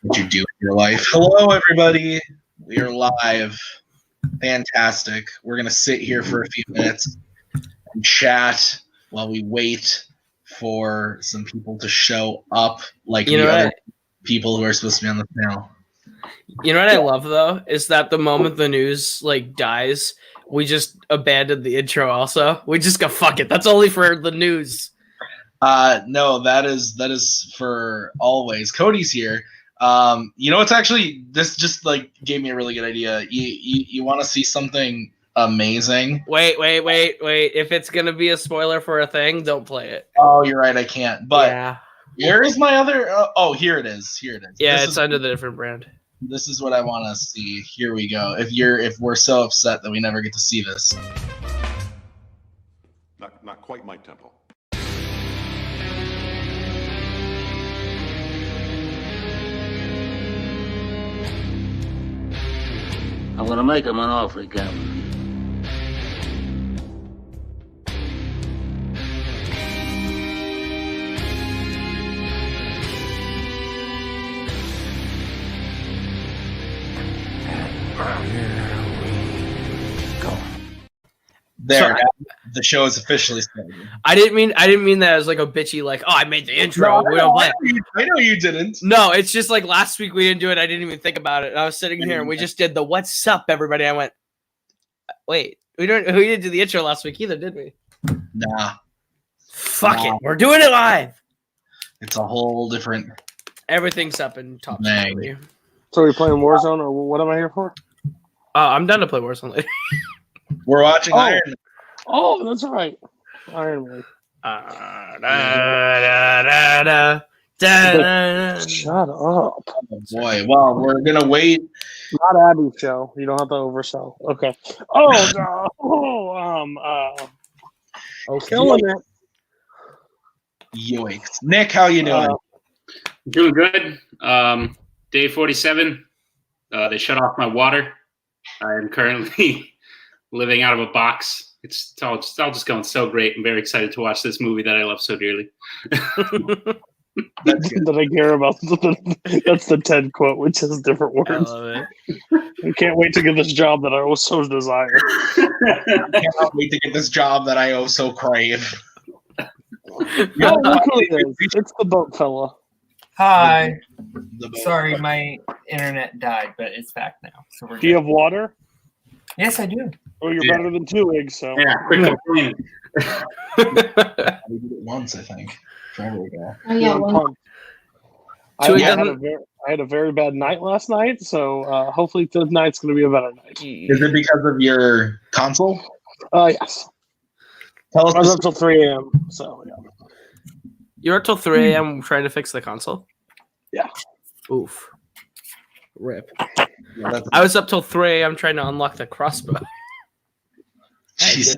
what you do in your life. Hello, everybody. We are live. Fantastic. We're going to sit here for a few minutes and chat while we wait for some people to show up, like the other people who are supposed to be on the panel. You know what I love, though, is that the moment the news dies, we just abandoned the intro also. We just go, fuck it. That's only for the news. No, that is for always. Cody's here. You know, it's actually, this just gave me a really good idea. You want to see something amazing? Wait. If it's going to be a spoiler for a thing, don't play it. Oh, you're right. I can't. But yeah. Where is my other? Here it is. Yeah, it's under the different brand. This is what I want to see. Here we go. If we're so upset that we never get to see this. Not quite my tempo. I'm gonna make him an offer he can't refuse. There, the show is officially started. I didn't mean that as a bitchy I made the intro. No, I know you didn't. No, it's just last week we didn't do it. I didn't even think about it. I was sitting here and we just did the "What's up, everybody?" I went, wait, we didn't do the intro last week either, did we? Nah. Fuck it, we're doing it live. It's a whole different. Everyth's up in top. So are we playing Warzone, or what am I here for? I'm done to play Warzone later. We're watching Iron Man. Oh, that's right. Iron Man. Shut up. Oh, boy. Well, we're going to wait. Not Abby's show. You don't have to oversell. Okay. Oh, no. Okay. Killing it. Yoinks. Nick, how you doing? Doing good. Day 47. They shut off my water. I am currently living out of a box. It's all just going so great. I'm very excited to watch this movie that I love so dearly. That I care about. That's the TED quote, which has different words. I love it. I can't wait to get this job that I oh so desire. I cannot wait to get this job that I oh so crave. Oh, look who it is. It's the boat fella. Hi. Sorry, my internet died, but it's back now. So we're do you have water? Yes, I do. Oh, you're better than 2 eggs, so. Yeah, quick clean. We did it once, I think. There we go. Oh, yeah, I had a very bad night last night, so hopefully tonight's going to be a better night. Is it because of your console? Yes. Tell us. I was up till 3 a.m., so yeah. You're up till 3 a.m. trying to fix the console? Yeah. Oof. Rip. Yeah, I was up till 3 a.m. trying to unlock the crossbow. Jesus.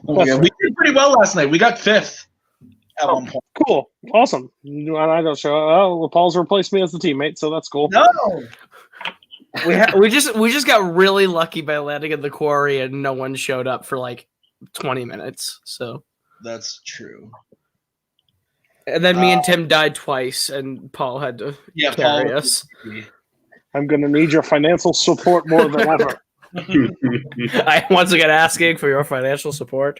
Yeah, we did pretty well last night. We got 5th at one point. Cool. Awesome. And I don't show. Oh, Paul's replaced me as the teammate, so that's cool. No. We just got really lucky by landing in the quarry and no one showed up for 20 minutes. So that's true. And then me and Tim died twice, and Paul had to carry us. I'm going to need your financial support more than ever. I once again asking for your financial support.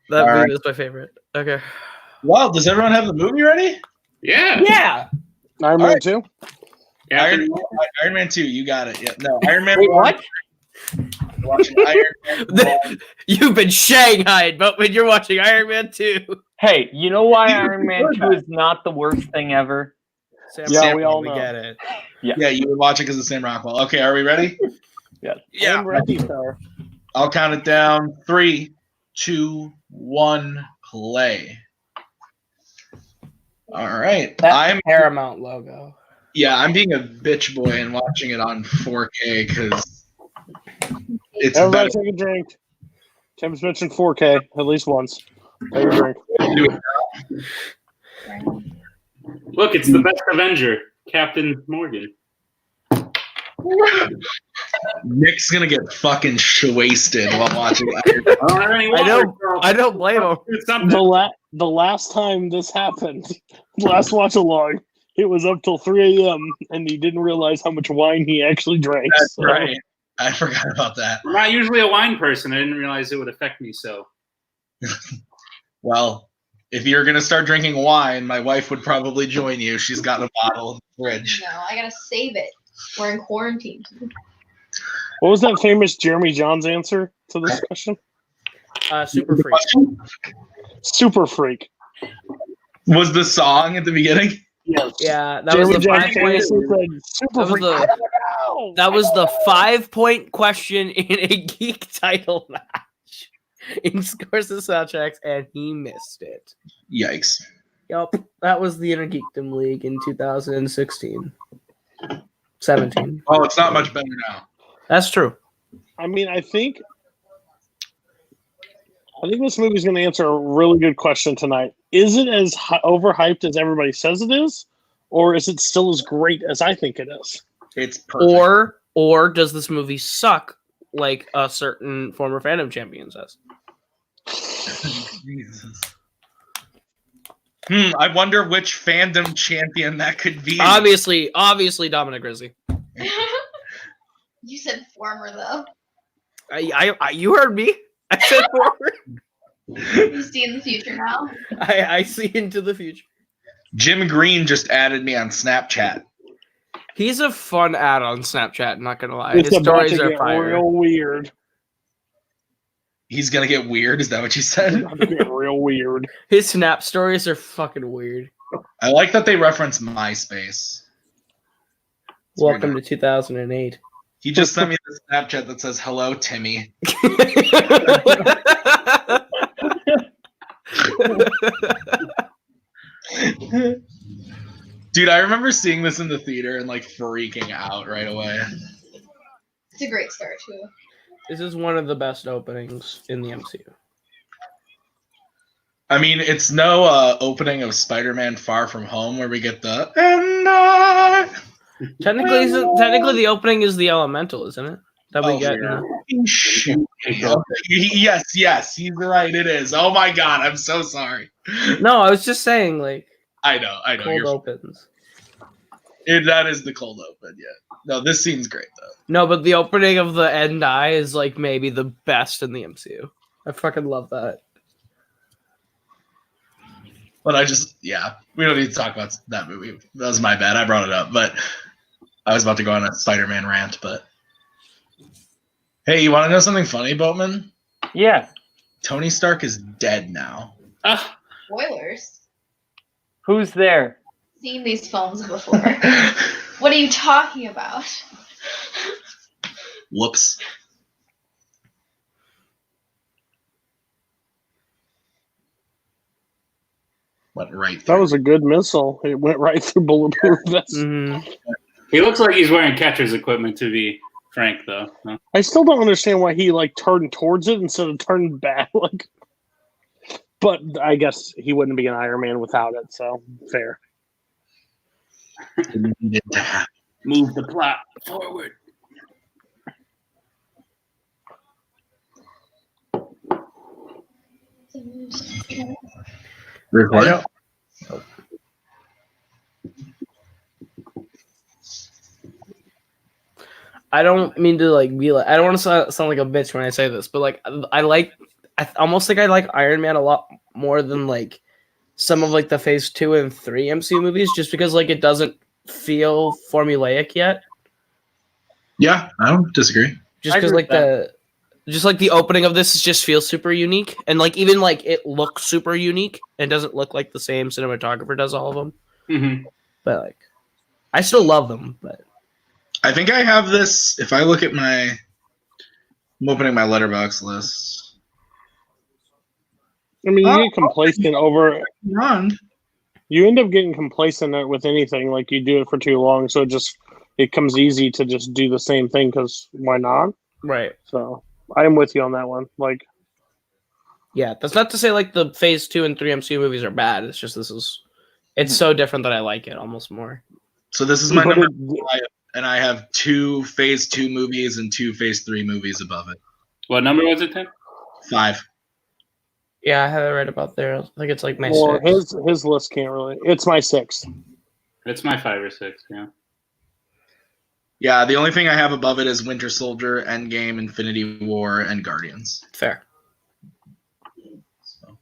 That movie is my favorite. Okay. Well, does everyone have the movie ready? Yeah. Yeah. Iron Man 2? Yeah, Iron Man 2, you got it. Yeah. No, Iron Man Wait, 1. what? Watching Iron Man 1. You've been shanghaied, but when you're watching Iron Man 2. Hey, you know why Iron Man 2 is not the worst thing ever? We all know. Get it. Yeah, you were watching because of Sam Rockwell. Okay, are we ready? Yeah. I'm ready, sir. I'll count it down. 3, 2, 1, play. All right. I'm Paramount logo. Yeah, I'm being a bitch boy and watching it on 4K because it's Everybody better. take a drink. Tim's mentioned 4K at least once. Take a drink. Look, it's the best Avenger, Captain Morgan. Nick's gonna get fucking wasted while watching. I don't blame him. The last time this happened, last watch along, it was up till 3 a.m. and he didn't realize how much wine he actually drank. That's right. I forgot about that. I'm not usually a wine person. I didn't realize it would affect me so. Well, if you're going to start drinking wine, my wife would probably join you. She's got a bottle in the fridge. No, I gotta save it. We're in quarantine. What was that famous Jeremy Johns answer to this question? Super freak. Super freak. Was the song at the beginning? Yes. Yeah, that was the 5-point. Super freak. That was the 5-point question in a geek title match in Scores and Soundtracks, and he missed it. Yikes. Yup, that was the Inner Geekdom League in 2016. 17. Oh, it's not much better now. That's true. I mean, I think this movie's going to answer a really good question tonight. Is it as overhyped as everybody says it is, or is it still as great as I think it is? It's perfect. Or does this movie suck like a certain former Fandom champion says? Jesus. I wonder which Fandom champion that could be. Obviously Dominic Rizzi. You said former though. I you heard me. I said former. You see in the future now. I see into the future. Jim Green just added me on Snapchat. He's a fun ad on Snapchat, not gonna lie. It's His about stories to are get fire. real weird. He's going to get weird. Is that what you said? It's about to get real weird. His Snap stories are fucking weird. I like that they reference MySpace. It's Welcome weird. to 2008. He just sent me the Snapchat that says, "Hello, Timmy." Dude, I remember seeing this in the theater and like freaking out right away. It's a great start too. This is one of the best openings in the MCU. I mean, it's no opening of Spider-Man Far From Home where we get the "and I." Technically, the opening is the Elemental, isn't it? That we get. Yeah. Shoot. Yes, he's right. It is. Oh my god, I'm so sorry. No, I was just saying, like, I know. cold opens. That is the cold open. Yeah. No, this scene's great though. No, but the opening of the End Eye is like maybe the best in the MCU. I fucking love that. But we don't need to talk about that movie. That was my bad. I brought it up, but I was about to go on a Spider-Man rant. But hey, you want to know something funny, Boatman? Yeah. Tony Stark is dead now. Spoilers. Who's there? Seen these films before. What are you talking about? Whoops. Went right through. That was a good missile. It went right through bulletproof vest. Mm-hmm. He looks like he's wearing catcher's equipment, to be frank, though. No. I still don't understand why he turned towards it instead of turning back. But I guess he wouldn't be an Iron Man without it, so fair. Move the plot forward. Recording? I don't mean to be like. I don't want to sound like a bitch when I say this, but I almost think I like Iron Man a lot more than some of the Phase 2 and 3 MCU movies, just because it doesn't feel formulaic yet. Yeah, I don't disagree. Just because the opening of this just feels super unique, and even it looks super unique and doesn't look like the same cinematographer does all of them. Mm-hmm. But I still love them. But I think I have this. If I look at I'm opening my letterbox list. I mean, you get complacent over. Run. You end up getting complacent with anything. You do it for too long, so it comes easy to just do the same thing because why not? right. So I am with you on that one. Yeah, that's not to say the Phase 2 and 3 MCU movies are bad. It's just it's so different that I like it almost more. So this is my number 5, and I have 2 Phase 2 movies and 2 Phase 3 movies above it. What number was it, Tim? 5. Yeah, I have it right about there. I think it's my Or 6. his list can't really. It's my 6. It's my 5 or 6. Yeah. Yeah, the only thing I have above it is Winter Soldier, Endgame, Infinity War, and Guardians. Fair. So.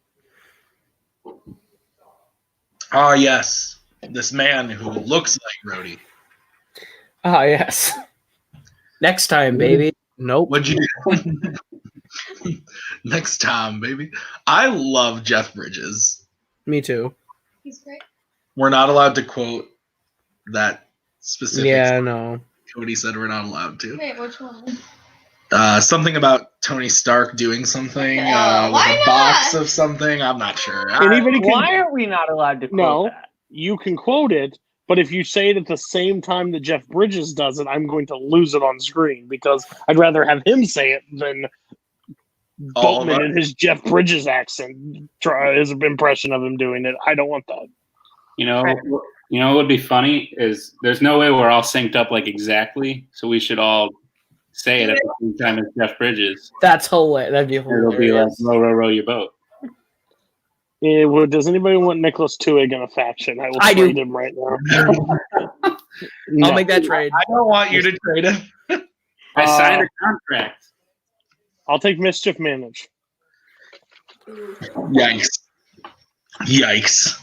Ah, yes. This man who looks like Rhodey. Ah, yes. Next time, baby. Nope. What'd you do? Next time, baby. I love Jeff Bridges. Me too. He's great. We're not allowed to quote that specific. Yeah, no. Cody said we're not allowed to. Wait, which one? Something about Tony Stark doing something with why a box of something. I'm not sure. Anybody can, Why are we not allowed to quote that? you can quote it, but if you say it at the same time that Jeff Bridges does it, I'm going to lose it on screen because I'd rather have him say it than Boatman in his Jeff Bridges accent try his impression of him doing it. I don't want that. You know what would be funny is there's no way we're all synced up like exactly, so we should all say it at the same time as Jeff Bridges. That's hilarious. That'd be hilarious. It'll be like row, row, row your boat. Does anybody want Nicholas Tuig in a faction? I will trade him right now. I'll make that trade. I don't want you to trade him. I signed a contract. I'll take Mischief Manage. Yikes. Yikes.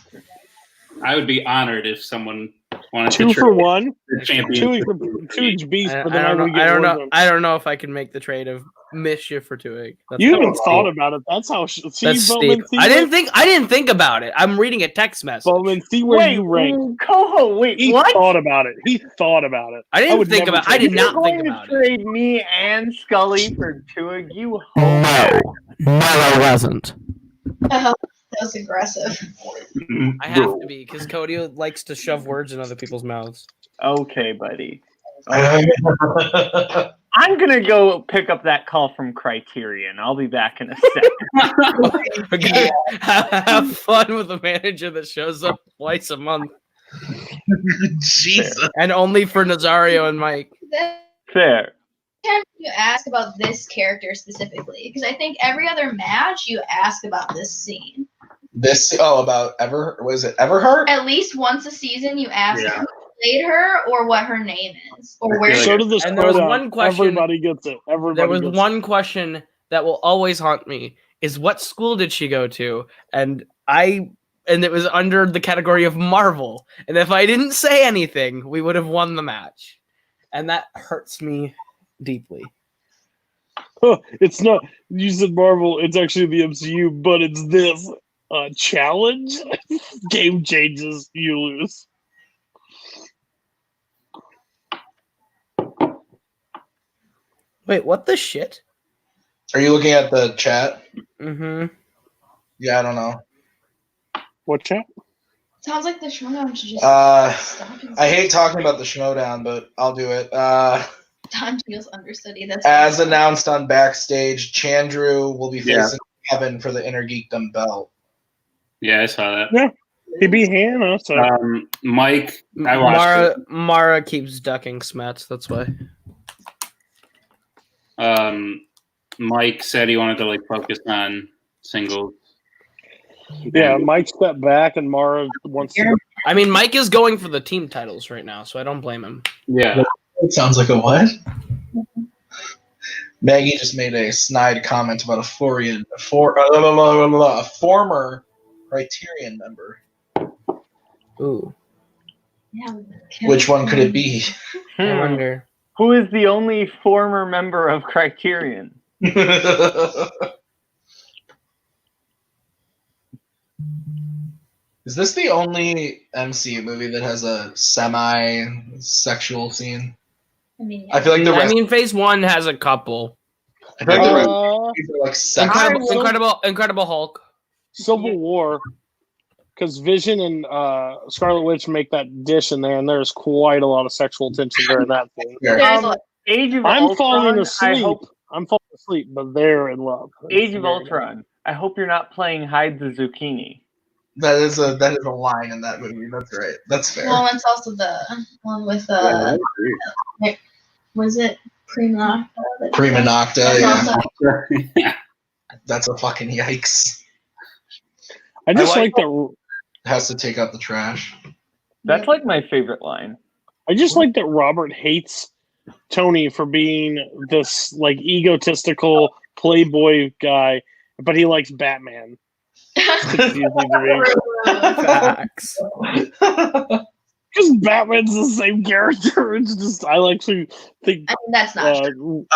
I would be honored if someone wanted 2 to for 1. the champion. Tuig's beast, but then I don't know. Warzone. I don't know if I can make the trade of Mischief for Tuig. You haven't thought about it. That's how. That's steep. I didn't think about it. I'm reading a text message. Bowman, see where you rank. Koho, wait, He what? thought about it. He thought about it. I didn't think about. I did You're not think going about to it. trade me and Scully for Tuig? You hope. No, I wasn't. That was aggressive. I have to be because Cody likes to shove words in other people's mouths. Okay, buddy. I'm going to go pick up that call from Criterion. I'll be back in a second. Have fun with a manager that shows up twice a month. Jesus. And only for Nazario and Mike. Fair. Time you ask about this character specifically, because I think every other match you ask about this scene. About was it Everhart? At least once a season you ask who played her or what her name is or where So did this. And there was one question. Everybody gets it. There was one question that will always haunt me: is what school did she go to? And it was under the category of Marvel. And if I didn't say anything, we would have won the match. And that hurts me deeply. It's not. You said Marvel. It's actually the MCU, but it's this challenge. Game changes. You lose. Wait, what the shit? Are you looking at the chat? Mm-hmm. Yeah, I don't know. What chat? sounds like the Schmodown should just stop. I hate talking about the Schmodown, but I'll do it. Don feels understudy. That's As announced on Backstage, Chandru will be facing Kevin for the Inner Geekdom belt. Yeah, I saw that. Yeah, he beat Hannah. So Mike, I watched it. Mara keeps ducking Smets. That's why. Mike said he wanted to focus on singles. Yeah, Mike stepped back, and Mara wants to. I mean, Mike is going for the team titles right now, so I don't blame him. Yeah. It sounds like a what? Maggie just made a snide comment about a former Criterion member. Ooh. Yeah, Which one could it be? I wonder. Who is the only former member of Criterion? Is this the only MCU movie that has a semi-sexual scene? I mean, I feel like the rest. Phase 1 has a couple. I feel like the rest of these are like sexual. Incredible Hulk. Civil War, because Vision and Scarlet Witch make that dish in there, and there's quite a lot of sexual tension during that thing. Age of I'm Ultron, falling asleep. I hope, I'm falling asleep, but they're in love. Age of Ultron. I hope you're not playing Hide the Zucchini. That is a line in that movie. That's right. That's fair. well, it's also the one with was it Prima Nocta? Prima Nocta, That's yeah. also- Yeah. That's a fucking yikes. I just I like that. Has to take out the trash. That's like my favorite line. I just like that Robert hates Tony for being this like egotistical playboy guy, but he likes Batman. It's confusing to me. Facts. Because Batman's the same character. It's just I actually think I mean, that's not true.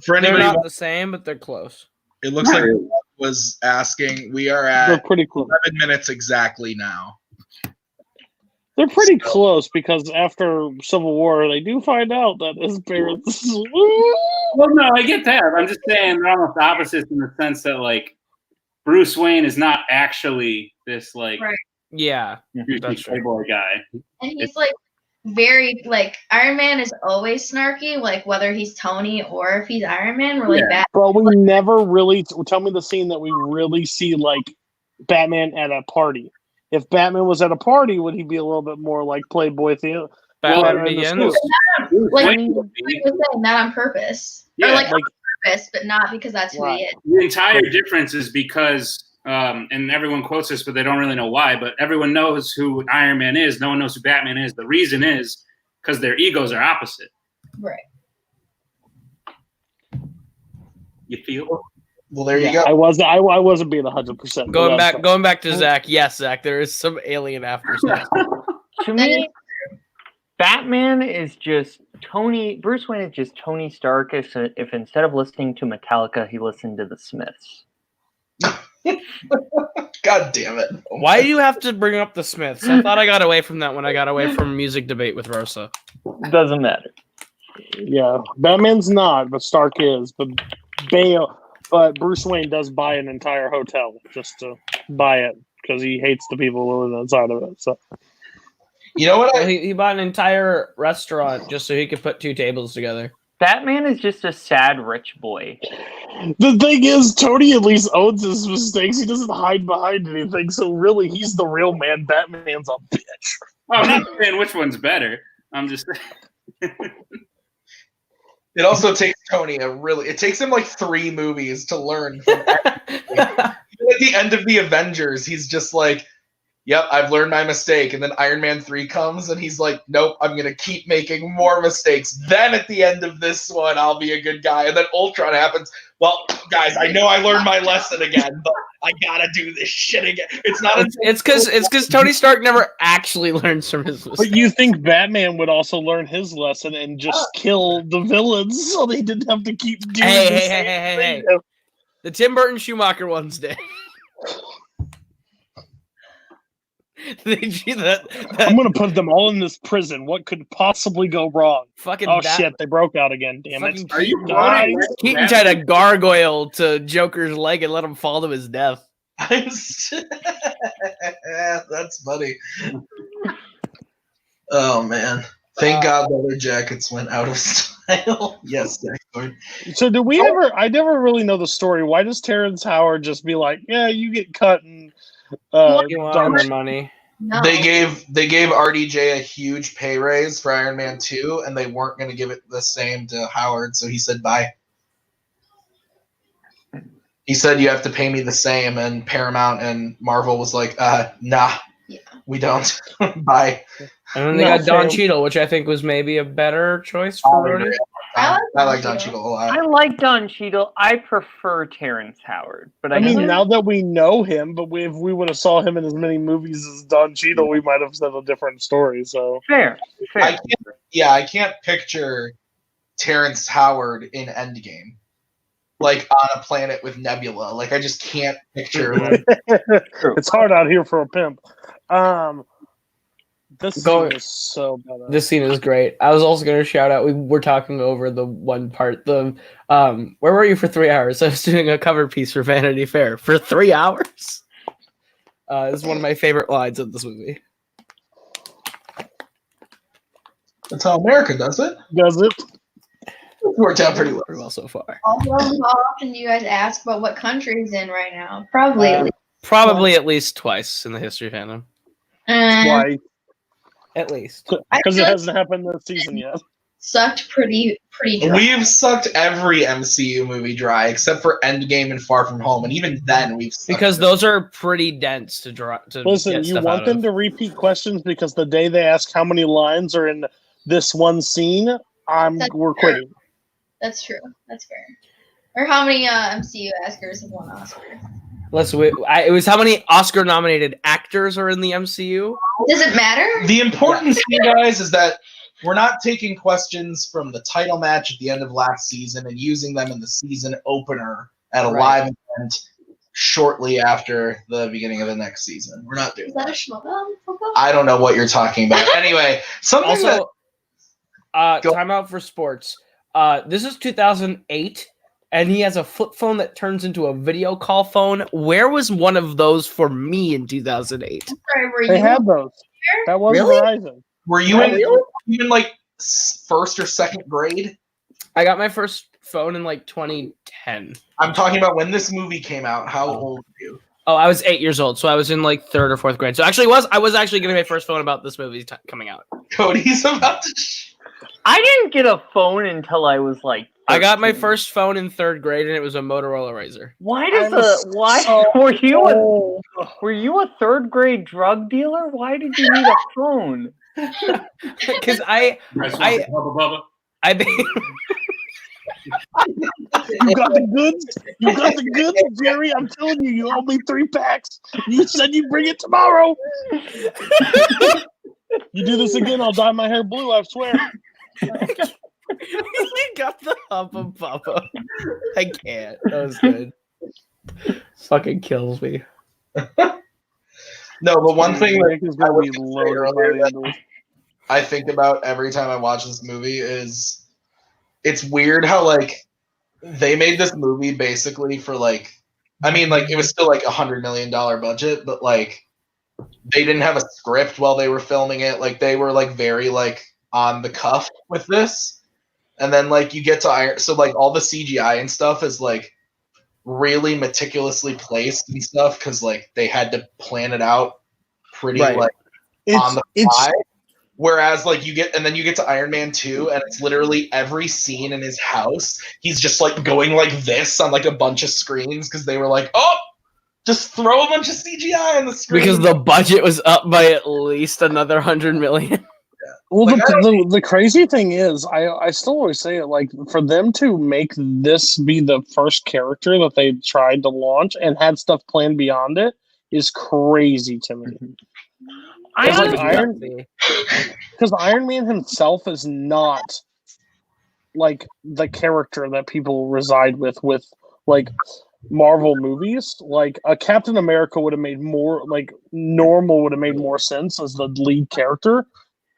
For They're anybody, not the same, but they're close. it looks like was asking. We are they're at pretty close. 11 minutes exactly now. They're pretty close because after Civil War, they do find out that his parents. Well, no, I get that. I'm just saying they're almost opposites in the sense that like Bruce Wayne is not actually this like Right. Yeah, goofy that's true. playboy guy. And he's like very like Iron Man is always snarky, like whether he's Tony or if he's Iron Man, we're like Yeah. that. But we never really tell me the scene that we really see like Batman at a party. If Batman was at a party, would he be a little bit more like Playboy Theo? Batman in the Begins. suit? Bruce Like Wayne he would be- was saying, not on purpose. Yeah, or like, like- on purpose, but not because that's who Right. he is. The entire difference is because, and everyone quotes this, but they don't really know why, but everyone knows who Iron Man is. No one knows who Batman is. The reason is because their egos are opposite. Right. You feel? Well, there you Yeah, go. I wasn't being 100%. Going back to Zach. Yes, Zach. There is some alien aftershock. To me, Batman is just Tony. Bruce Wayne is just Tony Stark. If instead of listening to Metallica, he listened to the Smiths. God damn it. Why do you have to bring up the Smiths? I thought I got away from that when I got away from music debate with Rosa. Doesn't matter. Yeah, Batman's not, but Stark is. But Bruce Wayne does buy an entire hotel just to buy it because he hates the people who live inside of it. So You know what? Well, he bought an entire restaurant just so he could put two tables together. Batman is just a sad rich boy. the thing is, Tony at least owns his mistakes. He doesn't hide behind anything. So really, he's the real man. Batman's a bitch. Oh, I'm not saying which one's better. I'm just It also takes Tony it takes him like 3 movies to learn from everything. At the end of the Avengers, he's just like, yep, I've learned my mistake. And then Iron Man 3 comes and he's like, nope, I'm going to keep making more mistakes. Then at the end of this one, I'll be a good guy. And then Ultron happens. Well, guys, I know I learned my lesson again, but I got to do this shit again. It's not It's because Tony Stark never actually learns from his mistakes. But you think Batman would also learn his lesson and just kill the villains so they didn't have to keep doing Hey. The Tim Burton Schumacher one's dead. I'm gonna put them all in this prison. What could possibly go wrong? Fucking Shit, they broke out again. Damn it! Fucking Are you Guys. Keaton tried to gargoyle to Joker's leg and let him fall to his death. That's funny. Oh man! Thank God leather jackets went out of style. Yes, Lord. So do we ever? I never really know the story. Why does Terrence Howard just be like, "Yeah, you get cut and You want more money? No. They gave RDJ a huge pay raise for Iron Man 2, and they weren't going to give it the same to Howard, so he said bye. He said you have to pay me the same, and Paramount and Marvel was like, nah, we don't. Bye. And then they got Don Cheadle, which I think was maybe a better choice for Rhodey. I like Don Cheadle a lot. I like Don Cheadle. I prefer Terrence Howard, but I mean, now that we know him, but if we would have saw him in as many movies as Don Cheadle, we might have said a different story. So fair. I can't picture Terrence Howard in Endgame, like on a planet with Nebula. Like I just can't picture. It's hard out here for a pimp. This scene is so bad. This scene is great. I was also going to shout out. We were talking over the one part. Where were you for 3 hours? I was doing a cover piece for Vanity Fair for 3 hours. It's one of my favorite lines of this movie. That's how America does it. Does it? It's worked out pretty well so far. Also, how often do you guys ask about what country he's in right now? Probably at least. Probably at least twice in the history of Fandom. Why? At least. Because it hasn't happened this season yet. sucked pretty dry. We've sucked every MCU movie dry except for Endgame and Far From Home, and even then we've sucked Because those are pretty dense to draw. To Listen, get you stuff want out them of. to repeat questions because the day they ask how many lines are in this one scene, we're quitting. That's true. That's fair. Or how many MCU Oscars have won Oscar? It was how many Oscar-nominated actors are in the MCU? Does it matter? The important thing, guys, is that we're not taking questions from the title match at the end of last season and using them in the season opener at a live event shortly after the beginning of the next season. We're not doing that. Is that a schmuggle? I don't know what you're talking about. Anyway, Also, timeout for sports. This is 2008, and he has a flip phone that turns into a video call phone. Where was one of those for me in 2008? Sorry, were They you had those. That was Really? Verizon. Were you in like first or second grade? I got my first phone in like 2010. I'm talking about when this movie came out. How old were you? Oh, I was 8 years old, so I was in like third or fourth grade. So actually, I was actually getting my first phone about this movie coming out. Cody's about to. I didn't get a phone until I was like. 13. I got my first phone in third grade, and it was a Motorola Razr. Were you a third grade drug dealer? Why did you need a phone? Because Bubba. You got the goods. You got the goods, Jerry. I'm telling you, you owe me 3 packs. You said you'd bring it tomorrow. You do this again, I'll dye my hair blue, I swear. You got the Hubba Bubba. I can't. That was good. Fucking kills me. No, but one thing Nick is I gonna was be gonna say loaded earlier by the that end of this. I think about every time I watch this movie is it's weird how like they made this movie basically for like it was still like $100 million budget, but like they didn't have a script while they were filming it. Like they were like very like on the cuff with this, and then like you get to so like all the CGI and stuff is like really meticulously placed and stuff because like they had to plan it out pretty on the fly. Whereas like you get to Iron Man 2 and it's literally every scene in his house he's just like going like this on like a bunch of screens because they were like, oh, just throw a bunch of CGI on the screen Because the budget was up by at least another 100 million. Well, Like, the crazy thing is, I still always say it, like, for them to make this be the first character that they tried to launch and had stuff planned beyond it is crazy to me. Because Iron Man himself is not, like, the character that people reside with like, Marvel movies. Like, a Captain America would have made more, like, normal would have made more sense as the lead character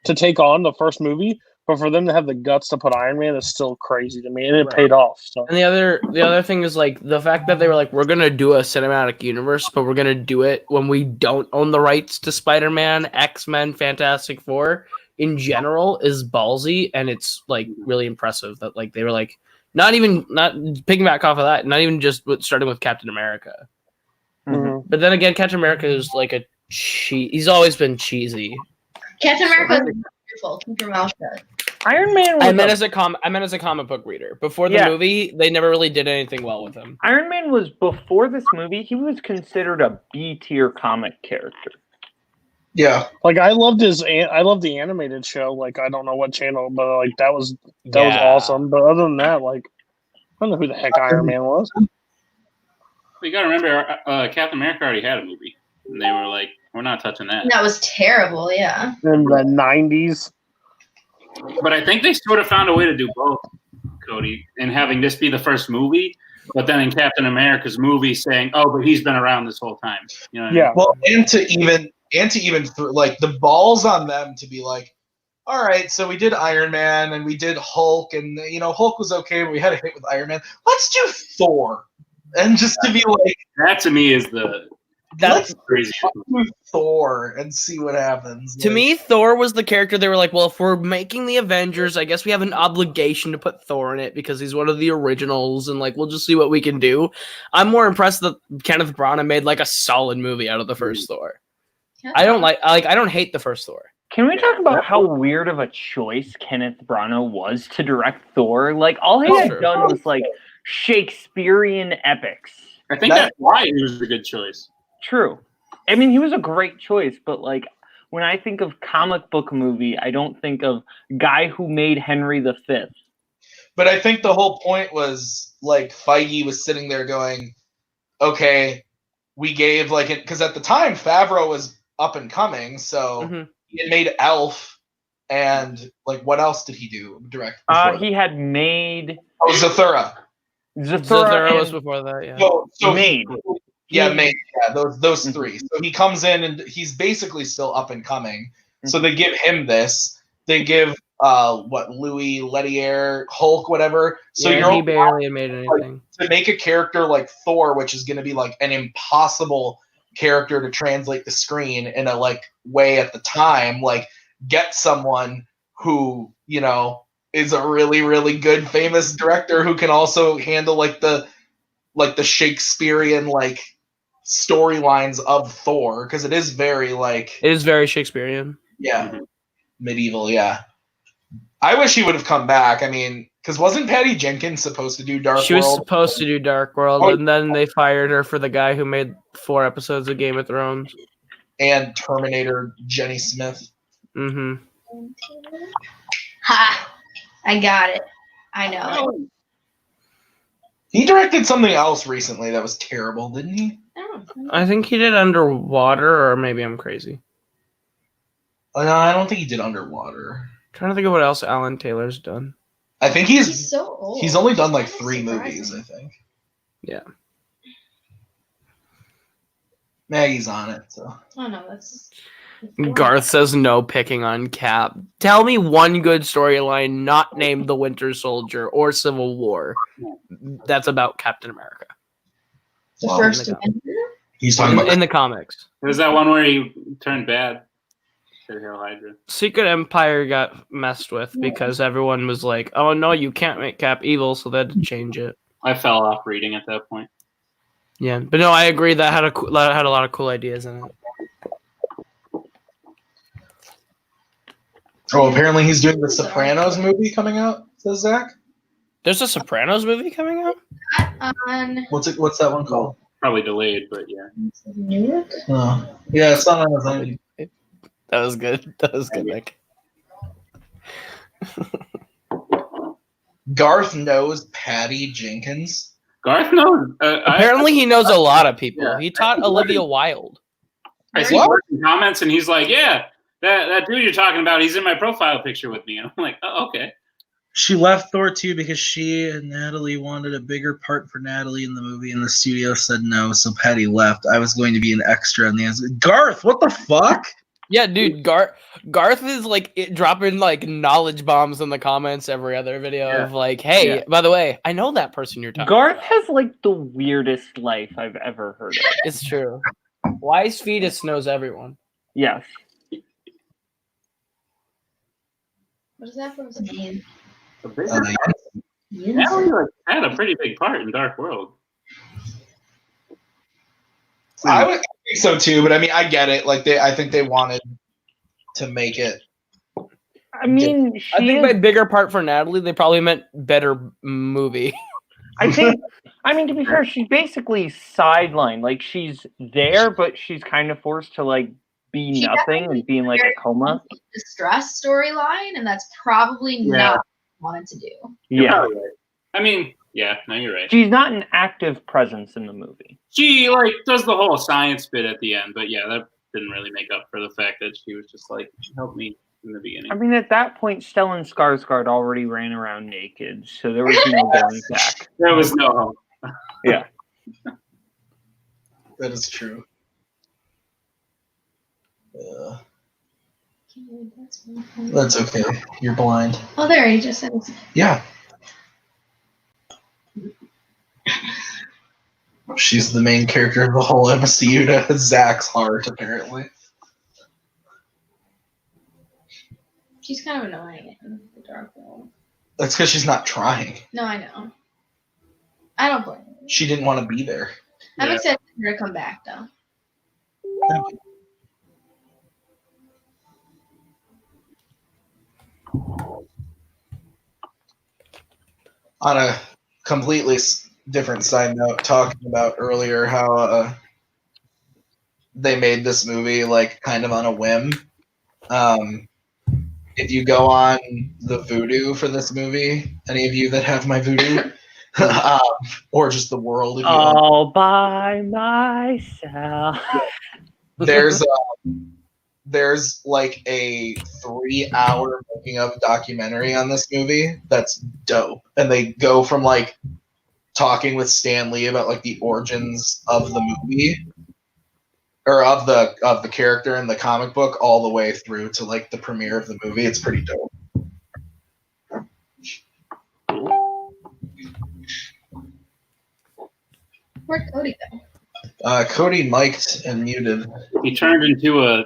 to take on the first movie, but for them to have the guts to put Iron Man is still crazy to me, and it paid off. So. And the other thing is like the fact that they were like, we're gonna do a cinematic universe, but we're gonna do it when we don't own the rights to Spider-Man, X-Men, Fantastic Four in general is ballsy, and it's like really impressive that like they were like not piggyback off of that, not even just starting with Captain America. Mm-hmm. But then again, Captain America is like he's always been cheesy. Captain America is wonderful. Keep your mouth shut. Iron Man. I meant as a comic book reader. Before the movie, they never really did anything well with him. Iron Man was before this movie. He was considered a B-tier comic character. Yeah, like I loved the animated show. Like I don't know what channel, but like that was awesome. But other than that, like I don't know who the heck Iron Man was. You gotta remember, Captain America already had a movie, and they were like, "We're not touching that." That was terrible. Yeah. In the 90s. But I think they sort of found a way to do both, Cody, and having this be the first movie, but then in Captain America's movie saying, "Oh, but he's been around this whole time." You know what I mean? Well, and to even like the balls on them to be like, all right, so we did Iron Man and we did Hulk, and Hulk was okay, but we had a hit with Iron Man. Let's do Thor, and just to be like, that to me is that's crazy. Do Thor and see what happens. To me, Thor was the character they were like, well, if we're making the Avengers, I guess we have an obligation to put Thor in it because he's one of the originals, and like we'll just see what we can do. I'm more impressed that Kenneth Branagh made like a solid movie out of the first Thor. I don't hate the first Thor. Can we talk about how weird of a choice Kenneth Branagh was to direct Thor? Like, all he had done was, like, Shakespearean epics. I think that's why he was a good choice. True. I mean, he was a great choice, but, like, when I think of comic book movie, I don't think of guy who made Henry V. But I think the whole point was, like, Feige was sitting there going, okay, we gave, like, because at the time, Favreau was up and coming, so he had made Elf, and, like, what else did he do? Direct before he had made... Oh, Zathura. Zathura was before that, yeah. So Made. Made. Yeah, those three. So he comes in, and he's basically still up and coming. So they give him this. They give, Louis Leterrier, Hulk, whatever. So he barely made anything. To make a character like Thor, which is going to be, like, an impossible character to translate the screen in a, like, way at the time, like, get someone who, you know, is a really, really good famous director who can also handle, like, the Shakespearean, like, storylines of Thor, because it is very, like... It is very Shakespearean. Yeah. Medieval, yeah. I wish he would have come back. I mean, because wasn't Patty Jenkins supposed to do Dark World? She was supposed to do Dark World, and then they fired her for the guy who made 4 episodes of Game of Thrones. And Terminator Jenny Smith. Mm-hmm. Ha! I got it. I know it. He directed something else recently that was terrible, didn't he? I think he did Underwater, or maybe I'm crazy. No, I don't think he did Underwater. Trying to think of what else Alan Taylor's done. I think He's so old. he's only done, like, 3 Surprising. movies, I think. Yeah. Maggie's on it, so. Oh no, that's Garth says no picking on Cap. Tell me one good storyline not named The Winter Soldier or Civil War that's about Captain America. the first Avenger. He's talking about In the comics. There's that one where he turned bad. Hail Hydra. Secret Empire got messed with because everyone was like, oh no, you can't make Cap evil, so they had to change it. I fell off reading at that point. Yeah, but no, I agree. That had a lot of cool ideas in it. Oh, apparently he's doing the Sopranos movie coming out, says Zach. There's a Sopranos movie coming out? On What's that one called? Probably delayed, but yeah. New York. Oh. Yeah, it's not on his own. That was good. That was good, Nick. Garth knows Patty Jenkins. Garth knows. Apparently, he knows a lot of people. Yeah. He taught Olivia Wilde. I see comments, and he's like, "Yeah, that dude you're talking about, he's in my profile picture with me." And I'm like, "Oh, okay." She left Thor 2 because she and Natalie wanted a bigger part for Natalie in the movie, and the studio said no, so Patty left. I was going to be an extra in the answer. Garth, what the fuck? Yeah, dude, Garth is like dropping like knowledge bombs in the comments every other video of like, hey, by the way, I know that person you're talking Garth about. has like the weirdest life I've ever heard of. It's true. Wise Fetus knows everyone. Yes. What does that supposed to mean? Natalie had a pretty big part in Dark World. I would think so too, but I mean, I get it. Like I think they wanted to make it. I mean, I think by bigger part for Natalie, they probably meant better movie. I think. I mean, to be fair, she's basically sidelined. Like she's there, but she's kind of forced to like be nothing and be in like a coma. Distress storyline, and that's probably not what I wanted to do. Yeah. Right. I mean, yeah, no, you're right. She's not an active presence in the movie. She like does the whole science bit at the end, but yeah, that didn't really make up for the fact that she was just like, help me in the beginning. I mean, at that point, Stellan Skarsgård already ran around naked, so there was no going back. There was no hope. Yeah. That is true. That's okay. You're blind. Oh, there, he just said it. Yeah. She's the main character of the whole MCU to Zach's heart, apparently. She's kind of annoying in the Dark World. That's because she's not trying. No, I know. I don't blame her. She didn't want to be there. I'm excited for her to come back, though. Thank you. On a completely different side note, talking about earlier how they made this movie like kind of on a whim. If you go on the Voodoo for this movie, any of you that have my Voodoo, or just the world, if you All by myself. there's like a 3-hour making of documentary on this movie that's dope, and they go from like talking with Stan Lee about like the origins of the movie or of the character in the comic book all the way through to like the premiere of the movie. It's pretty dope. Where'd Cody go? Cody mic'd and muted. He turned into a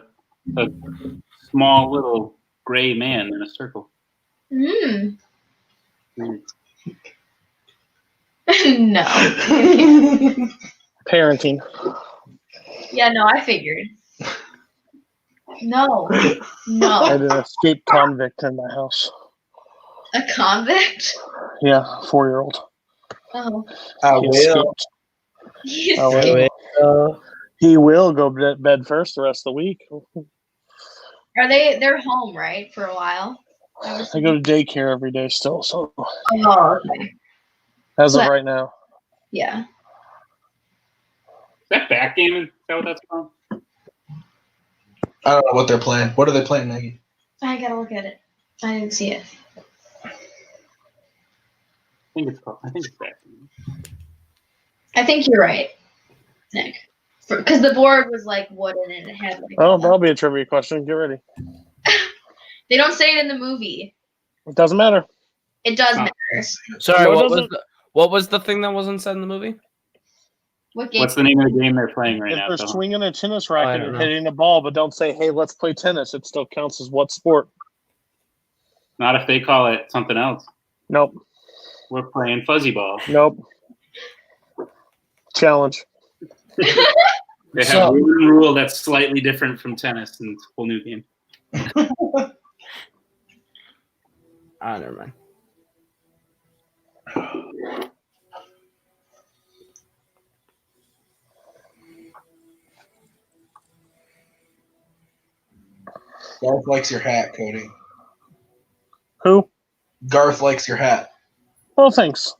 small little gray man in a circle. No. Parenting. Yeah, no, I figured. No. I No. had an escaped convict in my house. A convict? Yeah, 4-year-old. Oh. He escaped. He's I will. He will go to bed first the rest of the week. They're home, right? For a while? I go to daycare every day still, so Oh, okay. as of right now. Yeah. Is that backgammon? Is that what that's called? I don't know what they're playing. What are they playing, Maggie? I gotta look at it. I didn't see it. I think it's backgammon. I think you're right, Nick. Because the board was like wooden and it had like. Oh, that'll be a trivia question. Get ready. They don't say it in the movie. It doesn't matter. It does matter. Sorry, No, it what was the thing that wasn't said in the movie? What game? What's the name of the game they're playing right If now? they're Phil? swinging a tennis I racket don't and know. hitting a ball, but don't say, "Hey, let's play tennis," it still counts as what sport? Not if they call it something else. Nope. We're playing fuzzy ball. Nope. Challenge. They have one rule that's slightly different from tennis, and it's a whole new game. Never mind. Garth likes your hat, Cody. Who? Garth likes your hat. Oh, thanks.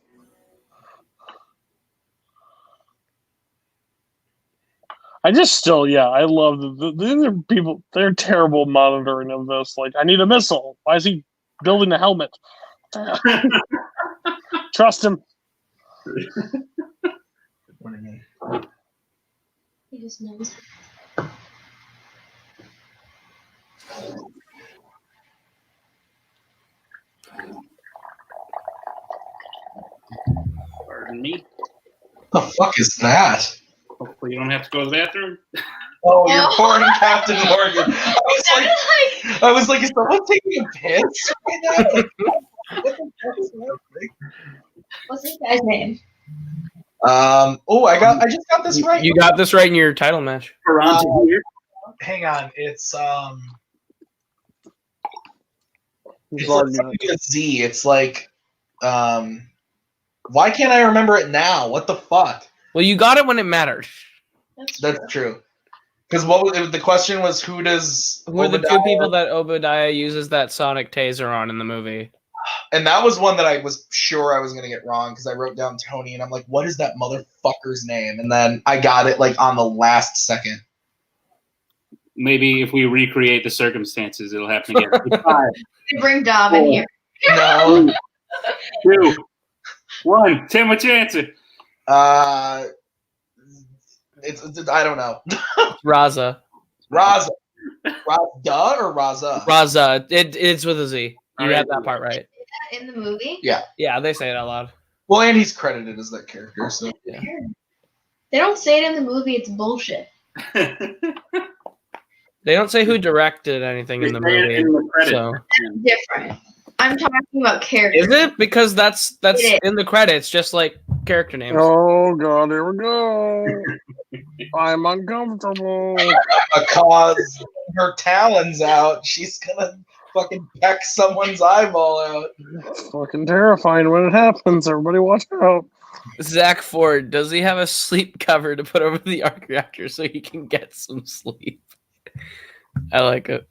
I love these are people. They're terrible monitoring of this. Like, I need a missile. Why is he building a helmet? Trust him. He just knows. Pardon me. What the fuck is that? Hopefully you don't have to go to the bathroom. Oh, you're pouring Captain Morgan. I was like, is someone taking a piss right now? What the fuck is happening? What's this guy's name? I just got this right. You got this right in your title match. Hang on, it's He's it's like arguing. something with a Z. It's like why can't I remember it now? What the fuck? Well, you got it when it mattered. That's true. Because the question was who are the two people that Obadiah uses that sonic taser on in the movie? And that was one that I was sure I was going to get wrong because I wrote down Tony and I'm like, what is that motherfucker's name? And then I got it like on the last second. Maybe if we recreate the circumstances, it'll happen again. They bring Dom in here. No. 2, 1. Tim, what's your answer? It's I don't know. Raza. Raza or Raza? Raza. It's with a Z. You All had right. that part right. In the movie? Yeah, they say it out loud. Well, and he's credited as that character, so Yeah. They don't say it in the movie. It's bullshit. They don't say who directed anything in the They say it movie. in the credits. So Different. I'm talking about characters. is it? Because that's It is. in the credits, just like character names. Oh God, here we go. I'm uncomfortable. because her talon's out, she's gonna fucking peck someone's eyeball out. It's fucking terrifying when it happens. Everybody watch out. Zach Ford, does he have a sleep cover to put over the arc reactor so he can get some sleep? I like it.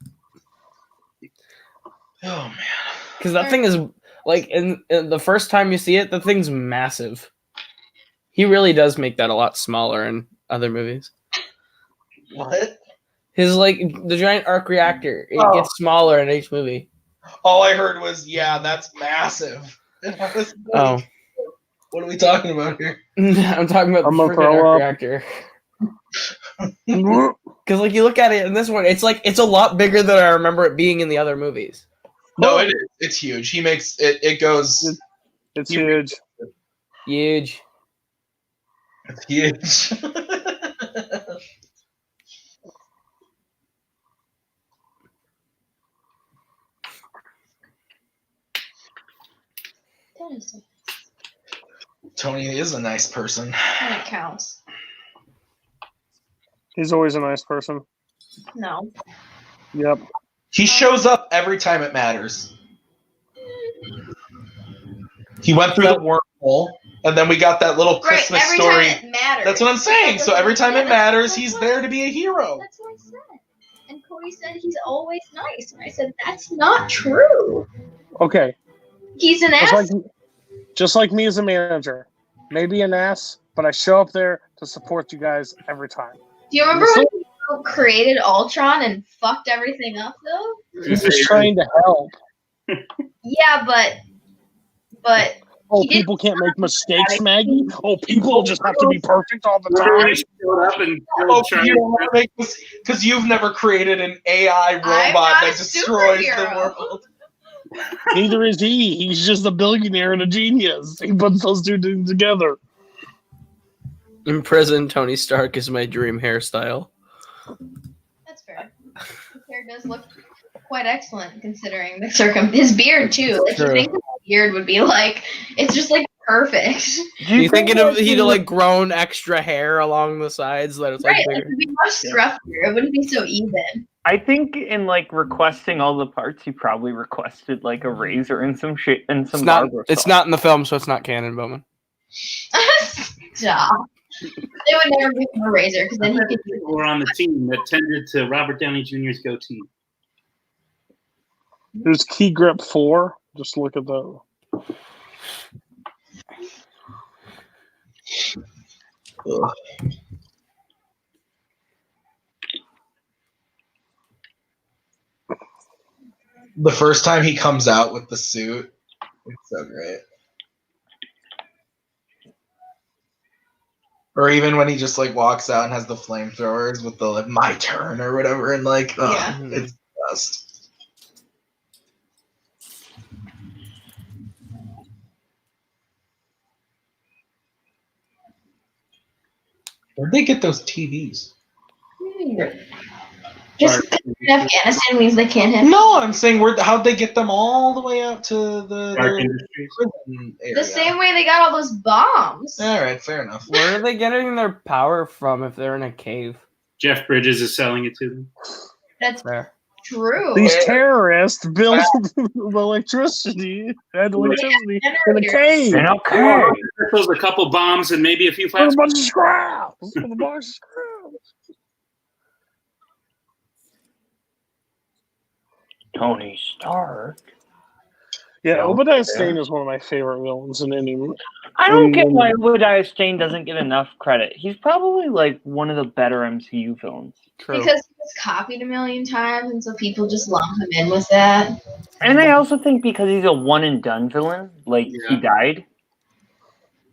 Oh man. Because that thing is like in the first time you see it, the thing's massive. He really does make that a lot smaller in other movies. What? His like the giant arc reactor, it gets smaller in each movie. All I heard was, yeah, that's massive. And I was like, what are we talking about here? I'm talking about the freaking arc reactor. Because like you look at it in this one, it's a lot bigger than I remember it being in the other movies. No, it is. It's huge. He makes it. It goes. It's huge. Huge. It's huge. Tony is a nice person. That counts. He's always a nice person. No. Yep. He shows up every time it matters. He went through the wormhole, and then we got that little Christmas every story. Time it matters. That's what I'm saying. So every time it matters, he's there to be a hero. That's what I said. And Cody said he's always nice. And I said, that's not true. Okay. He's an ass. Just like me as a manager. Maybe an ass, but I show up there to support you guys every time. Do you remember when he created Ultron and fucked everything up, though? He's just trying to help. Yeah, but oh, people can't make mistakes, Maggie? Oh, people just have to be perfect all the time? Oh, you don't want to make this because you've never created an AI robot that destroys the world. Neither is he. He's just a billionaire and a genius. He puts those two things together. In prison, Tony Stark is my dream hairstyle. That's fair. His hair does look quite excellent considering the his beard too. Like you think his beard would be like it's just like perfect. You thinking of he'd like grown extra hair along the sides that it's like right, bigger? it would be much scruffier. It wouldn't be so even. I think in like requesting all the parts, he probably requested like a razor and some shit and some. It's not in the film, so it's not canon, Bowman. Stop. They would never give him a razor because then he could. People were on the team that tended to Robert Downey Jr.'s goatee. There's Key Grip 4. Just look at that. Ugh. The first time he comes out with the suit, it's so great. Or even when he just like walks out and has the flamethrowers with the like my turn or whatever, and like, it's the best. Where'd they get those TVs? Just in Afghanistan means they can't have. No, I'm saying how'd they get them all the way out to the prison area? The same way they got all those bombs. All right, fair enough. Where are they getting their power from if they're in a cave? Jeff Bridges is selling it to them. That's fair. True. These terrorists built electricity in a cave. In a cave. There's a couple bombs and maybe a few With flash. a bunch of scraps. With a bunch of scraps. Tony Stark. Yeah, Obadiah Stane is one of my favorite villains in any movie. I don't get why Obadiah Stane doesn't get enough credit. He's probably like one of the better MCU villains. True. Because he was copied a million times, and so people just lump him in with that. And I also think because he's a one and done villain, like he died.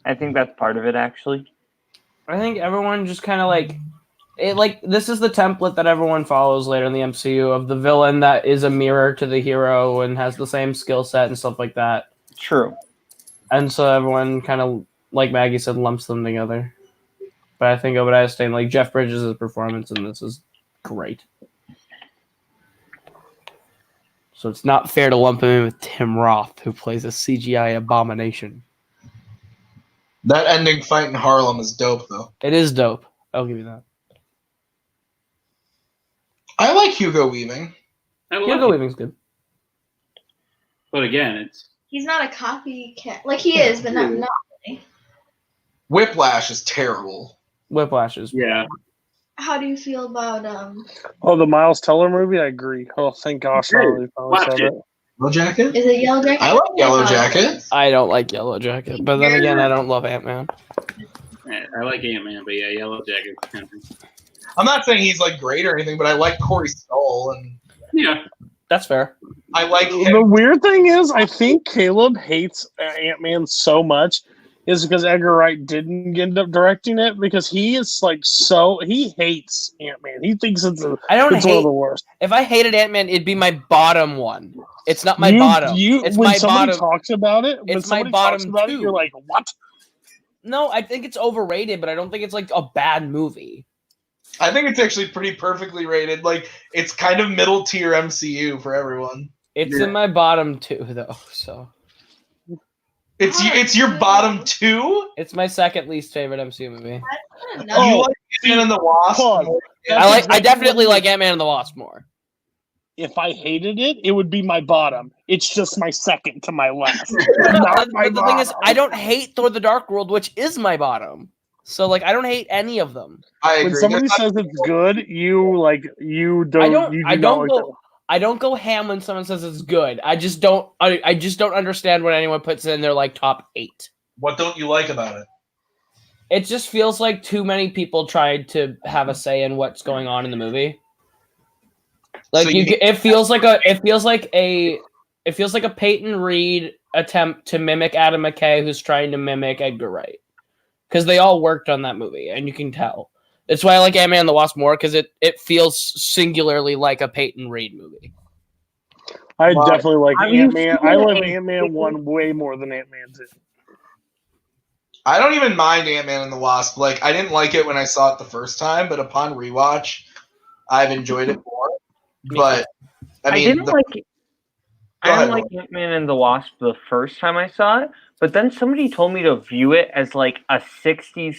I think that's part of it, actually. I think everyone just kind of like it. Like this is the template that everyone follows later in the MCU of the villain that is a mirror to the hero and has the same skill set and stuff like that. True. And so everyone kind of, like Maggie said, lumps them together. But I think Obadiah Stane, like Jeff Bridges' performance in this is great. So it's not fair to lump him in with Tim Roth, who plays a CGI abomination. That ending fight in Harlem is dope, though. It is dope. I'll give you that. I like Hugo Weaving. Hugo Weaving's good. But again, it's He's not a copycat. Like he is, but not really. Whiplash is terrible. Whiplash is How do you feel about Oh, the Miles Teller movie? I agree. Oh, thank gosh. I really Watch said it. it. Yellow Jacket? Is it Yellow Jacket? I like Yellow Jacket. I don't like Yellow Jacket, but then again, I don't love Ant-Man. I like Ant-Man, but yeah, Yellow Jacket. I'm not saying he's like great or anything, but I like Corey Stoll, and Yeah. That's fair. I like The him. weird thing is, I think Caleb hates Ant-Man so much is because Edgar Wright didn't end up directing it because he is like he hates Ant-Man. He thinks it's one of the worst. If I hated Ant-Man, it'd be my bottom one. It's not my bottom. It's when my somebody bottom. talks about it, when It's my somebody talks bottom about it, two. you're like, what? No, I think it's overrated, but I don't think it's like a bad movie. I think it's actually pretty perfectly rated. Like it's kind of middle tier MCU for everyone. It's in my bottom two though, so It's your bottom two. it's my second least favorite MCU movie. You like Ant-Man and the Wasp? Pause. I definitely like Ant-Man and the Wasp more. If I hated it, it would be my bottom. It's just my second to my last. Not my But the thing is, bottom. I don't hate Thor: The Dark World, which is my bottom. So like, I don't hate any of them. I agree. When somebody says it's good, you don't. I don't go ham when someone says it's good. I just don't understand when anyone puts it in their like top 8. What don't you like about it? It just feels like too many people tried to have a say in what's going on in the movie. Like So it feels like a Peyton Reed attempt to mimic Adam McKay, who's trying to mimic Edgar Wright, because they all worked on that movie, and you can tell. That's why I like Ant-Man and the Wasp more, because it feels singularly like a Peyton Reed movie. I definitely like Have Ant-Man. you I seen like it? Ant-Man 1 way more than Ant-Man 2. I don't even mind Ant-Man and the Wasp. Like I didn't like it when I saw it the first time, but upon rewatch, I've enjoyed it more. But I mean, didn't like Ant-Man and the Wasp the first time I saw it, but then somebody told me to view it as like a 60s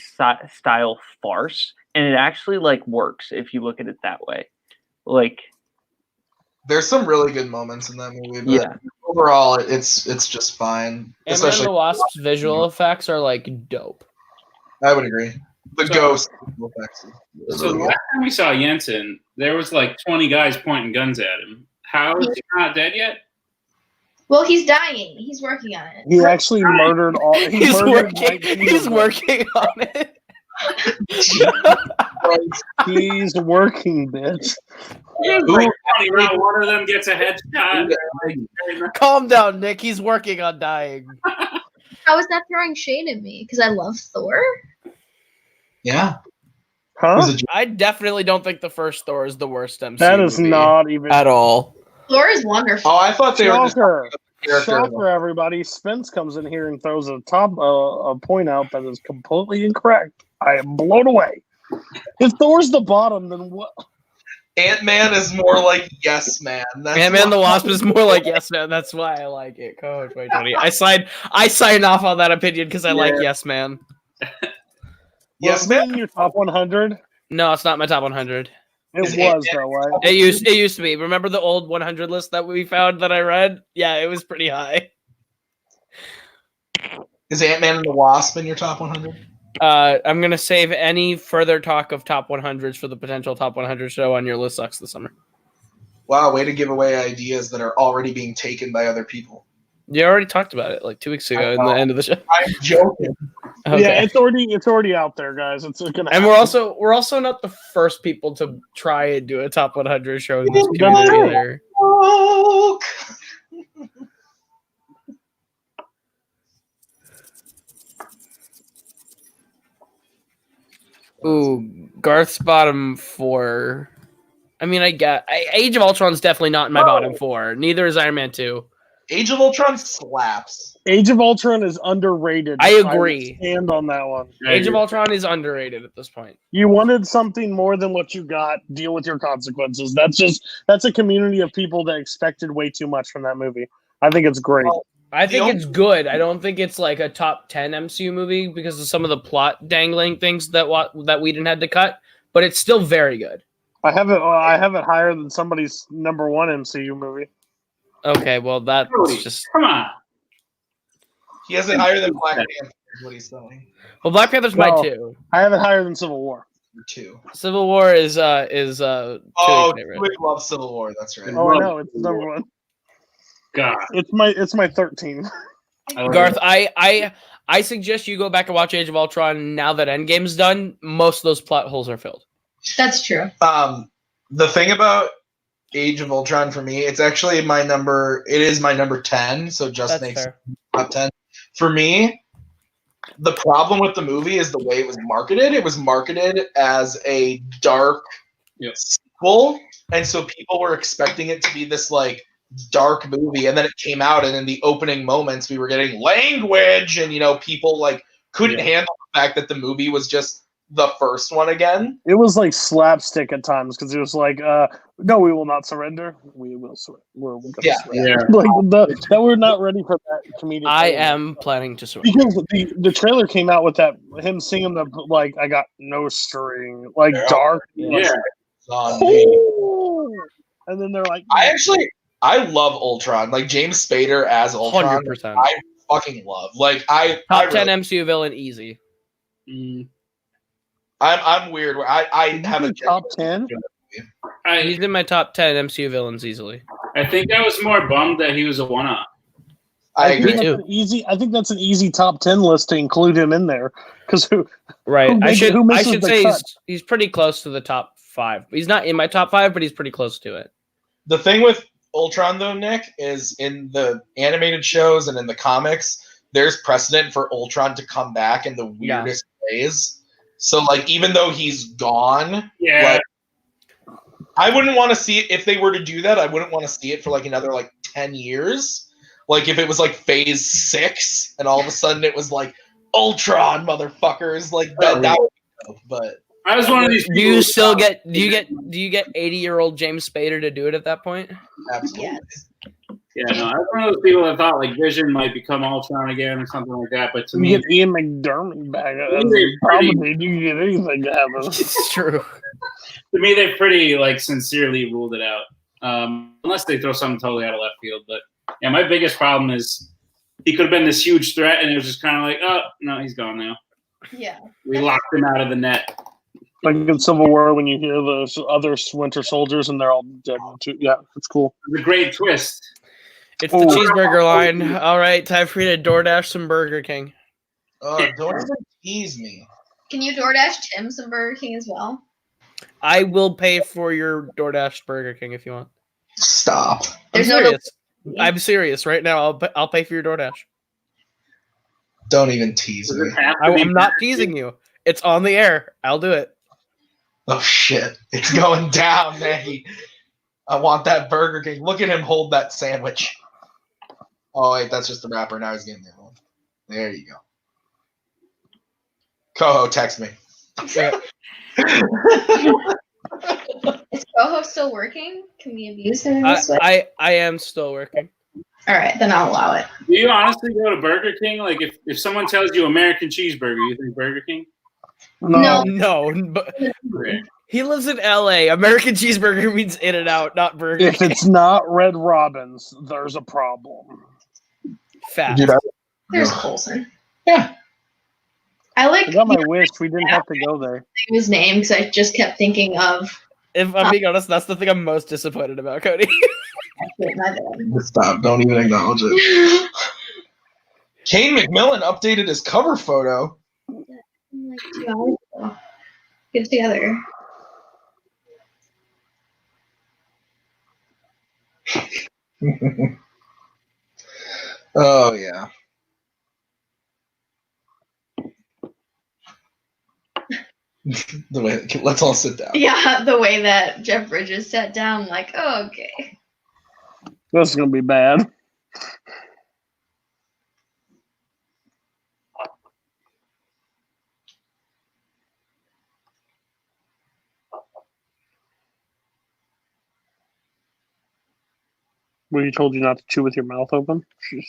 style farce, and it actually like works if you look at it that way. Like, there's some really good moments in that movie, but overall, it's just fine. Ant-Man and Especially the Wasp's visual effects are like dope. I would agree. The ghost effects. So the last time we saw Jensen, there was like 20 guys pointing guns at him. How is he not dead yet? Well, he's dying. He's working on it. He actually murdered all. He's working on it. He's working, bitch. One of them gets a headshot. Calm down, Nick. He's working on dying. How is that throwing shade at me? Because I love Thor. Yeah. Huh? I definitely don't think the first Thor is the worst MCU That is movie not even at all. Thor is wonderful. Oh, I thought they were just Shocker. character. Shocker, everybody. Spence comes in here and throws a point out that is completely incorrect. I am blown away. If Thor's the bottom, then what? Ant-Man is more like Yes Man. Ant-Man and the Wasp is more like Yes Man. That's why I like it. Koho 2020. I signed off on that opinion because I like Yes Man. Yes Man. Your top 100. No, it's not my top 100. It was though, right? It used to be. Remember the old 100 list that we found that I read? Yeah, it was pretty high. Is Ant-Man and the Wasp in your top 100? I'm gonna save any further talk of top 100s for the potential top 100 show on Your List Sucks this summer. Wow, way to give away ideas that are already being taken by other people. You already talked about it like 2 weeks ago in the end of the show. I'm joking. Okay. Yeah, it's already out there, guys. It's gonna. And we're also not the first people to try and do a top 100 show in this community either. Ooh, Garth's bottom 4. I mean, Age of Ultron's definitely not in my bottom 4. Neither is Iron Man 2. Age of Ultron slaps. Age of Ultron is underrated. I agree. Stand on that one. Age of Ultron is underrated at this point. You wanted something more than what you got. Deal with your consequences. That's a community of people that expected way too much from that movie. I think it's great. Well, I think it's good. I don't think it's like a top 10 MCU movie because of some of the plot dangling things that Whedon had to cut, but it's still very good. I have it higher than somebody's number 1 MCU movie. Okay, well that's Cody, just. come on. He has it higher than Black Panther. Is what he's saying. Well, Black Panther's No. my 2. I have it higher than Civil War. Number 2. Civil War is Oh, favorite. you would love Civil War. That's right. Oh, I know. It's number 1. God. It's my 13. Garth, I suggest you go back and watch Age of Ultron now that Endgame's done. Most of those plot holes are filled. That's true. The thing about Age of Ultron for me, it's actually my number. It is my number 10. So just That's makes fair. top 10 for me. The problem with the movie is the way it was marketed. It was marketed as a dark sequel, and so people were expecting it to be this like dark movie, and then it came out, and in the opening moments, we were getting language, and people like couldn't handle the fact that the movie was just the first one again. It was like slapstick at times because it was like, no, we will not surrender. We will surrender. We're going to surrender. Like that we're not ready for that comedic. I am planning to surrender. Because the trailer came out with that him singing the like I got no string, like dark. Yeah. And then they're like, I love Ultron. Like James Spader as Ultron. 100%. I fucking love. Like top 10 MCU villain easy. I'm weird. I have a top 10. He's in my top 10 MCU villains easily. I think I was more bummed that he was a one-off. I agree. I think that's an easy top 10 list to include him in there because I should say he's pretty close to the top 5. He's not in my top 5, but he's pretty close to it. The thing with Ultron, though, Nick, is in the animated shows and in the comics, there's precedent for Ultron to come back in the weirdest ways. So, like, even though he's gone, like, I wouldn't want to see it if they were to do that. I wouldn't want to see it for like another 10 years. Like if it was like Phase 6 and all of a sudden it was like Ultron, motherfuckers, like that would be dope. But I was one of these. Do you get 80-year-old James Spader to do it at that point? Absolutely. Yes. Yeah, no, I was one of those people that thought like Vision might become Ultron again or something like that. But to me, get Ian McDermott back. Probably you can get anything to happen. It's true. To me, they've pretty sincerely ruled it out, unless they throw something totally out of left field. But yeah, my biggest problem is he could have been this huge threat, and it was just kind of like, oh no, he's gone now. Yeah, we locked him out of the net. Like in Civil War, when you hear the other Winter Soldiers and they're all dead too. Yeah, it's cool. The great twist. It's the cheeseburger line. All right, time for you to DoorDash some Burger King. Don't even tease me. Can you DoorDash Tim some Burger King as well? I will pay for your DoorDash Burger King if you want. Stop. I'm serious. I'm serious right now. I'll pay for your DoorDash. Don't even tease me. I'm not teasing you. It's on the air. I'll do it. Oh shit! It's going down, Maggie. I want that Burger King. Look at him hold that sandwich. Oh wait, that's just the wrapper. Now he's getting the one. There you go. Koho, text me. Is Koho still working? Can we abuse him in this way? I am still working. All right, then I'll allow it. Do you honestly go to Burger King? Like, if someone tells you American cheeseburger, you think Burger King? No. But he lives in LA. American cheeseburger means In-N-Out, not Burger King. If it's not Red Robin's, there's a problem. Fast. There's Colson. Yeah. I got my wish. We didn't have to go there. His name because I just kept thinking of. If I'm being honest, that's the thing I'm most disappointed about, Cody. Stop! Don't even acknowledge it. Kane McMillan updated his cover photo. Like 2 hours ago. Get it together. Oh yeah. The way, let's all sit down. Yeah, the way that Jeff Bridges sat down, like, oh, okay. This is gonna be bad. Well, you told you not to chew with your mouth open? Jeez.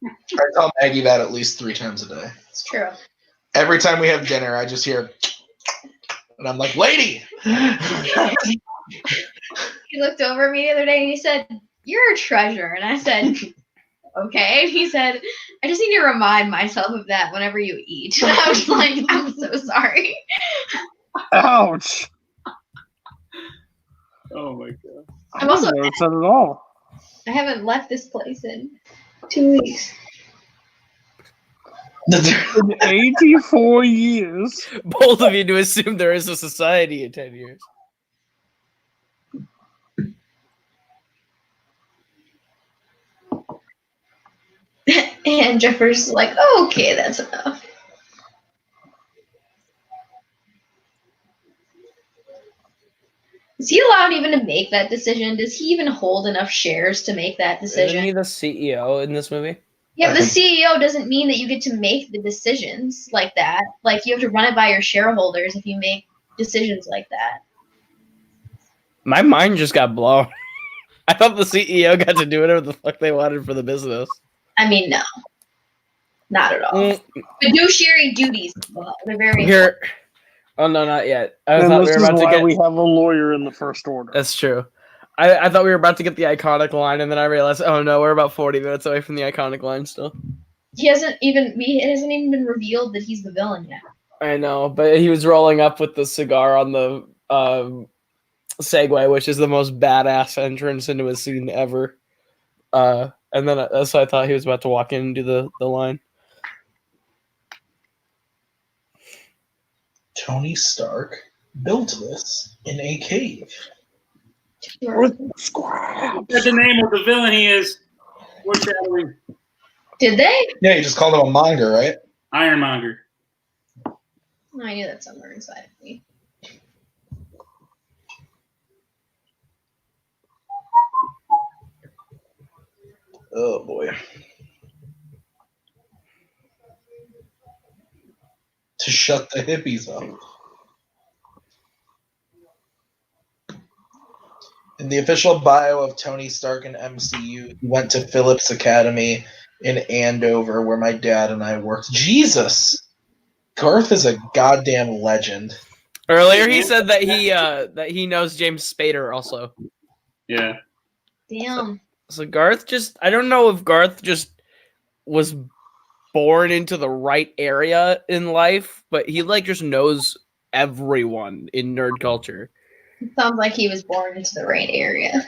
I tell Maggie that at least 3 times a day. It's true. Every time we have dinner, I just hear, and I'm like, lady! He looked over at me the other day and he said, "You're a treasure." And I said, "Okay." And he said, "I just need to remind myself of that whenever you eat." And I was like, "I'm so sorry." Ouch. Oh my god. I'm also never said it all. I haven't left this place in 2 weeks. In 84 years. Both of you to assume there is a society in 10 years. And Jeffers like, "Oh, okay, that's enough." Is he allowed even to make that decision? Does he even hold enough shares to make that decision? Isn't he the CEO in this movie? Yeah, but the CEO doesn't mean that you get to make the decisions like that. Like, you have to run it by your shareholders if you make decisions like that. My mind just got blown. I thought the CEO got to do whatever the fuck they wanted for the business. I mean, no. Not at all. Fiduciary duties. Well, they're very Here. Oh, no, not yet. I And thought we this were is about to why get... we have a lawyer in the first order. That's true. I thought we were about to get the iconic line, and then I realized, oh no, we're about 40 minutes away from the iconic line still. It hasn't even been revealed that he's the villain yet. I know, but he was rolling up with the cigar on the Segway, which is the most badass entrance into a scene ever. And then so I thought he was about to walk in and do the line. Tony Stark built this in a cave. With scraps. That's the name of the villain he is. Foreshadowing. Did they? Yeah, you just called him a monger, right? Ironmonger. I knew that somewhere inside of me. Oh boy. To shut the hippies up. In the official bio of Tony Stark in MCU, he went to Phillips Academy in Andover, where my dad and I worked. Jesus! Garth is a goddamn legend. Earlier he said that he knows James Spader also. Yeah. Damn. So Garth I don't know if Garth just was born into the right area in life, but he just knows everyone in nerd culture. It sounds like he was born into the right area.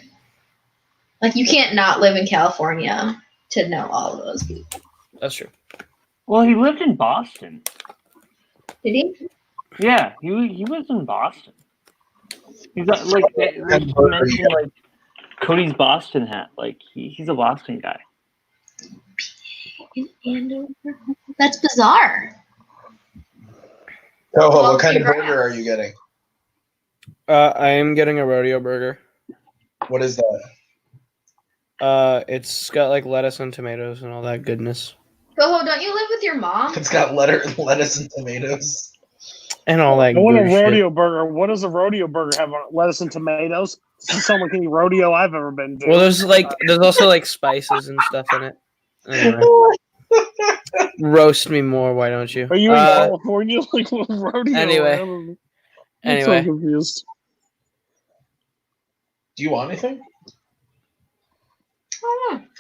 Like, you can't not live in California to know all of those people. That's true. Well, he lived in Boston. Did he? Yeah, he was in Boston. He's got, they mentioned Cody's Boston hat. He's a Boston guy. That's bizarre. Oh, what kind of burger are you getting? I am getting a rodeo burger. What is that? It's got lettuce and tomatoes and all that goodness. Koho, don't you live with your mom? It's got lettuce and tomatoes. And all that I want a good rodeo shit. burger. What does a rodeo burger have on it? Lettuce and tomatoes? Doesn't sound like any rodeo I've ever been to. Well, there's also spices and stuff in it. Anyway. Roast me more, why don't you? Are you in California? What rodeo? Anyway. I'm so confused. Do you want anything?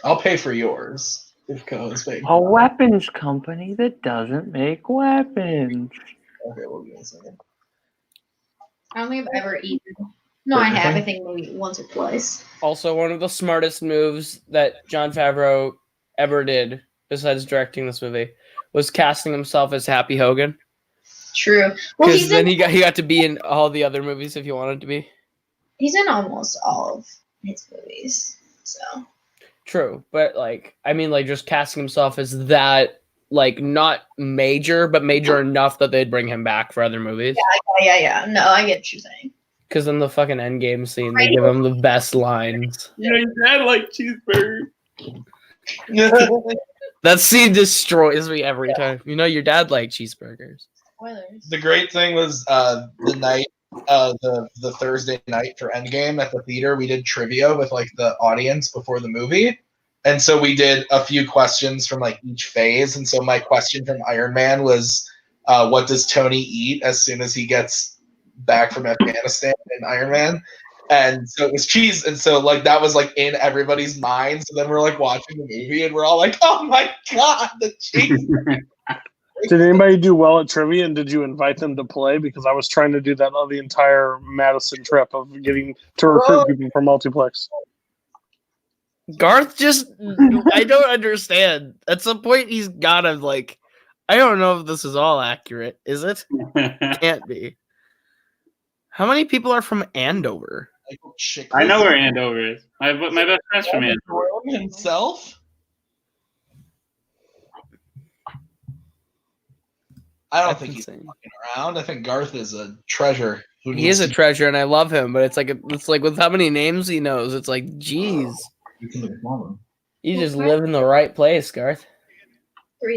I'll pay for yours. If Koho's paying. A weapons company that doesn't make weapons. Okay, we'll give it a second. I don't think I've ever eaten. No, I have. I think maybe once or twice. Also, one of the smartest moves that Jon Favreau ever did, besides directing this movie, was casting himself as Happy Hogan. True. Well, Because then he got to be in all the other movies if he wanted to be. He's in almost all of his movies, so. True, but just casting himself as that, not major, but major enough that they'd bring him back for other movies. Yeah. No, I get what you're saying. Because in the fucking Endgame scene, they give him the best lines. Yeah, your dad liked cheeseburgers. That scene destroys me every time. You know, your dad liked cheeseburgers. Spoilers. The great thing was the night, the Thursday night for Endgame at the theater, we did trivia with the audience before the movie. And so we did a few questions from each phase. And so my question from Iron Man was, what does Tony eat as soon as he gets back from Afghanistan in Iron Man? And so it was cheese, and so like that was like in everybody's mind. So then we're like watching the movie, and we're all like, "Oh my god, the cheese!" Did anybody do well at trivia, and did you invite them to play? Because I was trying to do that on the entire Madison trip of getting to recruit people for Multiplex. Garth just, I don't understand. At some point, he's gotta like, I don't know if this is all accurate. Is it? Can't be. How many people are from Andover? I know where Andover is. My best friend's from Andover. Himself? I don't think he's fucking around. I think Garth is a treasure. He is a treasure, and I love him. But it's like with how many names he knows, it's like, geez, you just live in the right place, Garth. $3.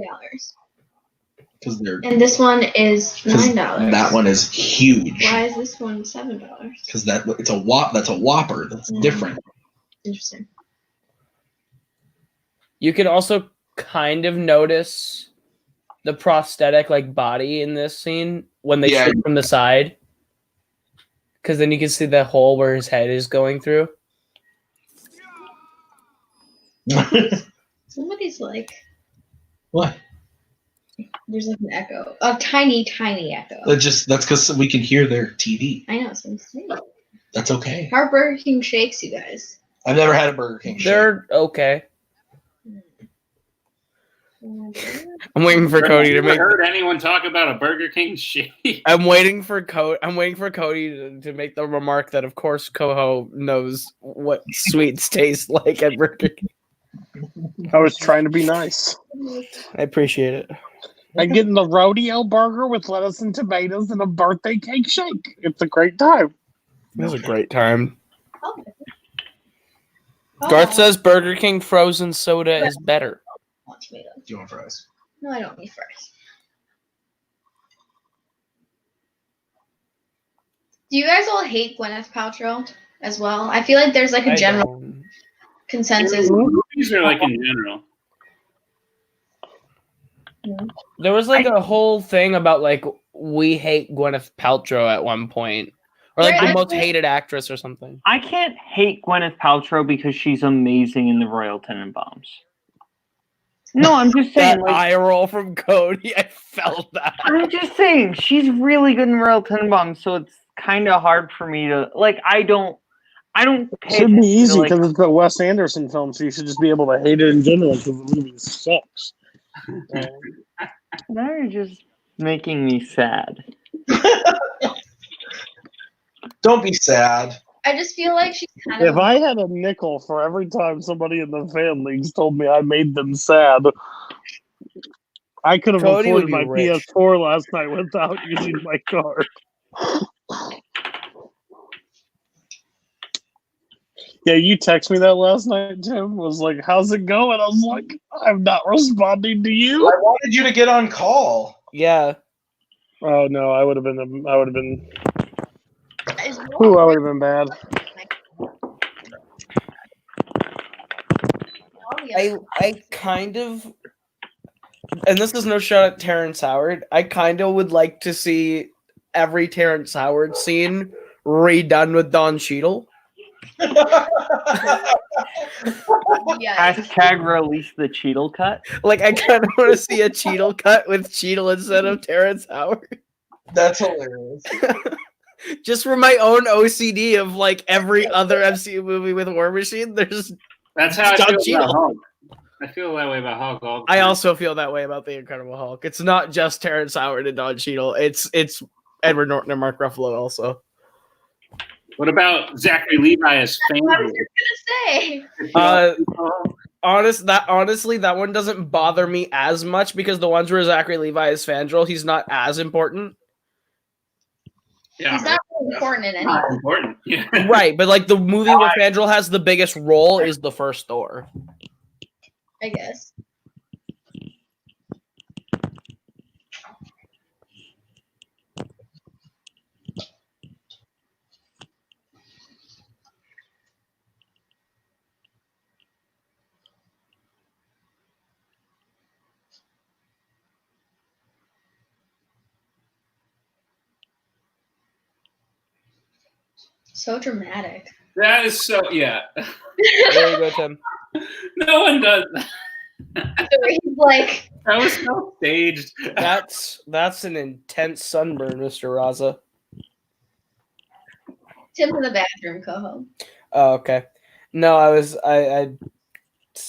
Because and this one is $9. That one is huge. Why is this one $7? Because that's a Whopper. That's different. Interesting. You can also kind of notice the prosthetic like body in this scene when they shoot from the side, because then you can see the hole where his head is going through. Somebody's like, what? There's like an echo, a tiny echo. That's because we can hear their TV. I know, so I'm saying. That's okay. How are Burger King shakes, you guys? I've never had a Burger King shake. They're okay. I'm waiting for Cody to make. Heard anyone talk about a Burger King shake? I'm waiting for Cody to make the remark that, of course, Koho knows what sweets taste like at Burger King. I was trying to be nice. I appreciate it. I'm getting the rodeo burger with lettuce and tomatoes and a birthday cake shake. It's a great time. It was a great time. Garth says Burger King frozen soda is better. Do you want fries? No, I don't need fries. Do you guys all hate Gwyneth Paltrow as well? I feel like there's like a general consensus. Movies are like in general. There was like a whole thing about like we hate Gwyneth Paltrow at one point, or like the most hated actress or something. I can't hate Gwyneth Paltrow because she's amazing in the Royal Tenenbaums. No, I'm just saying. That eye roll from Cody, I felt that. I'm just saying she's really good in Royal Tenenbaums, so it's kind of hard for me to like. I don't. Pay Should be easy because like, it's a Wes Anderson film, so you should just be able to hate it in general because the movie sucks. Now you're just making me sad. Don't be sad. I just feel like she's kind of. If I had a nickel for every time somebody in the fan leagues told me I made them sad, I could have afforded my PS4 last night without using my card. Yeah, you texted me that last night, Tim. Was like, "How's it going?" I was like, "I'm not responding to you." I wanted you to get on call. Yeah. Oh no, I would have been. Ooh, I would have been bad. I kind of, and this is no shot at Terrence Howard. I kind of would like to see every Terrence Howard scene redone with Don Cheadle. Hashtag release the Cheadle cut. Like, I kind of want to see a Cheadle cut with Cheadle instead of Terrence Howard. That's hilarious. Just for my own OCD of like every other MCU movie with War Machine, there's that's how I feel about Hulk. I feel that way about Hulk all the time. I also feel that way about the Incredible Hulk. It's not just Terrence Howard and Don Cheadle. It's Edward Norton and Mark Ruffalo also. What about Zachary Levi as Fandom? What was you gonna say? Honestly, that one doesn't bother me as much because the ones where Zachary Levi is Fandral, he's not as important. Yeah, he's not really important in any way. Not important. Yeah. Right, but like the movie where Fandral has the biggest role is the first Thor. I guess. So dramatic. That is so, yeah. There you go, Tim. No one does He's like, that. Was so staged. That's an intense sunburn, Mr. Raza. Tim's in the bathroom, Koho. Oh, okay. No, I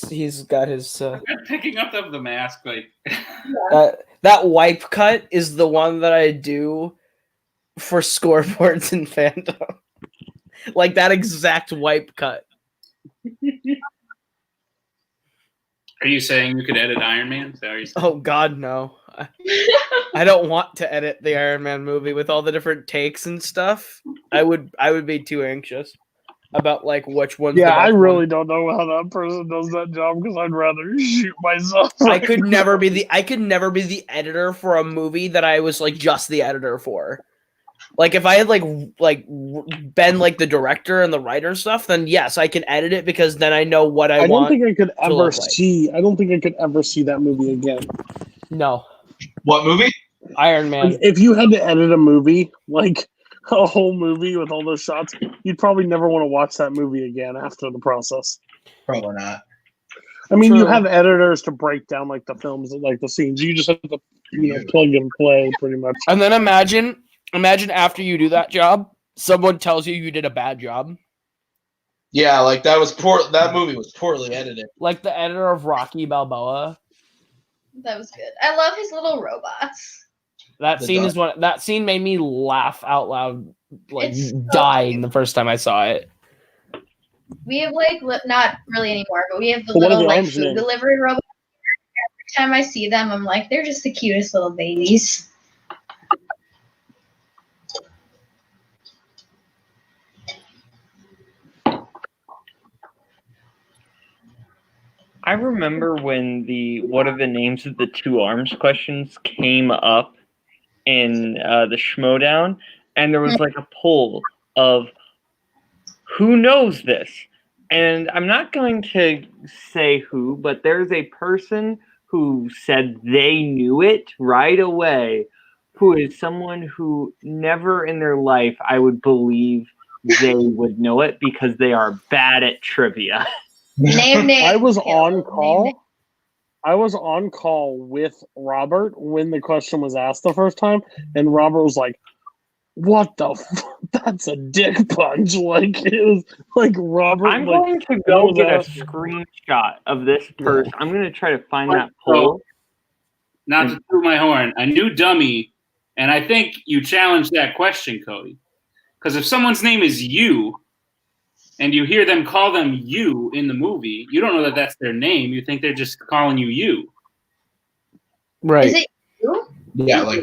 he's got his I'm picking up the mask, like that wipe cut is the one that I do for scoreboards in Fandom. Like that exact wipe cut. Are you saying you could edit Iron Man? Is that what you're saying? Oh God, no. I don't want to edit the Iron Man movie with all the different takes and stuff. I would be too anxious about like which one's the Yeah, I best really one. don't know how that person does that job because I'd rather shoot myself. I could never be the editor for a movie that I was like just the editor for. Like if I had like been like the director and the writer and stuff, then yes, I can edit it because then I know what I want. don't think I could to ever look like. see. I don't think I could ever see that movie again. No, What movie? Iron Man. Like, if you had to edit a movie, like a whole movie with all those shots, you'd probably never want to watch that movie again after the process. Probably not. I mean, you True. have editors to break down like the films, like the scenes. You just have to, plug and play pretty much. And then imagine after you do that job, someone tells you did a bad job. Yeah, like that was poor. That movie was poorly edited. Like the editor of Rocky Balboa. That was good. I love his little robots. That The scene dog. is one. That scene made me laugh out loud, like It's so dying the first time I saw it. We have like not really anymore, but we have the But what are little the like arms food named? delivery robots. Every time I see them, I'm like, they're just the cutest little babies. I remember when the what are the names of the two arms questions came up in the Schmodown, and there was like a poll of who knows this. And I'm not going to say who, but there's a person who said they knew it right away, who is someone who never in their life I would believe they would know it because they are bad at trivia. Name. I was on Name. call. I was on call with Robert when the question was asked the first time, and Robert was like, "What the? That's a dick punch!" Like it was like Robert. I'm like, going to go was get a asking- screenshot of this person. I'm going to try to find that poll. Not to toot my horn. A new dummy, and I think you challenged that question, Cody. Because if someone's name is you, and you hear them call them you in the movie, you don't know that that's their name. You think they're just calling you. Right. Is it you? Yeah, like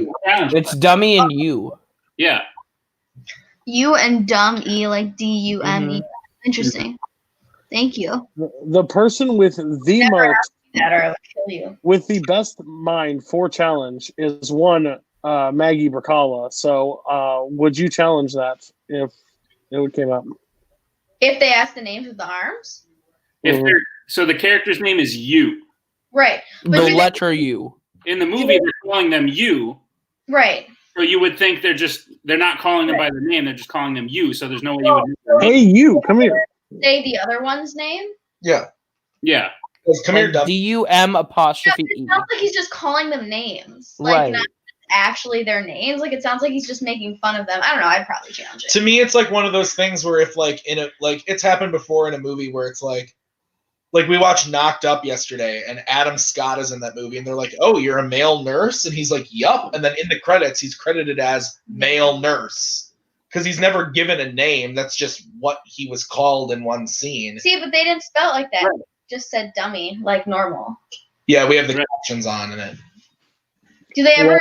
It's Dummy and You. Yeah. You and dumb E, like D-U-M-E. Mhm. Interesting. Thank you. the person with the most That or I would kill you. with the best mind for challenge is one Maggie Brzakala. So would you challenge that if it came up? If they ask the names of the arms? So the character's name is you. Right. But The you- letter U. In the movie, they're calling them you. Right. So you would think they're not calling them by their name. They're just calling them you. So there's no way you would. Hey, you come here. Say the other one's name? yeah. Yeah. Come here, dumb. D-U-M apostrophe It E. sounds like he's just calling them names. Like, Right. not actually their names. Like, it sounds like he's just making fun of them. I don't know. I'd probably challenge it. To me, it's like one of those things where if like it's happened before in a movie where it's like we watched Knocked Up yesterday and Adam Scott is in that movie and they're like, "Oh, you're a male nurse?" And he's like, "Yup." And then in the credits, he's credited as male nurse because he's never given a name. That's just what he was called in one scene. See, but they didn't spell it like that. Right. Just said dummy, like normal. Yeah, we have the captions on in it. Do they ever?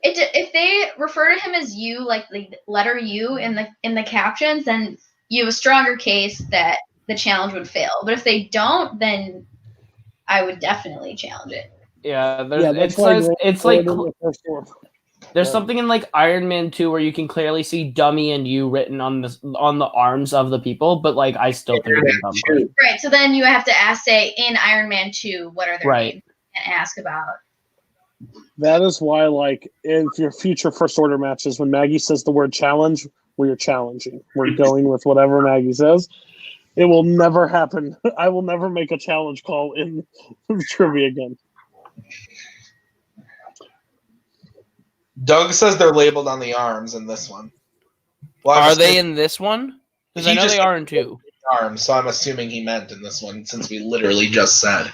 If they refer to him as you, like the letter U in the captions, then you have a stronger case that the challenge would fail. But if they don't, then I would definitely challenge it. Yeah, there's, Yeah, it's that's like, it's like the first one. there's something in like Iron Man 2 where you can clearly see Dummy and You written on the arms of the people, but like I still think it's dumb. Right. So then you have to say in Iron Man 2, what are their Right. names, and ask about. That is why, like, in your future first order matches, when Maggie says the word challenge, We are challenging. We're going with whatever Maggie says. It will never happen. I will never make a challenge call in trivia again. Doug says they're labeled on the arms in this one. Well, Are they in this one? Because I know they are in 2. Arms, so I'm assuming he meant in this one, since we literally just said.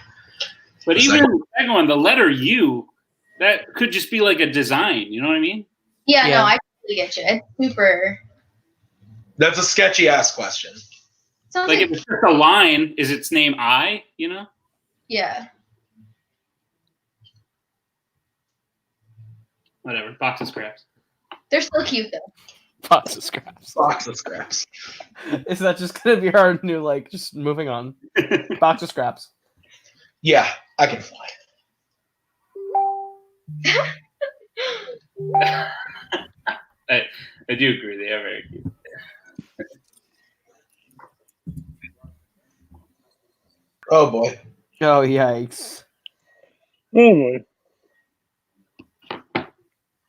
But even in the second one, the letter U, that could just be like a design. You know what I mean? Yeah. No, I totally get you. It's super. That's a sketchy ass question. Sounds Like if it's just a line, is its name I? You know? Yeah. Whatever. Box of scraps. They're still cute though. Box of scraps. Box of scraps. Is that just gonna be our new just moving on? Box of scraps. Yeah, I can fly. I do agree. They are very cute. Oh boy. Oh yikes. Oh boy.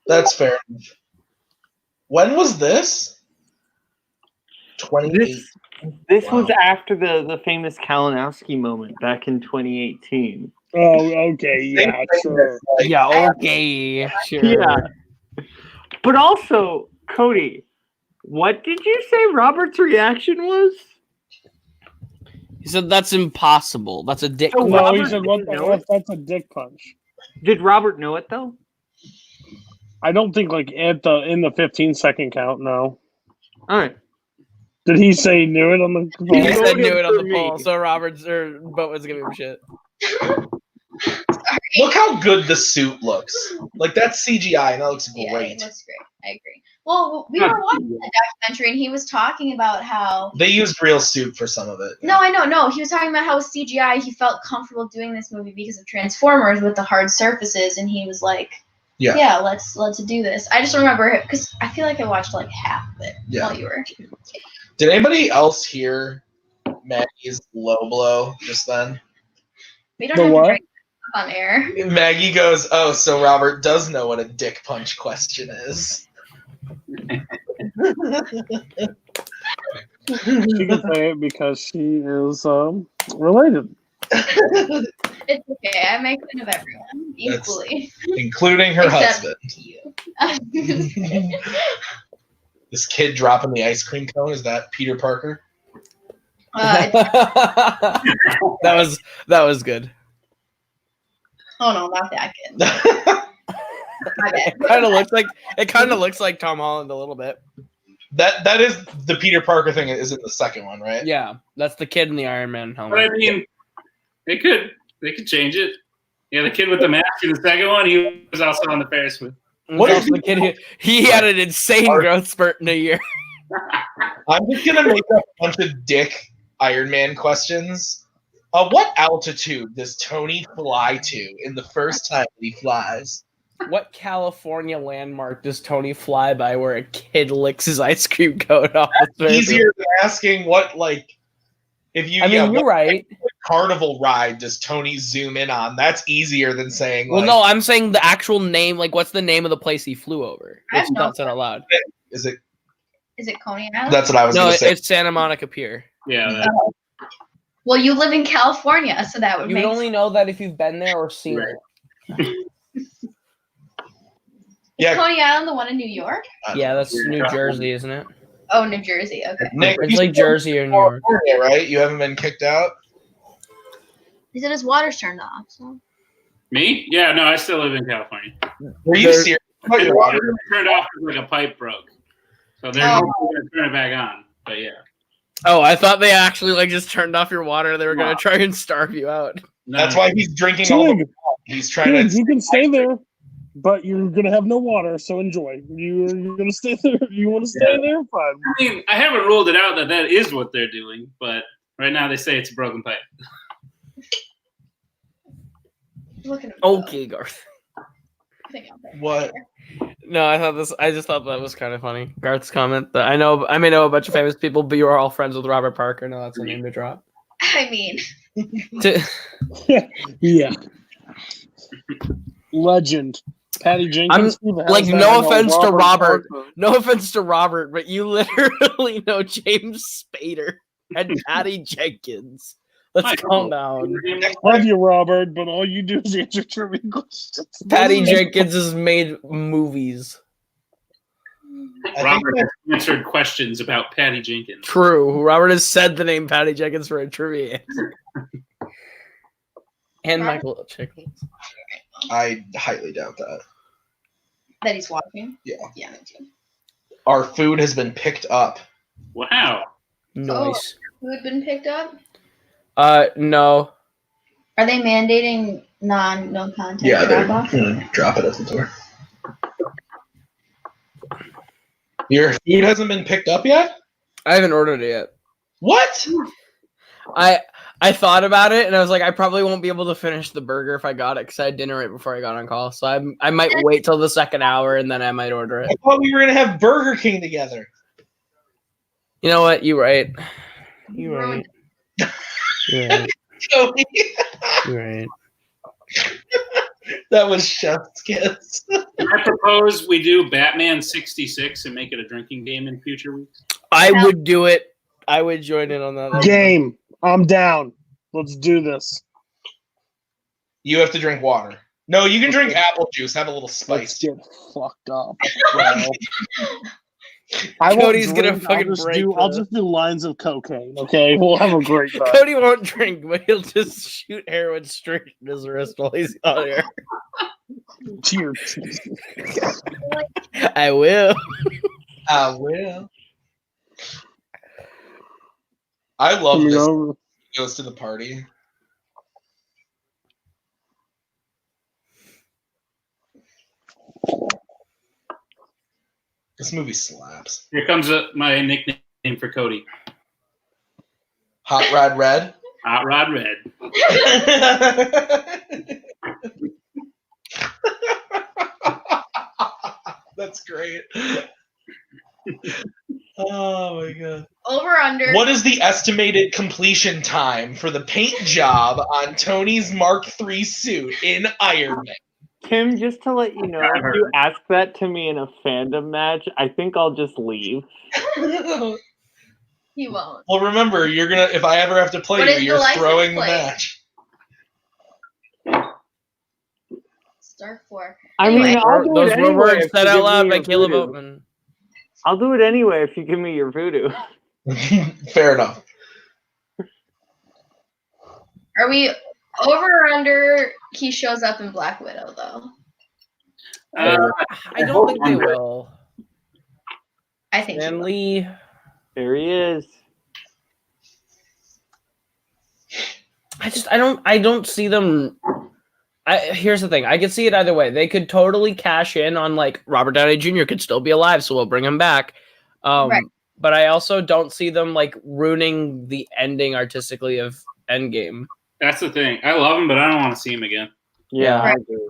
That's fair enough. When was this? 2018. This was after the famous Kalinowski moment back in 2018. Oh, okay, yeah, sure. Yeah, okay, sure. Yeah. But also, Cody, what did you say Robert's reaction was? He said that's impossible. That's a dick. So No, Robert he said, what didn't the know fuck? it? That's a dick punch. Did Robert know it though? I don't think in the 15-second count, no. All right. Did he say he knew it on the He phone? said knew it on the For poll, me. so Robert's or Boatman's giving him shit. Look how good the suit looks. Like, that's CGI, and that looks Yeah, great. it looks great. I agree. Well, we were watching the documentary, and he was talking about how. They used real suit for some of it. No, I know. No, he was talking about how with CGI he felt comfortable doing this movie because of Transformers with the hard surfaces, and he was like, "Yeah, let's do this." I just remember because I feel like I watched like half of it while you were. Did anybody else hear Maggie's low blow just then? We don't The have what? to bring it up on air. Maggie goes, "Oh, so Robert does know what a dick punch question is." She can say it because she is related. It's okay. I make fun of everyone equally, Including her except husband. you. This kid dropping the ice cream cone, is that Peter Parker? that was good. Oh no, not that kid. My bad. It kind of looks like Tom Holland a little bit. That is the Peter Parker thing is in the second one, right? Yeah, that's the kid in the Iron Man helmet. But I mean, they could change it. Yeah, the kid with the mask in the second one, he was also on the Ferris wheel. What is the kid? He had an insane growth spurt in a year. I'm just gonna make a bunch of dick Iron Man questions. What altitude does Tony fly to in the first time that he flies? What California landmark does Tony fly by where a kid licks his ice cream cone off? Easier than asking what, like, if you. I mean, you're right. What carnival ride does Tony zoom in on? That's easier than saying. Well, like, no, I'm saying the actual name. Like, what's the name of the place he flew over? It's not said out loud. Is it Coney Island? That's what I was going to say. It's Santa Monica Pier. Yeah. Well, you live in California, so that would You make would only know that if you've been there or seen it. Is Coney Island the one in New York? Yeah, that's New Jersey, isn't it? Oh, New Jersey. Okay. Nick, it's like Jersey or New York, right? You haven't been kicked out. He said his water's turned off. So. Me? Yeah, no, I still live in California. Were you serious? The water turned off because like a pipe broke, so they're going to turn it back on. But yeah. Oh, I thought they actually just turned off your water. They were going to try and starve you out. That's why he's drinking all the water. He's trying to. You can stay there, but you're gonna have no water. So enjoy. You're gonna stay there. You want to stay there? Fine. I mean, I haven't ruled it out that is what they're doing, but right now they say it's a broken pipe. Okay, Garth. What? No, I just thought that was kind of funny. Garth's comment that I may know a bunch of famous people, but you are all friends with Robert Parker. No, that's a name to drop. I mean. Yeah. Legend. Patty Jenkins. I'm like, no offense to Robert. No offense to Robert, but you literally know James Spader and Patty Jenkins. Let's calm down. Love you, Robert, but all you do is answer trivia questions. Patty Jenkins has made movies. Robert has answered questions about Patty Jenkins. True. Robert has said the name Patty Jenkins for a trivia answer. And Michael Chickens. I highly doubt that. That he's watching? Yeah. Yeah, me too. Our food has been picked up. Wow. Nice. Food been picked up? No. Are they mandating no content Yeah, they're drop-off? gonna drop it at the door. Your food hasn't been picked up yet? I haven't ordered it yet. What? I thought about it and I was like, I probably won't be able to finish the burger if I got it because I had dinner right before I got on call. So I might wait till the second hour and then I might order it. I thought we were gonna have Burger King together. You know what? You're right. You're right. You're right. Cody. You're right. That was Chef's kiss. I propose we do Batman 66 and make it a drinking game in future weeks. I would do it. I would join in on that. Game. I'm down. Let's do this. You have to drink water. No, you can drink apple juice. Have a little Let's spice. get fucked up. Cody's gonna fucking break. I'll just do lines of cocaine. Okay, we'll have a great time. Cody won't drink, but he'll just shoot heroin straight in his wrist while he's on air. Cheers. I will. I will. I love this. He goes to the party. This movie slaps. Here comes my nickname for Cody. Hot Rod Red. Hot Rod Red. That's great. Oh my god. Over under. What is the estimated completion time for the paint job on Tony's Mark III suit in Iron Man? Tim, just to let you know, if you ask that to me in a fandom match, I think I'll just leave. He won't. Well, remember, you're gonna. If I ever have to play you, you're throwing the match. Star 4. I mean, I'll do Those it were anyway. words if said you out give loud me by your Kaleb voodoo. Boatman. I'll do it anyway if you give me your voodoo. Fair enough. Are we over or under? He shows up in Black Widow, though. I don't think they will. I think Stan Lee. There he is. I don't see them. Here's the thing. I could see it either way. They could totally cash in on like Robert Downey Jr. could still be alive, so we'll bring him back. Right. But I also don't see them like ruining the ending artistically of Endgame. That's the thing. I love him, but I don't want to see him again. Yeah, Right. I do.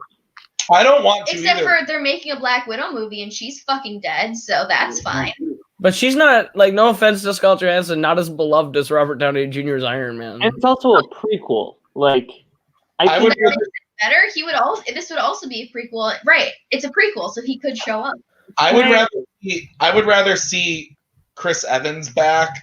I don't want to Except either. for they're making a Black Widow movie and she's fucking dead, so that's fine. But she's not, like, no offense to Scarlett Johansson, not as beloved as Robert Downey Jr.'s Iron Man. And it's also a prequel. Like, I would. Better, he would also. This would also be a prequel, right? It's a prequel, so he could show up. I would rather see Chris Evans back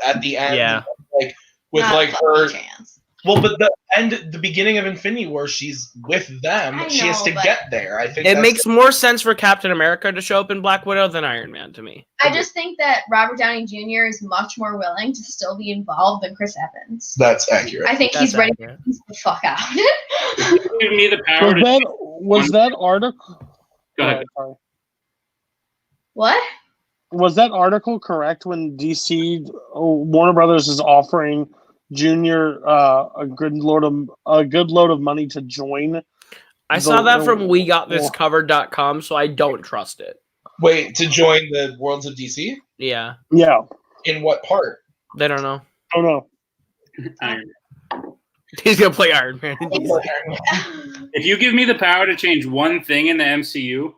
at the end. Yeah. Like with Not like a her. chance. Well, but the beginning of Infinity War, she's with them. I She has know, to but- get there. I think It that's makes more sense for Captain America to show up in Black Widow than Iron Man to me. I just think that Robert Downey Jr. is much more willing to still be involved than Chris Evans. That's accurate. I think he's That's ready accurate. to piece the fuck out. Give me the power to. Was that article? Go ahead. Sorry. What? Was that article correct when DC Warner Brothers is offering Junior a good load of money to join? I saw that from WeGotThisCovered.com, so I don't trust it. Wait, to join the Worlds of DC? Yeah, Yeah. In what part? they don't know. Oh no. Iron Man. He's gonna play Iron Man. If you give me the power to change one thing in the MCU,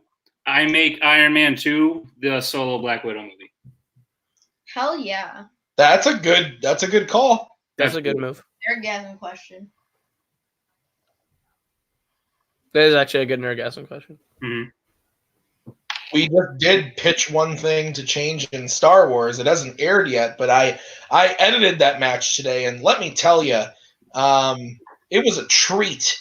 I make Iron Man 2 the solo Black Widow movie. Hell yeah. That's a good call. That's a good move. Nerdgasm question. That is actually a good Nerdgasm question. Mhm. We just did pitch one thing to change in Star Wars. It hasn't aired yet, but I edited that match today, and let me tell you, it was a treat.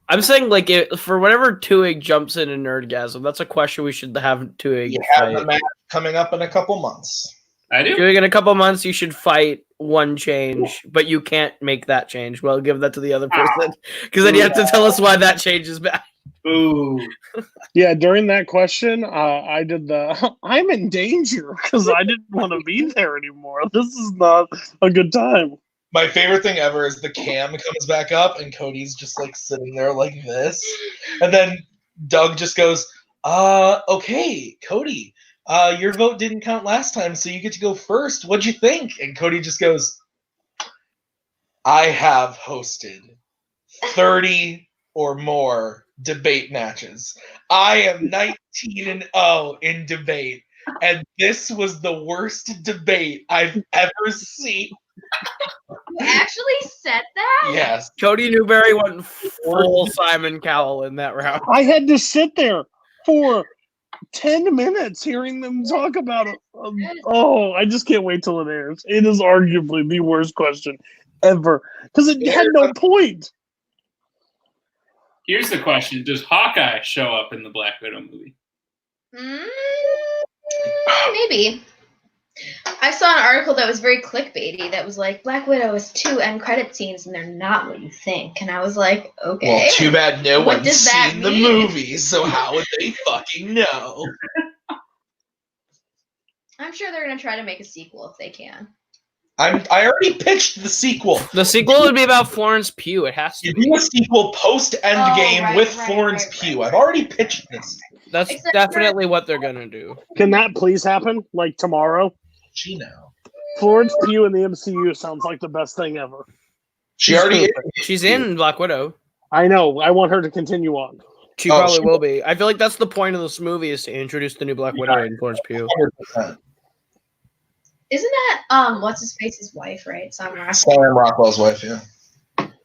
I'm saying, like, for whenever Tuig jumps in Nerdgasm, that's a question we should have Tuig You have fight. the match coming up in a couple months. I do. Tuig, in a couple months, you should fight one change, but you can't make that change. Well, give that to the other person, because then you have to tell us why that change is bad. Ooh. Yeah, during that question, I did the I'm in danger because I didn't want to be there anymore. This is not a good time. My favorite thing ever is the cam comes back up and Cody's just like sitting there like this. And then Doug just goes, okay, Cody, your vote didn't count last time, so you get to go first. What'd you think? And Cody just goes, I have hosted 30 or more debate matches. I am 19-0 in debate, and this was the worst debate I've ever seen. You actually said that? Yes. Cody Newberry went full Simon Cowell in that round. I had to sit there for 10 minutes hearing them talk about it. I just can't wait till it airs. It is arguably the worst question ever because it had no point. Here's the question: does Hawkeye show up in the Black Widow movie? Maybe. I saw an article that was very clickbaity that was like, Black Widow has 2 end credit scenes and they're not what you think. And I was like, okay. Well, too bad no What one's does that seen the mean? movie, so how would they fucking know? I'm sure they're going to try to make a sequel if they can. I already pitched the sequel. The sequel would be about Florence Pugh. It has to You be. do a sequel post-Endgame with Florence Pugh. I've already pitched this. That's definitely what they're going to do. Can that please happen? Like tomorrow? Gino. Florence Pugh in the MCU sounds like the best thing ever. She already is. She's in Black Widow. I know. I want her to continue on. She probably will be. I feel like that's the point of this movie is to introduce the new Black Widow and Florence Pugh. 100%. Isn't that what's his face's wife, right? Sam Rockwell's wife, yeah.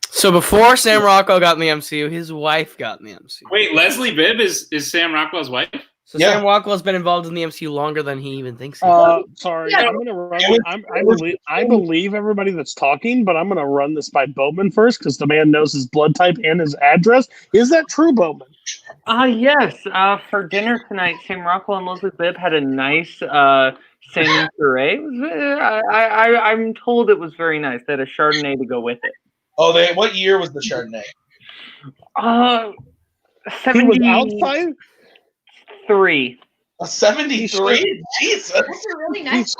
So before Sam Rockwell got in the MCU, his wife got in the MCU. Wait, Leslie Bibb is Sam Rockwell's wife? So Sam Rockwell's been involved in the MCU longer than he even thinks he Sorry, Yeah. I'm gonna run. I believe everybody that's talking, but I'm gonna run this by Boatman first because the man knows his blood type and his address. Is that true, Boatman? Yes. For dinner tonight, Sam Rockwell and Leslie Bibb had a nice singing puree. I'm told it was very nice. They had a Chardonnay to go with it. Oh, what year was the Chardonnay? 73. A 73? Jesus. That's a really nice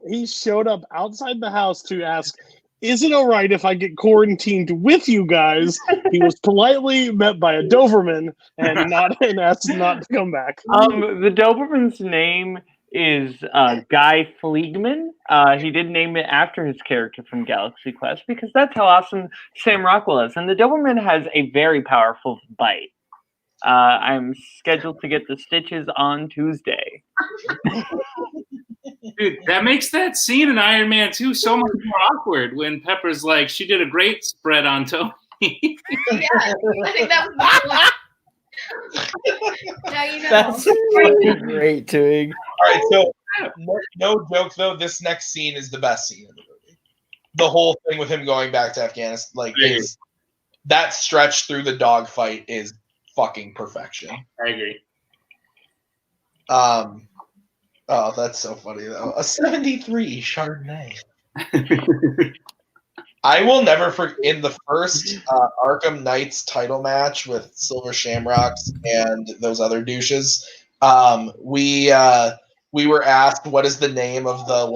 He showed up outside the house to ask, is it all right if I get quarantined with you guys? He was politely met by a Doberman and asked not to come back. The Doberman's name is Guy Fleegman. He did name it after his character from Galaxy Quest because that's how awesome Sam Rockwell is. And the Doberman has a very powerful bite. I'm scheduled to get the stitches on Tuesday. Dude, that makes that scene in Iron Man 2 so much more awkward when Pepper's like, she did a great spread on Tony. Yeah, I think that was the point. Now you know. That's great, Tuig. All right, so no joke though, this next scene is the best scene in the movie. The whole thing with him going back to Afghanistan, that stretch through the dogfight is fucking perfection. I agree. Oh, that's so funny though. A 73 Chardonnay. I will never forget in the first Arkham Knights title match with Silver Shamrocks and those other douches. We were asked what is the name of the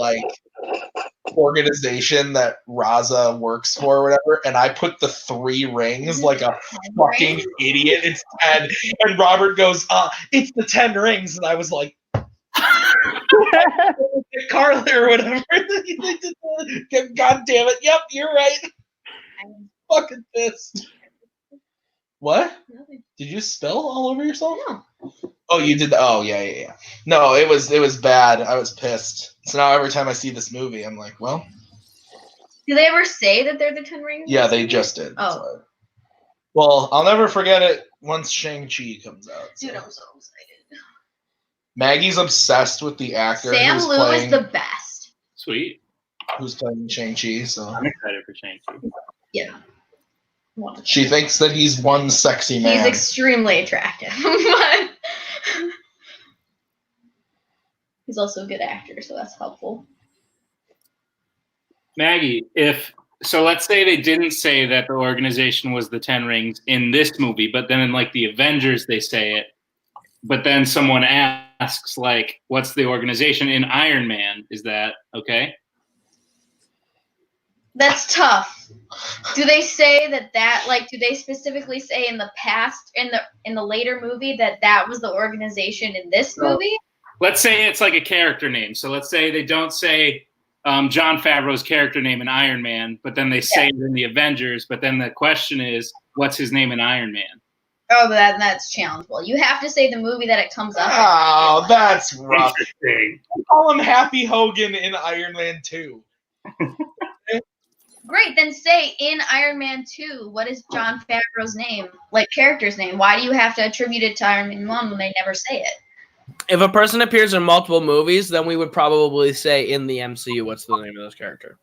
organization that Raza works for or whatever, and I put the 3 rings like a fucking idiot. It's 10, and Robert goes, it's the 10 rings, and I was like, Carla or whatever. God damn it! Yep, you're right. I'm fucking pissed. What? Nothing. Did you spill all over yourself? No. Oh, you did. Oh, yeah. No, it was bad. I was pissed. So now every time I see this movie, I'm like, well. Do they ever say that they're the 10 rings? Yeah, they just did. Oh. Well, I'll never forget it once Shang-Chi comes out. So. Dude, I'm so excited. Maggie's obsessed with the actor Sam who's Liu playing, is the best. Sweet. who's playing Shang-Chi. So I'm excited for Shang-Chi. Yeah. she thinks that he's one sexy man. He's extremely attractive. But he's also a good actor, so that's helpful. Maggie, let's say they didn't say that the organization was the Ten Rings in this movie, but then in like the Avengers they say it, but then someone asks like, what's the organization in Iron Man? Is that okay? That's tough. Do they say that like, do they specifically say in the past, in the later movie, that was the organization in this movie? Let's say it's like a character name. So let's say they don't say Jon Favreau's character name in Iron Man, but then they say it in the Avengers. But then the question is, what's his name in Iron Man? Oh, that's challengeable. You have to say the movie that it comes up. Oh, that's rough. Interesting. Call him Happy Hogan in Iron Man 2. Great, then say in Iron Man 2, what is Jon Favreau's name, like character's name? Why do you have to attribute it to Iron Man 1 when they never say it? If a person appears in multiple movies, then we would probably say in the MCU, what's the name of this character?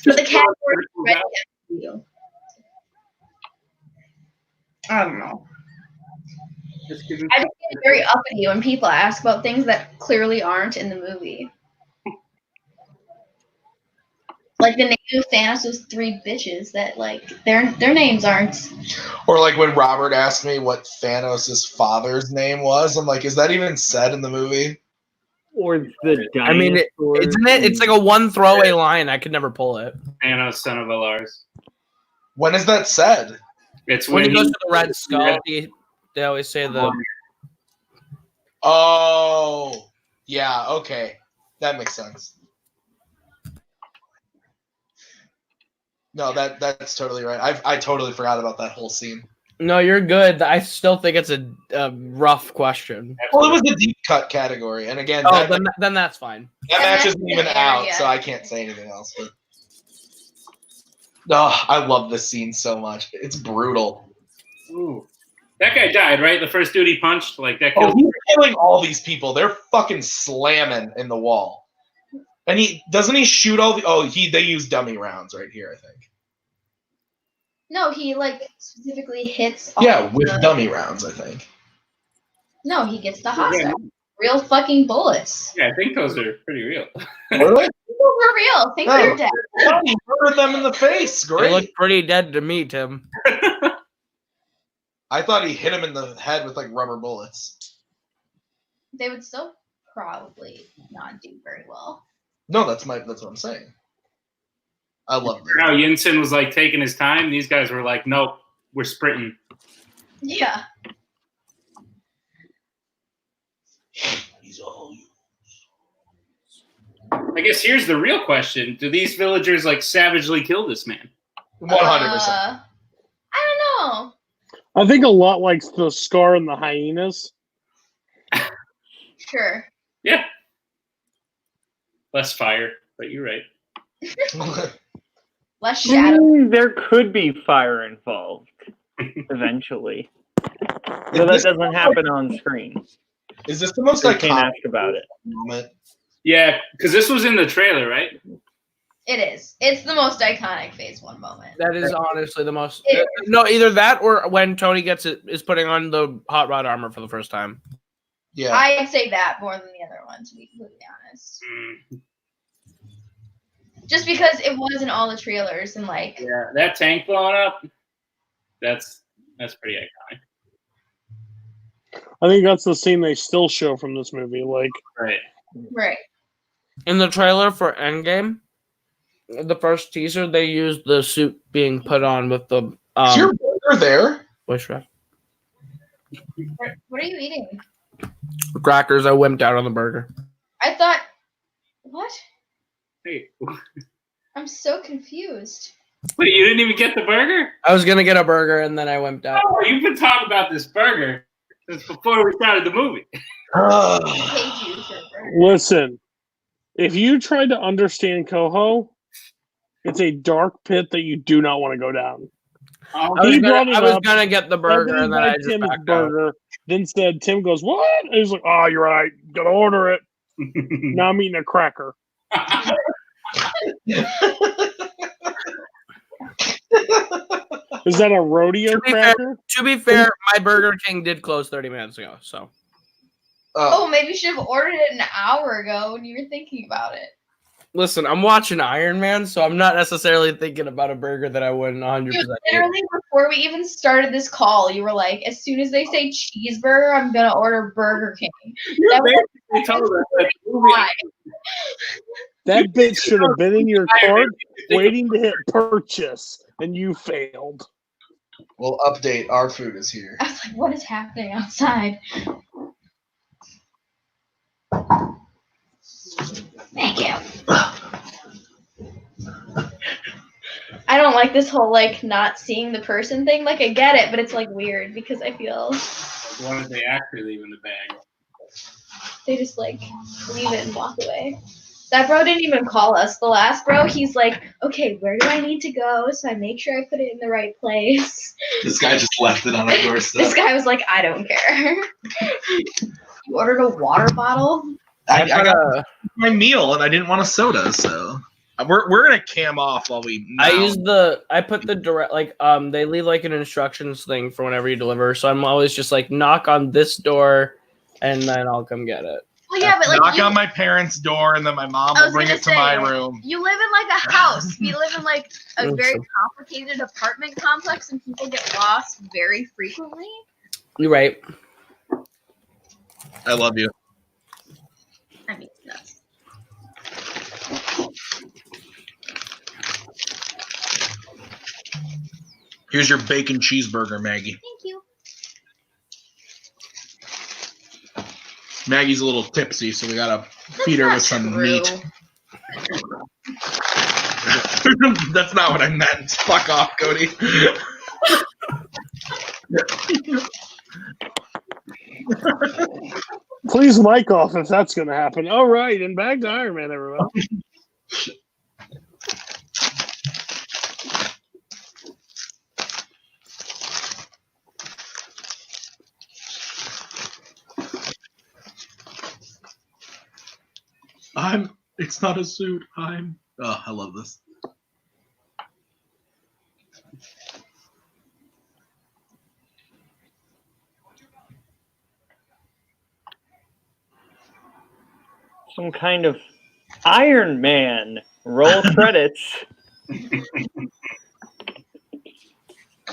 For the category, I don't know. I just get very uppity when people ask about things that clearly aren't in the movie. Like the name of Thanos' 3 bitches that like their names aren't. Or like when Robert asked me what Thanos' father's name was, I'm like, is that even said in the movie? Or the dinosaur. I mean, isn't it? It's like a one throwaway line. I could never pull it. Thanos, son of Lars. When is that said? It's When he when goes to the Red Skull, they always say the. Oh, yeah, okay. That makes sense. No, that's totally right. I totally forgot about that whole scene. No, you're good. I still think it's a rough question. Well, it was a deep cut category, and again, then that's fine. That match isn't even out, so I can't say anything else. But I love this scene so much. It's brutal. Ooh. That guy died, right? The first dude he punched, like that. Oh, he's killing all these people. They're fucking slamming in the wall. And he shoot all the they use dummy rounds right here, I think. No, he like specifically hits with dummy rounds, I think. No, he gets the hostile. Real fucking bullets. Yeah, I think those are pretty real. Really? People were real. I think they're dead. Oh, he murdered them in the face. Great. They look pretty dead to me, Tim. I thought he hit him in the head with like rubber bullets. They would still probably not do very well. No, that's what I'm saying. I love it. How Yinsen was like taking his time. These guys were like, nope, we're sprinting. Yeah. He's all I guess here's the real question: do these villagers like savagely kill this man? 100%. I don't know. I think a lot like the Scar and the hyenas. Sure. Yeah. Less fire, but you're right. Less shadow. There could be fire involved eventually. So that doesn't happen on screen. Is this the most I iconic can't ask about it. moment? Yeah, because this was in the trailer, right? It is. It's the most iconic Phase 1 moment. That is honestly the most. No, either that or when Tony is putting on the hot rod armor for the first time. Yeah. I'd say that more than the other one, to be completely honest. Just because it was in all the trailers and like. Yeah, that tank blowing up. That's pretty iconic. I think that's the scene they still show from this movie. Like, Right. In the trailer for Endgame, the first teaser, they used the suit being put on with the. Is your burger there? Which one? What are you eating? Crackers. I wimped out on the burger. I thought. What? Hey. I'm so confused. Wait, you didn't even get the burger? I was gonna get a burger and then I wimped out. Oh, you've been talking about this burger since before we started the movie. I paid you for a burger. listen, if you tried to understand Koho, it's a dark pit that you do not want to go down. I was gonna get the burger, and then I just Tim's backed burger. Then said, Tim goes, what? And he's like, oh, you're right. Gotta order it. Now I'm eating a cracker. Is that a rodeo cracker? To be fair, my Burger King did close 30 minutes ago, so. Oh, maybe you should have ordered it an hour ago when you were thinking about it. Listen, I'm watching Iron Man, so I'm not necessarily thinking about a burger that I wouldn't 100%. Literally, before we even started this call, you were like, as soon as they say cheeseburger, I'm going to order Burger King. That bitch should have been in your cart waiting to hit purchase, and you failed. We'll update. Our food is here. I was like, what is happening outside? Thank you. I don't like this whole, like, not seeing the person thing. Like, I get it, but it's, like, weird because I feel... What did they actually leave in the bag? They just, like, leave it and walk away. That bro didn't even call us. The last bro, he's like, okay, where do I need to go? So I make sure I put it in the right place. This guy just left it on our doorstep. This guy was like, I don't care. You ordered a water bottle? I got my meal and I didn't want a soda, so we're gonna cam off while we. I put the direct, like, they leave like an instructions thing for whenever you deliver, so I'm always just like, knock on this door, and then I'll come get it. Well, yeah, but like knock on my parents' door, and then my mom will bring it to my room. You live in like a house. We live in like a very complicated apartment complex, and people get lost very frequently. You're right. I love you. I mean, nuts. Here's your bacon cheeseburger, Maggie. Thank you. Maggie's a little tipsy, so we gotta feed her with some meat. That's not what I meant. Fuck off, Cody. Please mic off if that's going to happen. All right, and back to Iron Man, everyone. It's not a suit. Oh, I love this. Some kind of Iron Man. Roll credits.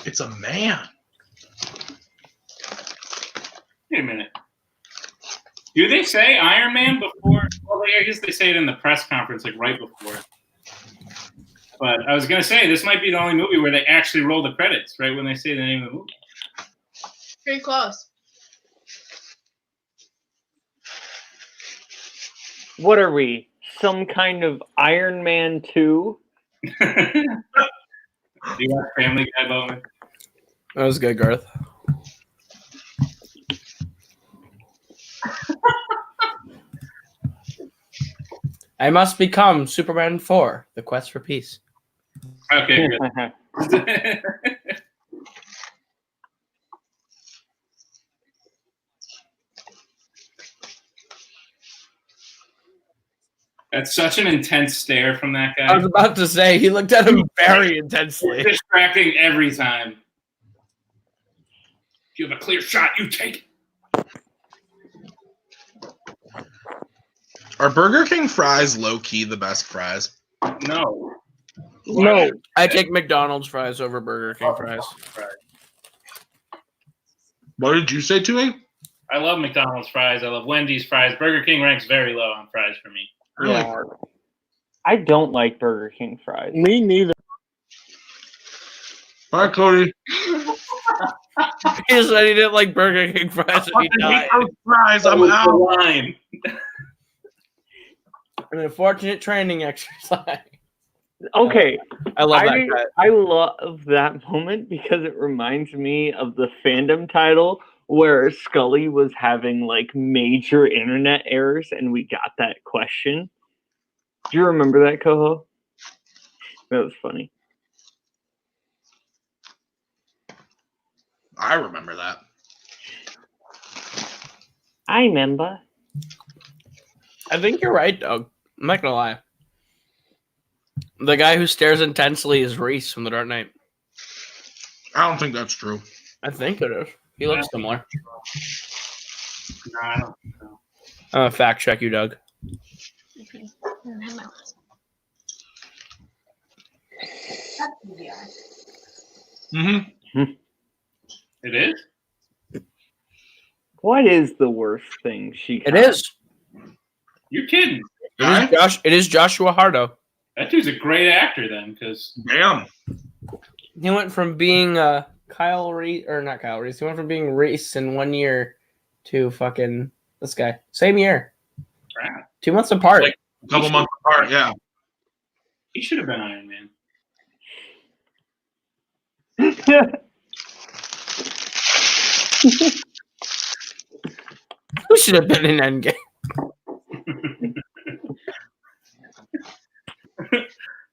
It's a man. Wait a minute. Do they say Iron Man before? Well, I guess they say it in the press conference, like right before. But I was going to say, this might be the only movie where they actually roll the credits, right when they say the name of the movie. Pretty close. What are we? Some kind of Iron Man 2? Do you have Family Guy, Boatman? That was good, Garth. I must become Superman 4, The Quest for Peace. Okay, good. That's such an intense stare from that guy. I was about to say, he looked at him very intensely. Distracting every time. If you have a clear shot, you take it. Are Burger King fries low-key the best fries? No. No. I take McDonald's fries over Burger King fries. What did you say to me? I love McDonald's fries. I love Wendy's fries. Burger King ranks very low on fries for me. Yeah. I don't like Burger King fries. Me neither. Bye, Cody. He said he didn't like Burger King fries and he died. Fries, I'm out. Line. An unfortunate training exercise. Okay. I love that guy. I love that moment because it reminds me of the Fandom title where Scully was having like major internet errors and we got that question. Do you remember that, Koho? That was funny. I remember that. I remember. I think you're right, Doug. I'm not gonna lie. The guy who stares intensely is Reese from The Dark Knight. I don't think that's true. I think it is. He looks similar. No, I don't think so. I'm gonna fact check you, Doug. Okay. I don't have my last one. That's Mm-hmm. It is? What is the worst thing she? It is. You're kidding. It is Joshua Hardo. That dude's a great actor then, because Damn. He went from being Kyle Reese, or not Kyle Reese. He went from being Reese in 1 year to fucking this guy. Same year. crap. 2 months apart. Like a couple months apart, yeah. He should have been Iron Man. Who should have been in Endgame?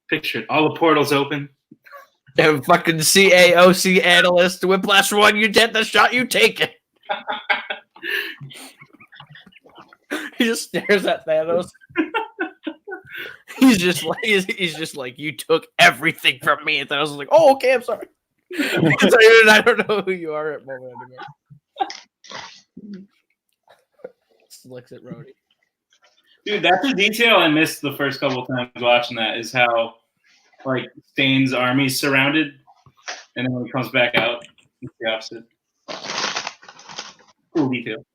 Picture it. All the portals open. And fucking CAOC analyst, Whiplash 1, you get the shot, you take it. He just stares at Thanos. He's just like, you took everything from me. And Thanos is like, oh, okay, I'm sorry. I don't know who you are at moment anymore. Just looks at Rhodey. Dude, that's a detail I missed the first couple of times watching that, is how like Stane's army's surrounded, and then when he comes back out, it's the opposite. Cool detail.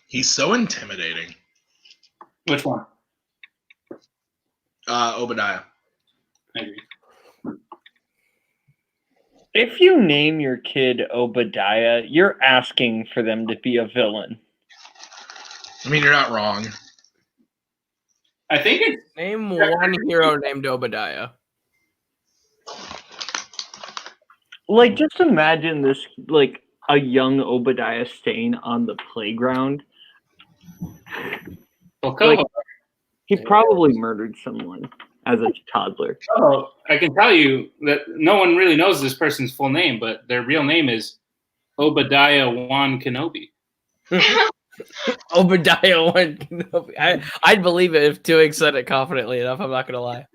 He's so intimidating. Which one? Obadiah. I agree. If you name your kid Obadiah, you're asking for them to be a villain. I mean, you're not wrong. I think it's Name one hero named Obadiah. Like, just imagine this, like, a young Obadiah Stane on the playground. well, Like, Koho. he probably murdered someone as a toddler. Oh, I can tell you that no one really knows this person's full name, but their real name is Obadiah Wan Kenobi. Obadiah 1 Kenobi. I'd believe it if Tuig said it confidently enough. I'm not going to lie.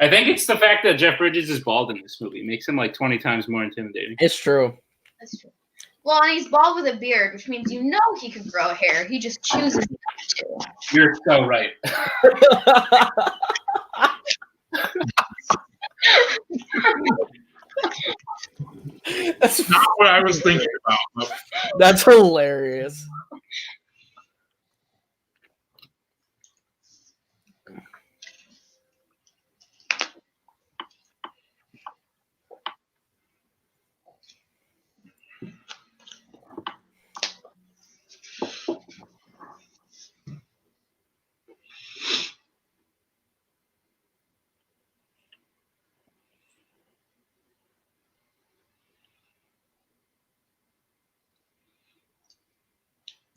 I think it's the fact that Jeff Bridges is bald in this movie. It makes him like 20 times more intimidating. It's true. That's true. Well, and he's bald with a beard, which means you know he could grow hair. He just chooses not to. You're so right. That's Not what I was thinking about. But That's hilarious.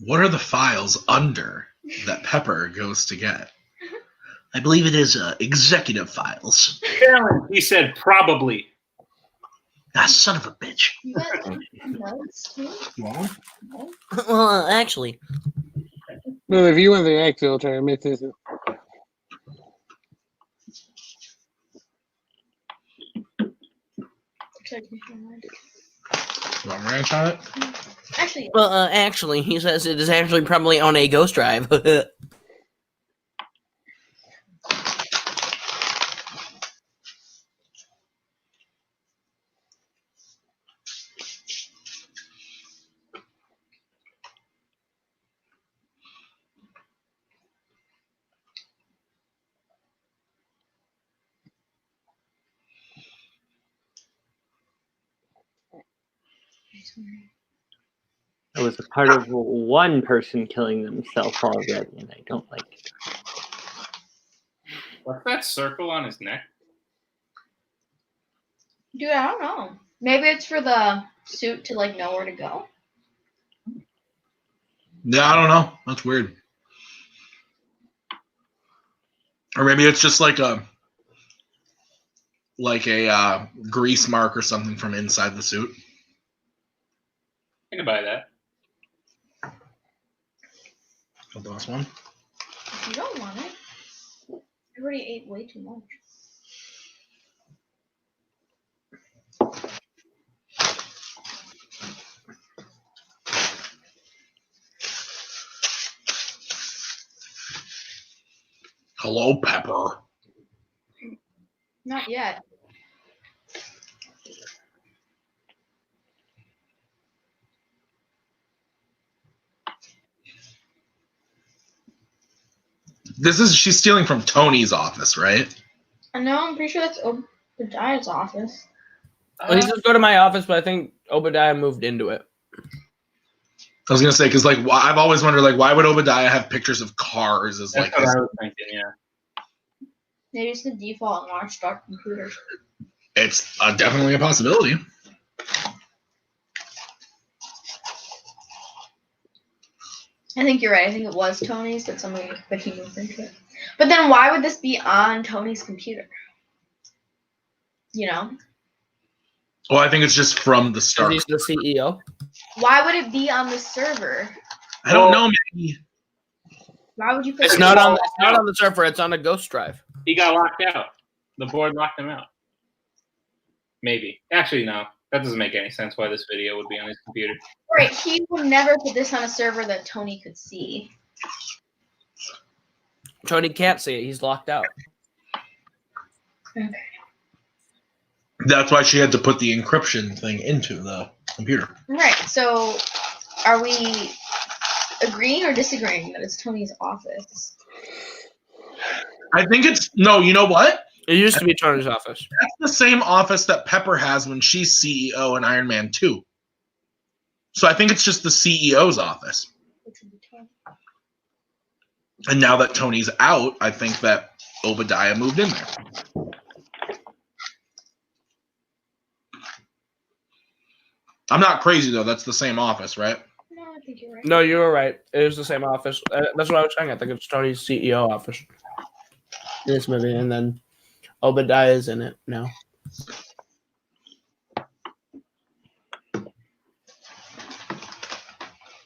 what are the files under that Pepper goes to get? I believe it is executive files. He said probably. Ah, son of a bitch. You got notes too? Well, actually. Well, if you want the X filter, I missed this. You want me to try it? Actually, Well, actually, he says it is actually probably on a ghost drive. I was a part of one person killing themselves already, and I don't like it. What's that circle on his neck? dude, I don't know. Maybe it's for the suit to like know where to go. Yeah, I don't know. That's weird. Or maybe it's just like a grease mark or something from inside the suit. I can buy that. The last one. If you don't want it, I already ate way too much. Hello, Pepper. Not yet. She's stealing from Tony's office, right? No, I'm pretty sure that's Obadiah's office. He says go to my office, but I think Obadiah moved into it. I was gonna say because like I've always wondered like why would Obadiah have pictures of cars as like That's his, what I was thinking. Yeah. Maybe it's the default in watchdog computers. it's definitely a possibility. I think you're right. I think it was Tony's, but he moved into it. But then why would this be on Tony's computer? You know? Well, I think it's just from the start. He's the CEO. Why would it be on the server? I don't know, maybe. Why would you put It's not on the server. It's on a ghost drive. He got locked out. The board locked him out. Maybe. Actually, no. That doesn't make any sense why this video would be on his computer. Right, he would never put this on a server that Tony could see. Tony can't see it. He's locked out. Okay. That's why she had to put the encryption thing into the computer. Right, so are we agreeing or disagreeing that it's Tony's office? I think it's no. You know what? It used to be Tony's office. That's the same office that Pepper has when she's CEO in Iron Man 2. So I think it's just the CEO's office. And now that Tony's out, I think that Obadiah moved in there. I'm not crazy, though. That's the same office, right? No, I think you're right. No, you were right. It is the same office. That's what I was saying. I think it's Tony's CEO office in this movie, and then Obadiah is in it now.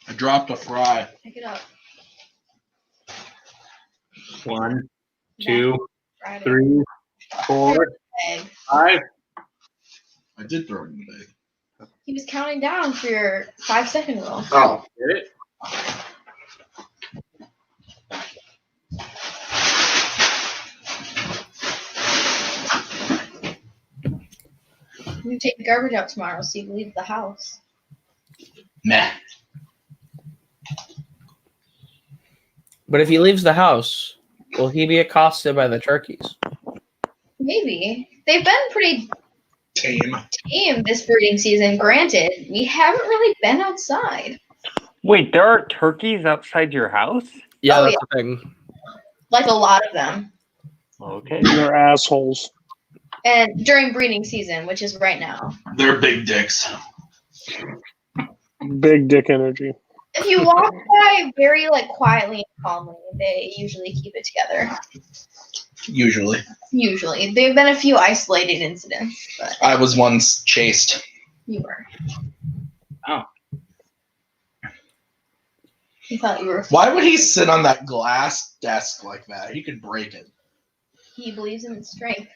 I dropped a fry. Pick it up. 1, 2, Friday. 3, 4, Egg. 5. I did throw it in the bag. He was counting down for your 5-second rule. Oh, did it? You can take the garbage out tomorrow so you can leave the house. Meh. But if he leaves the house, will he be accosted by the turkeys? Maybe. They've been pretty Tame. tame this breeding season. Granted, we haven't really been outside. Wait, there are turkeys outside your house? Yeah, Oh, that's the thing. Like a lot of them. Okay. They're assholes. And during breeding season, which is right now. They're big dicks. Big dick energy. If you walk by very quietly and calmly, they usually keep it together. Usually. Usually. There have been a few isolated incidents, but I was once chased. you were. Oh. You thought you were. Why would he sit on that glass desk like that? He could break it. He believes in his strength.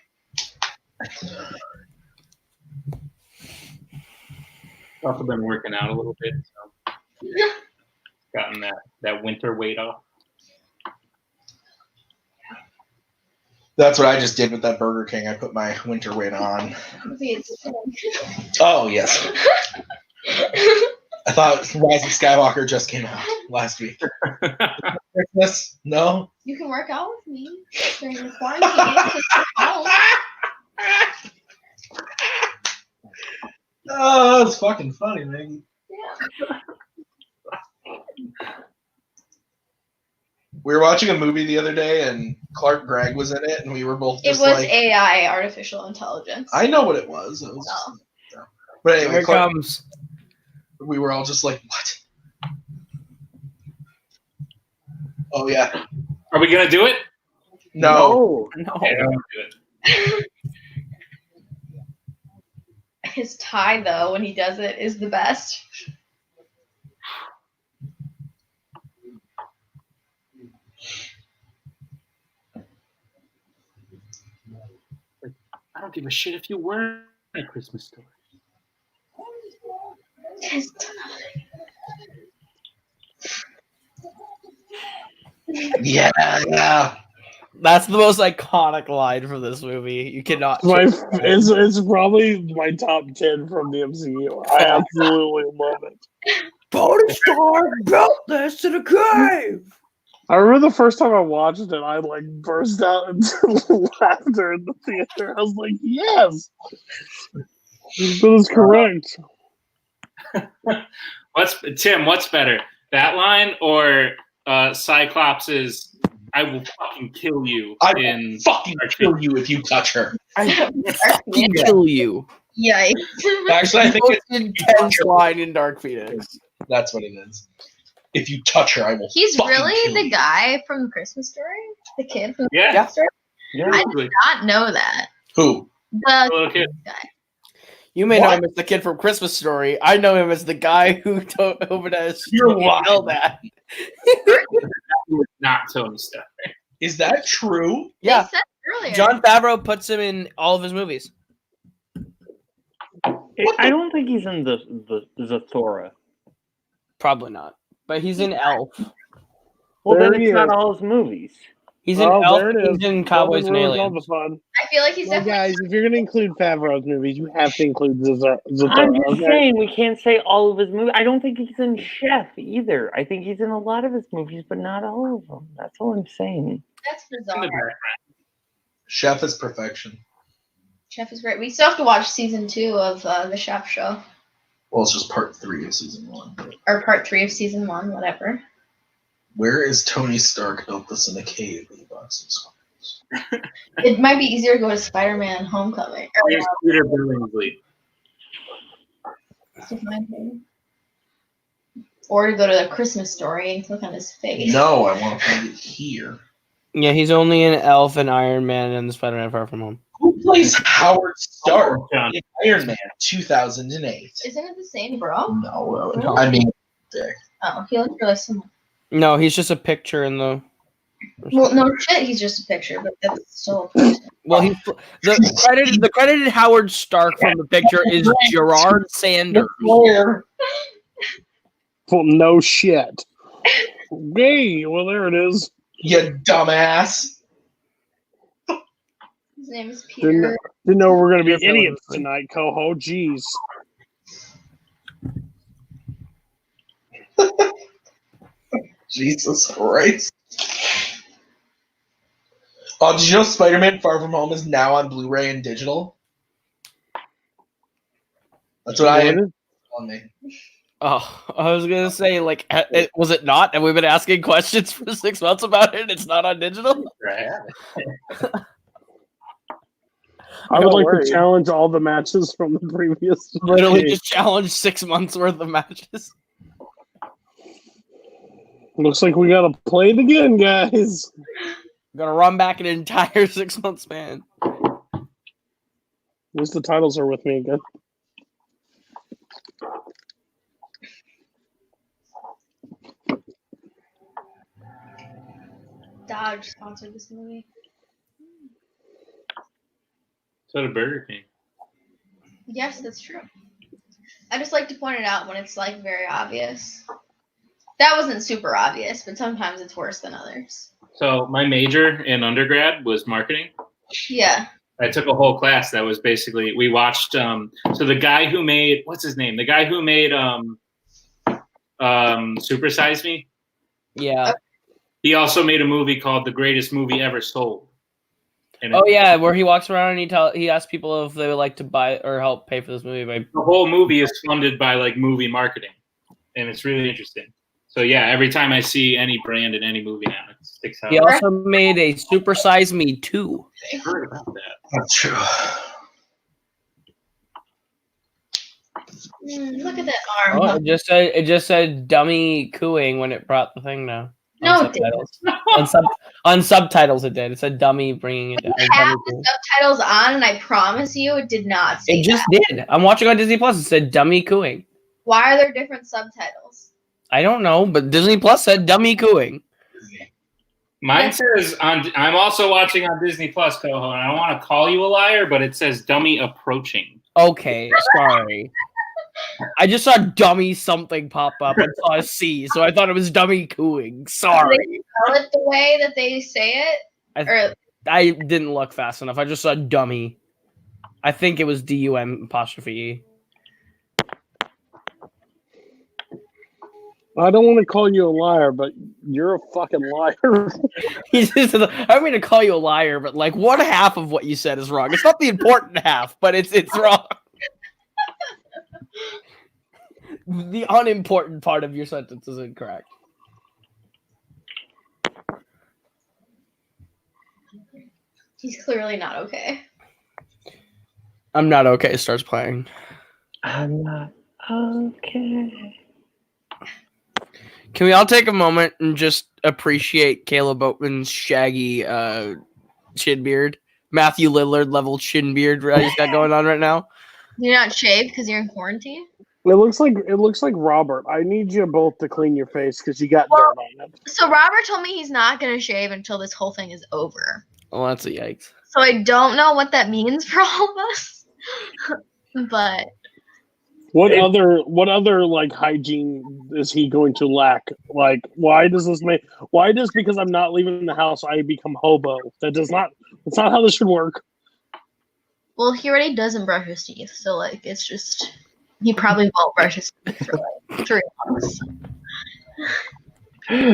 Also been working out a little bit, so gotten that winter weight off. That's what I just did with that Burger King. I put my winter weight on. Oh, yes. I thought Rise of Skywalker just came out last week. Christmas? No? You can work out with me during the quarantine. Oh, that's fucking funny, man. Yeah. We were watching a movie the other day, and Clark Gregg was in it, and we were both It just was like... AI, artificial intelligence. I know what it was. It was Oh. But anyway, Here it comes. We were all just like, what? Oh, yeah. Are we going to do it? No. Okay, I won't do it. His tie, though, when he does it, is the best. I don't give a shit if you weren't a Christmas Story. His tie. Yeah. That's the most iconic line from this movie. You cannot. It's probably my top 10 from the MCU. I absolutely love it. Tony Stark built this to the cave. I remember the first time I watched it, I like burst out into laughter in the theater. I was like, yes! That is correct. What's better? That line or Cyclops's "I will fucking kill you"? I will fucking kill you if you touch her. I fucking kill you. Yikes. Actually, I think it's intense line in Dark Phoenix. That's what it is. If you touch her, I will. He's fucking really kill the you. guy from the Christmas Story? The kid from the Yeah. Christmas Story? Yeah, I did not know that. Who? The little kid. guy. You may know him as the kid from Christmas Story. I know him as the guy who opened us. You're lying. That. Not Tony Stark. Is that true? Yeah. They said earlier. John Favreau puts him in all of his movies. I don't think he's in the Zathora. Probably not. But he's in Elf. Well, There then he it's not is. all his movies. He's in Oh, Elf. there it He's is. in Cowboys and Ruins all Aliens. the fun. I feel like he's Well, definitely. guys, if you're going to include Favreau's movies, you have to include Zathura. I'm just Okay? saying we can't say all of his movies. I don't think he's in Chef either. I think he's in a lot of his movies, but not all of them. That's all I'm saying. That's In the bizarre. background. Chef is perfection. Chef is great. We still have to watch season 2 of the Chef Show. Well, it's just part 3 of season 1. Or part 3 of season 1, whatever. Where is Tony Stark built this in a cave in the boxes? It might be easier to go to Spider-Man Homecoming. Here's Peter Billingsley. Or to go to the Christmas Story and click on his face. No, I want to find it here. Yeah, he's only in Elf and Iron Man and Spider-Man Far From Home. Who plays Howard Stark John. in Iron Man 2008? Isn't it the same bro? No, I mean, dick. Oh, he looks really similar. No, he's just a picture in the. Well, no shit, he's just a picture, but that's still a person. Well, he's the credited Howard Stark from the picture is Gerard Sanders. Well, no shit. Hey, well, there it is. You dumbass. His name is Peter. Didn't know we were going to Peter be idiots Billingsley. tonight, Coho. Jeez. Jesus Christ. Oh, did you know Spider-Man Far From Home is now on Blu-ray and digital? That's what I am on me. Oh, I was gonna say, like, was it not? Have we been asking questions for 6 months about it? It's not on digital. Right. I would Don't like worry. to challenge all the matches from the previous. Literally game. just challenged 6 months worth of matches. Looks like we got to play it again, guys. Gonna run back an entire 6 month span. At least the titles are with me again. Dodge sponsored this movie. So did Burger King. Yes, that's true. I just like to point it out when it's like very obvious. That wasn't super obvious, but sometimes it's worse than others. So my major in undergrad was marketing. Yeah. I took a whole class that was basically we watched. So the guy who made what's his name? The guy who made Super Size Me. Yeah. He also made a movie called The Greatest Movie Ever Sold. And Oh yeah, where he walks around and he asks people if they would like to buy or help pay for this movie. By the whole movie is funded by like movie marketing, and it's really interesting. So yeah, every time I see any brand in any movie now, it sticks out. he also made a Super Size Me 2. I heard about that. That's true. Look at that arm. Oh, it just said dummy cooing when it brought the thing down. No, On it didn't. subtitles. on subtitles it did. It said dummy bringing it down. You have the subtitles on, and I promise you, it did not say It just did. I'm watching on Disney Plus. It said dummy cooing. Why are there different subtitles? I don't know, but Disney Plus said dummy cooing. Mine says I'm also watching on Disney Plus, Koho, and I don't want to call you a liar, but it says dummy approaching. Okay, sorry. I just saw dummy something pop up and saw a C, so I thought it was dummy cooing. Sorry. Do they spell it the way that they say it? I didn't look fast enough. I just saw dummy. I think it was DUM'. I don't want to call you a liar, but you're a fucking liar. I don't mean to call you a liar, but like one half of what you said is wrong. It's not the important half, but it's wrong. The unimportant part of your sentence is incorrect. He's clearly not okay. I'm not okay. Starts playing. I'm not okay. Can we all take a moment and just appreciate Kaleb Boatman's shaggy chin beard? Matthew Lillard level chin beard he's got going on right now. You're not shaved because you're in quarantine? It looks like Robert. I need you both to clean your face because you got dirt on it. So Robert told me he's not going to shave until this whole thing is over. Oh, that's a yikes. So I don't know what that means for all of us. But what other like hygiene is he going to lack? Like, why does because I'm not leaving the house I become hobo? That's not how this should work. Well, he already doesn't brush his teeth, so like it's just he probably won't brush his teeth for like 3 months.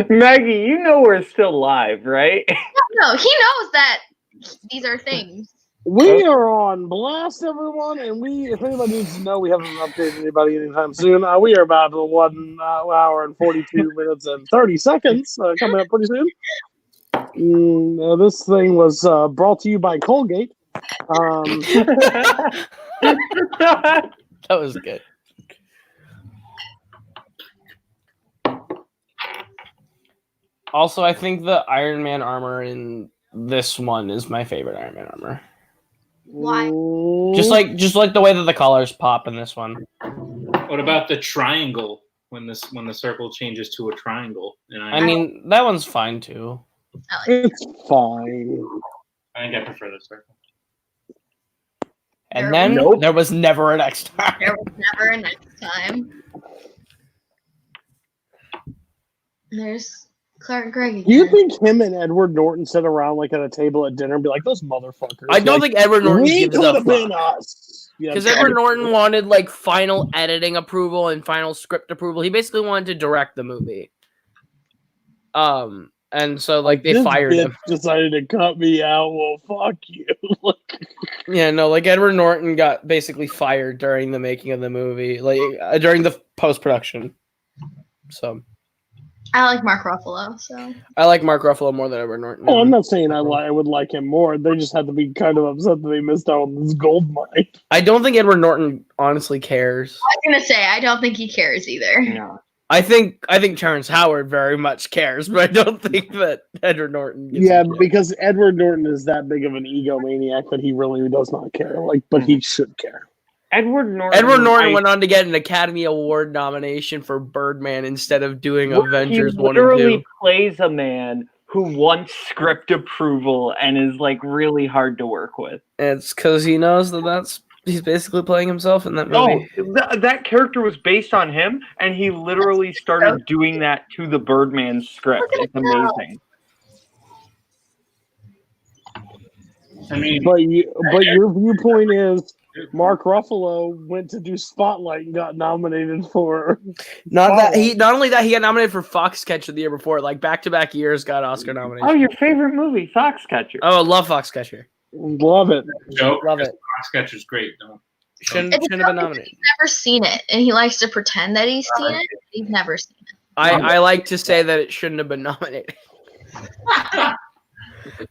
Maggie, you know we're still live, right? No, he knows that these are things. We are on blast, everyone, and if anybody needs to know, we haven't updated anybody anytime soon. We are about 1 hour and 42 minutes and 30 seconds coming up pretty soon. This thing was brought to you by Colgate. That was good. Also, I think the Iron Man armor in this one is my favorite Iron Man armor. Why? Just like the way that the colors pop in this one. What about the triangle when the circle changes to a triangle? I mean, that one's fine too. It's fine. I think I prefer the circle. And then there was never a next time. There was never a next time. There's Clark Gregg again. Do you think him and Edward Norton sit around like at a table at dinner and be like, those motherfuckers? I don't think Edward Norton gives a fuck. Been us. Because Edward Norton wanted like final editing approval and final script approval. He basically wanted to direct the movie. And so like they fired him. Decided to cut me out. Well, fuck you. Yeah, no, like Edward Norton got basically fired during the making of the movie, like during the post-production. So I like Mark Ruffalo, so I like Mark Ruffalo more than Edward Norton. Oh, I'm not saying I would like him more. They just had to be kind of upset that they missed out on this gold mine. I don't think Edward Norton honestly cares. I was gonna say I don't think he cares either. Yeah. I think Terrence Howard very much cares, but I don't think that Edward Norton. Because Edward Norton is that big of an egomaniac that he really does not care. Like, but he should care. Edward Norton went on to get an Academy Award nomination for Birdman instead of doing Avengers 1 and 2. He literally plays a man who wants script approval and is like really hard to work with. It's because he knows he's basically playing himself in that movie. Oh, that character was based on him, and he literally started doing that to the Birdman script. It's amazing. I mean, but your viewpoint is Mark Ruffalo went to do Spotlight and got nominated for. Not only that, he got nominated for Foxcatcher the year before, like back-to-back years got Oscar nominations. Oh, your favorite movie, Foxcatcher. Oh, I love Foxcatcher. Love it. Love it. Foxcatcher's great. Shouldn't have been nominated. He's never seen it, and he likes to pretend that he's seen it. He's never seen it. I like to say that it shouldn't have been nominated.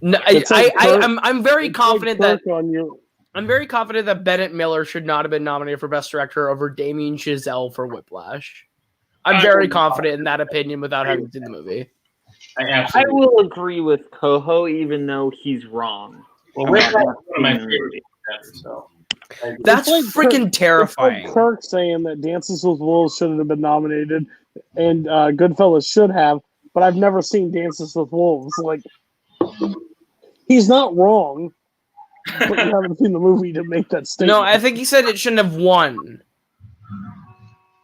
No, I'm very confident that I'm very confident that Bennett Miller should not have been nominated for Best Director over Damien Chazelle for Whiplash. I'm very confident in that opinion without having seen the movie. I will agree with Koho, even though he's wrong. Well, Whiplash is one of my favorite ever, so. That's like freaking terrifying. It's like Kirk saying that Dances with Wolves shouldn't have been nominated and Goodfellas should have, but I've never seen Dances with Wolves. Like, he's not wrong, but you haven't seen the movie to make that statement. No, I think he said it shouldn't have won.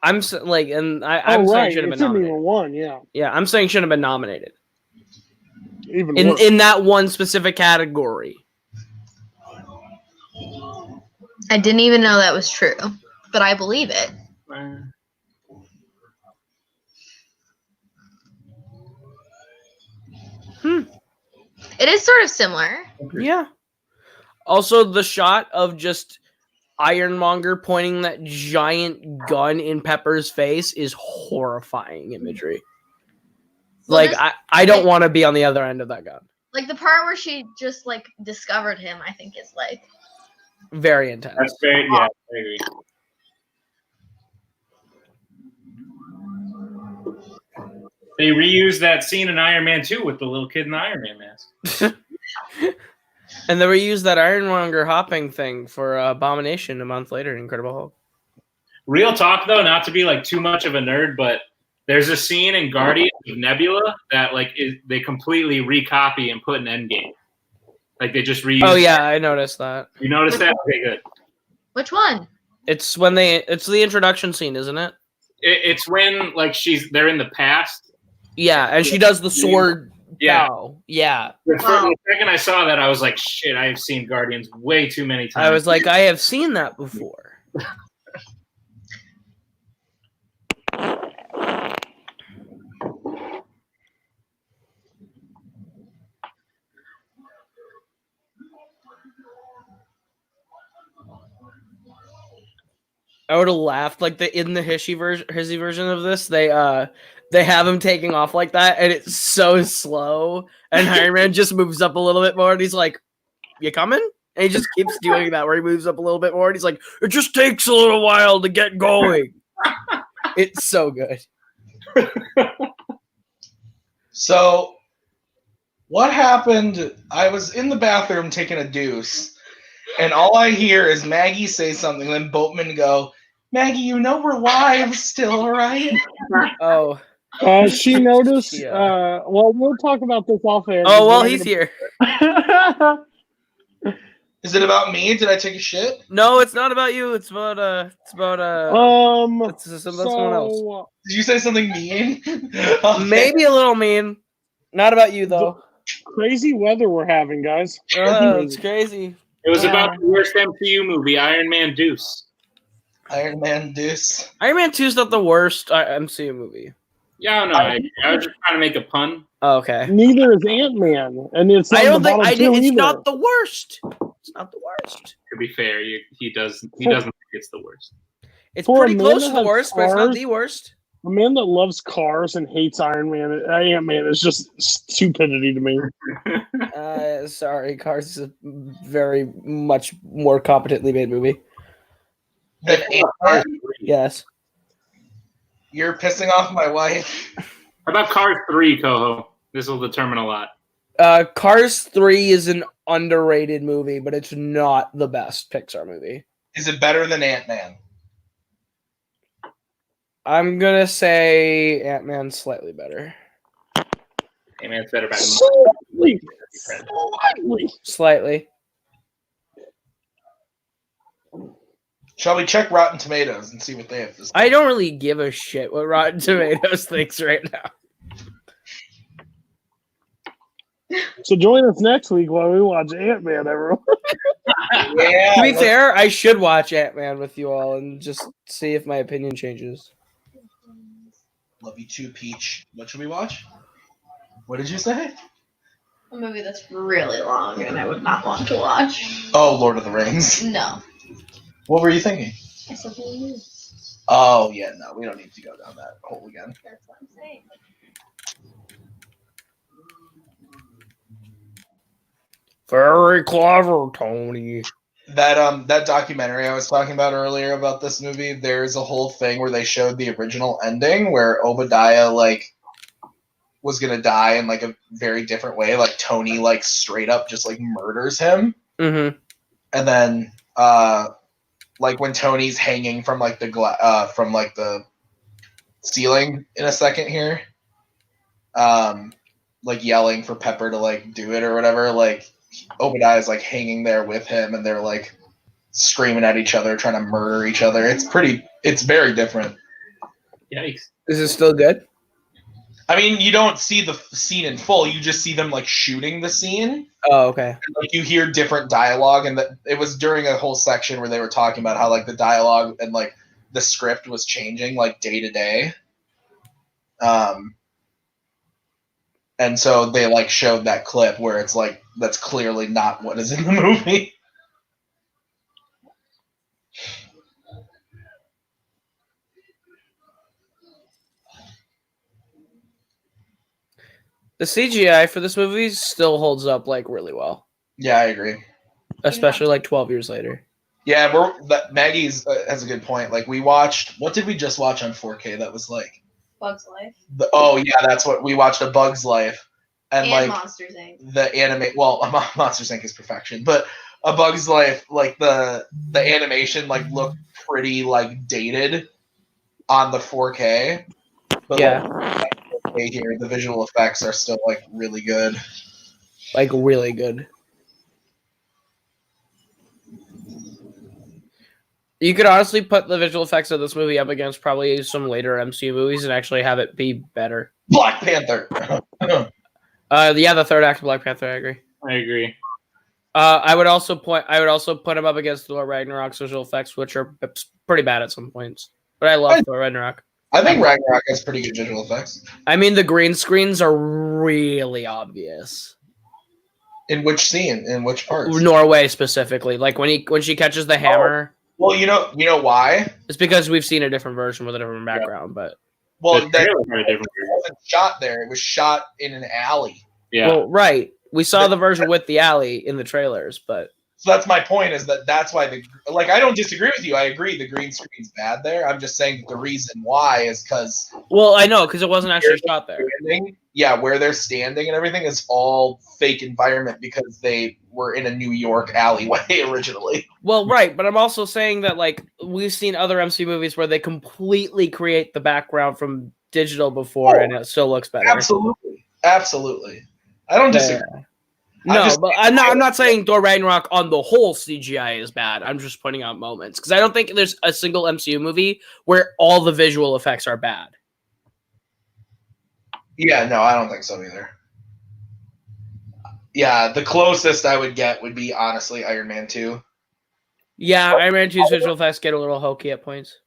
I'm saying it shouldn't have been nominated. Even won, yeah. Yeah, I'm saying it shouldn't have been nominated. Even in that one specific category. I didn't even know that was true, but I believe it. It is sort of similar. Yeah. Also, the shot of just Ironmonger pointing that giant gun in Pepper's face is horrifying imagery. Well, I don't want to be on the other end of that gun. Like the part where she just like discovered him, I think is like very intense. That's very, yeah, I agree. They reused that scene in Iron Man 2 with the little kid in the Iron Man mask. And they reused that Ironmonger hopping thing for Abomination a month later in Incredible Hulk. Real talk, though, not to be like too much of a nerd, but there's a scene in Guardians of Nebula that they completely recopy and put in Endgame. Like they just reused. Oh yeah, I noticed that. You noticed that? Okay, good. Which one? It's when it's the introduction scene, isn't it? It's when they're in the past. Yeah, and she does the sword. Yeah. Bow. Yeah. The second I saw that, I was like, shit, I have seen Guardians way too many times. I was like, I have seen that before. I would have laughed in the hissy version of this. They have him taking off like that, and it's so slow. And Iron Man just moves up a little bit more, and he's like, "You coming?" And he just keeps doing that, where he moves up a little bit more, and he's like, "It just takes a little while to get going." It's so good. So, what happened? I was in the bathroom taking a deuce, and all I hear is Maggie say something, then Boatman go, "Maggie, you know we're live still, right?" Oh. She noticed. Yeah. Well, we'll talk about this off air. Oh, well, he's here. Is it about me? Did I take a shit? No, it's not about you. It's about someone else. Did you say something mean? Okay. Maybe a little mean. Not about you though. Crazy weather we're having, guys. It's crazy. It was about the worst MCU movie, Iron Man Deuce. Iron Man Deuce. Iron Man 2 is not the worst MCU movie. Yeah, no, I was just trying to make a pun. Oh, okay. Neither is Ant-Man, and it's not it's not the worst. It's not the worst. To be fair, he doesn't think it's the worst. It's pretty close to the worst, but it's not the worst. A man that loves cars and hates Ant-Man is just stupidity to me. Sorry, Cars is a very much more competently made movie. Than Ant-Man? Yes. You're pissing off my wife. How about Cars 3, Koho? This will determine a lot. Cars 3 is an underrated movie, but it's not the best Pixar movie. Is it better than Ant-Man? I'm gonna say Ant-Man's slightly better. Ant-Man's better by Slightly. Shall we check Rotten Tomatoes and see what they have to say? I don't really give a shit what Rotten Tomatoes thinks right now. So join us next week while we watch Ant-Man, everyone. Yeah. To be fair, I should watch Ant-Man with you all and just see if my opinion changes. Love you too, Peach. What should we watch? What did you say? A movie that's really long and I would not want to watch. Oh, Lord of the Rings. No. What were you thinking? Oh, yeah, no, we don't need to go down that hole again. That's what I'm saying. Very clever, Tony. that documentary I was talking about earlier about this movie, there's a whole thing where they showed the original ending where Obadiah like was gonna die in like a very different way. Like Tony like straight up just like murders him. Mm-hmm. And then like when Tony's hanging from like the from like the ceiling in a second here, like yelling for Pepper to like do it or whatever, like Obadiah is like hanging there with him and they're like screaming at each other, trying to murder each other. It's very different. Yikes. Is it still good? I mean, you don't see the scene in full. You just see them like shooting the scene. Oh, okay. And, like you hear different dialogue, and it was during a whole section where they were talking about how like the dialogue and like the script was changing like day to day. And so they like showed that clip where it's like that's clearly not what is in the movie. The CGI for this movie still holds up like really well. Yeah, I agree. Especially like 12 years later. Yeah, Maggie's has a good point. Like we watched, what did we just watch on 4K that was like? Bug's Life. Oh yeah, that's what we watched. A Bug's Life, and like Monsters Inc. The anime. Well, Monsters Inc. is perfection, but A Bug's Life, like the animation, like looked pretty like dated on the 4K. But yeah, like, here the visual effects are still like really good. Like really good. You could honestly put the visual effects of this movie up against probably some later MCU movies and actually have it be better. Black Panther. Yeah, the third act of Black Panther. I agree. I would also put him up against Thor Ragnarok's visual effects, which are pretty bad at some points. But I love Thor Ragnarok. I think Ragnarok has pretty good visual effects. I mean, the green screens are really obvious. In which scene? In which parts? Norway specifically, like when she catches the hammer. Well, you know why? It's because we've seen a different version with a different background, but it wasn't shot there. It was shot in an alley. Yeah. Well, right. We saw the version with the alley in the trailers, but so that's my point. Is that's why I don't disagree with you. I agree the green screen's bad there. I'm just saying the reason why is because. Well, I know because it wasn't actually shot there. Yeah, where they're standing and everything is all fake environment because they were in a New York alleyway originally. Well, right, but I'm also saying that like we've seen other MCU movies where they completely create the background from digital before and it still looks better. Absolutely. I don't disagree. I'm not saying Thor Ragnarok on the whole CGI is bad. I'm just pointing out moments because I don't think there's a single MCU movie where all the visual effects are bad. Yeah, no, I don't think so either. Yeah, the closest I would get would be honestly Iron Man 2. Yeah, Iron Man 2's visual effects get a little hokey at points.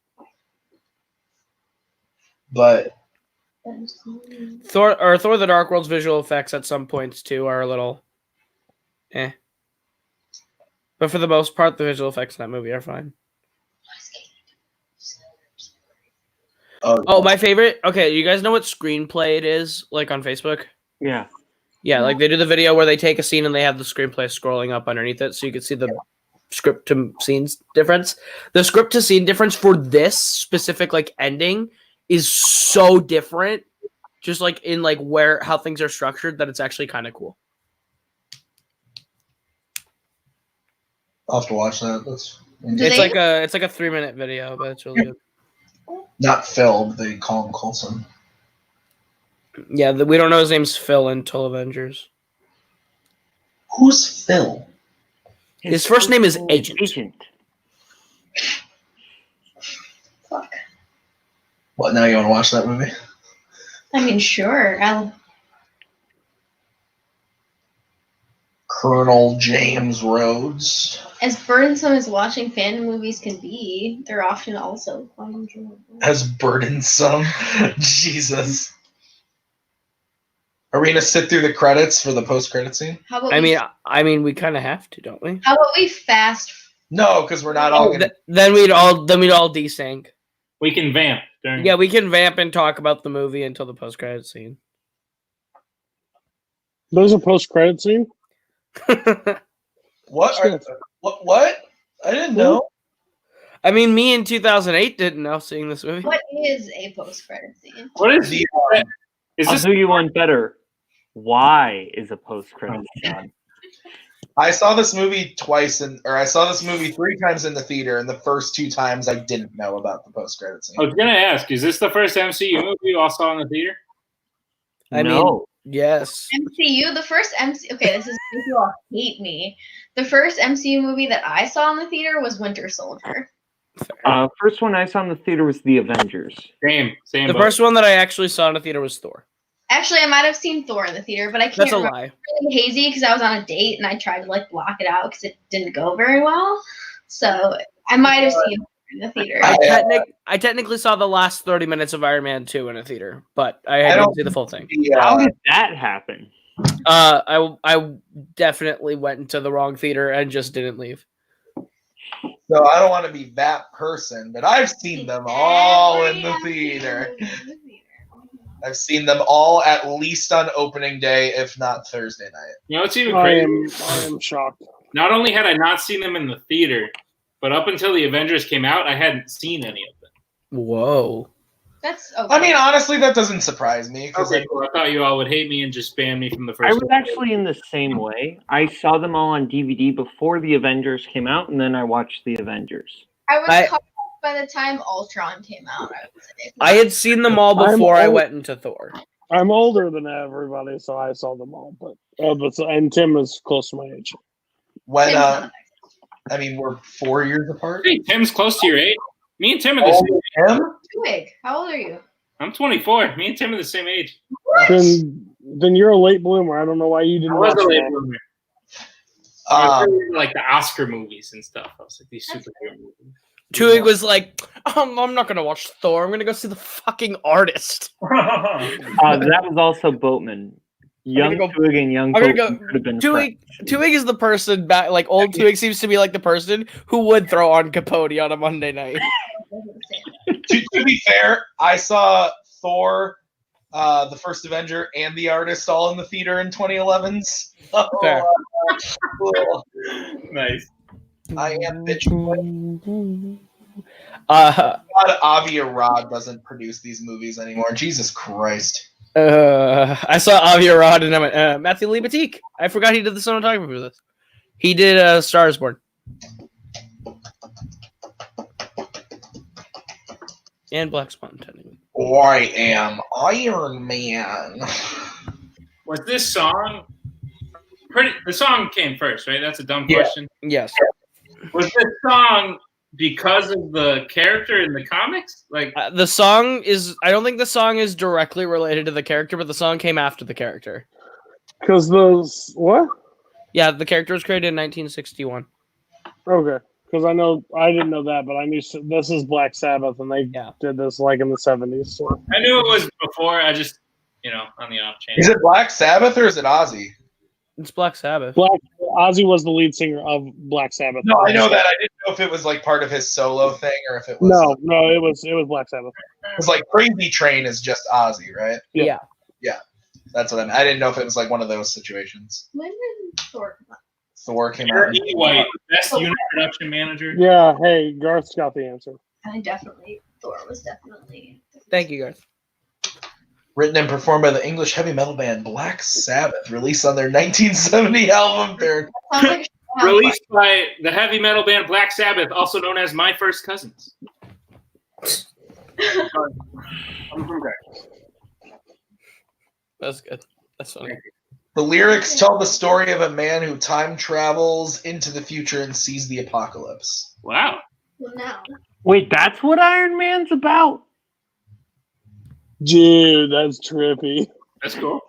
But Thor the Dark World's visual effects at some points too are a little But for the most part, the visual effects in that movie are fine. Oh, my favorite. Okay, you guys know what screenplay it is, like on Facebook? Yeah. Yeah, like they do the video where they take a scene and they have the screenplay scrolling up underneath it, so you can see the script to scenes difference. The script to scene difference for this specific like ending is so different, just like in like how things are structured, that it's actually kind of cool. I'll have to watch that. It's like a 3-minute video, but it's really good. Not Phil, they call him Coulson. Yeah, we don't know his name's Phil until Avengers. Who's Phil? His first name is Agent. Fuck. What, now you want to watch that movie? I mean, sure. Colonel James Rhodes. As burdensome as watching Fandom movies can be, they're often also quite enjoyable. As burdensome? Jesus. Are we gonna sit through the credits for the post-credit scene? How about I mean, we kind of have to, don't we? How about we fast? No, because we're not all gonna. Then we'd all desync. We can vamp. Yeah, we can vamp and talk about the movie until the post-credit scene. There's a post-credit scene? What? What? I didn't know. I mean, me in 2008 didn't know seeing this movie. What is a post-credit scene? What is The, Is I'll this do you one better. Why is a post-credit scene? I saw this movie I saw this movie 3 times in the theater, and the first 2 times I didn't know about the post-credit scene. I was gonna ask, is this the first MCU movie you all saw in the theater? I No. mean, yes. MCU, the first MCU. Okay, this is you all hate me. The first MCU movie that I saw in the theater was Winter Soldier. First one I saw in the theater was The Avengers. Same. The boat. first one that I actually saw in a theater was Thor. Actually, I might have seen Thor in the theater, but I can't That's a remember. lie. Really hazy because I was on a date and I tried to like block it out because it didn't go very well. So I might have seen Thor in the theater. I technically saw the last 30 minutes of Iron Man 2 in a theater, but I didn't see the full thing. How did that happen? I definitely went into the wrong theater and just didn't leave. So I don't want to be that person, but I've seen them all in the theater. I've seen them all at least on opening day, if not Thursday night. You know, it's even I crazy. am shocked. Not only had I not seen them in the theater, but up until the Avengers came out, I hadn't seen any of them. Whoa. That's okay. I mean, honestly, that doesn't surprise me. Okay, cool. I thought you all would hate me and just ban me from the I first was actually in the same way. I saw them all on DVD before the Avengers came out, and then I watched the Avengers. I was caught up by the time Ultron came out. I would say. I had seen them all before I went into Thor. I'm older than everybody, so I saw them all. And Tim is close to my age. When I mean, we're 4 years apart. Hey, Tim's close to your age. Me and Tim are the same age. Tim? Twig, how old are you? I'm 24. Me and Tim are the same age. Then you're a late bloomer. I don't know why you didn't I was watch a late that. bloomer. I was really into, like the Oscar movies and stuff. I was like these superhero movies. Twig was like, I'm not going to watch Thor. I'm going to go see the fucking artist. That was also Boatman. Young Twig and young Boatman could have been Twig is the person back. Like old Twig seems to be like the person who would throw on Capote on a Monday night. To be fair, I saw Thor, the first Avenger, and the artist all in the theater in 2011. So, Fair. Nice. I am bitching. God, Avi Arad doesn't produce these movies anymore. Jesus Christ. I saw Avi Arad and I went, Matthew Libatique. I forgot he did the cinematography for this. He did Star is Born. And Black Swan, technically. I am Iron Man. Was this song the song came first, right? That's a dumb question. Yes. Was this song because of the character in the comics? Like The song is, I don't think the song is directly related to the character, but the song came after the character. Because those what? Yeah, the character was created in 1961. Okay. Because I didn't know that, but I knew this is Black Sabbath, and they did this like in the 70s. So. I knew it was before. I just, on the off chance. Is it Black Sabbath or is it Ozzy? It's Black Sabbath. Ozzy was the lead singer of Black Sabbath. No, I know that. I didn't know if it was like part of his solo thing or if it was. No, it was Black Sabbath. It's like Crazy Train is just Ozzy, right? Yeah. That's what I didn't know if it was like one of those situations. When did Thor come out? Thor came Kirk out. White, best unit production manager. Yeah, hey, Garth's got the answer. Thor was definitely. Thank you, Garth. Written and performed by the English heavy metal band Black Sabbath, released on their 1970 album. Released by the heavy metal band Black Sabbath, also known as My First Cousins. That's good. That's funny. The lyrics tell the story of a man who time travels into the future and sees the apocalypse. Wow. Well, now. Wait, that's what Iron Man's about? Dude, that's trippy. That's cool.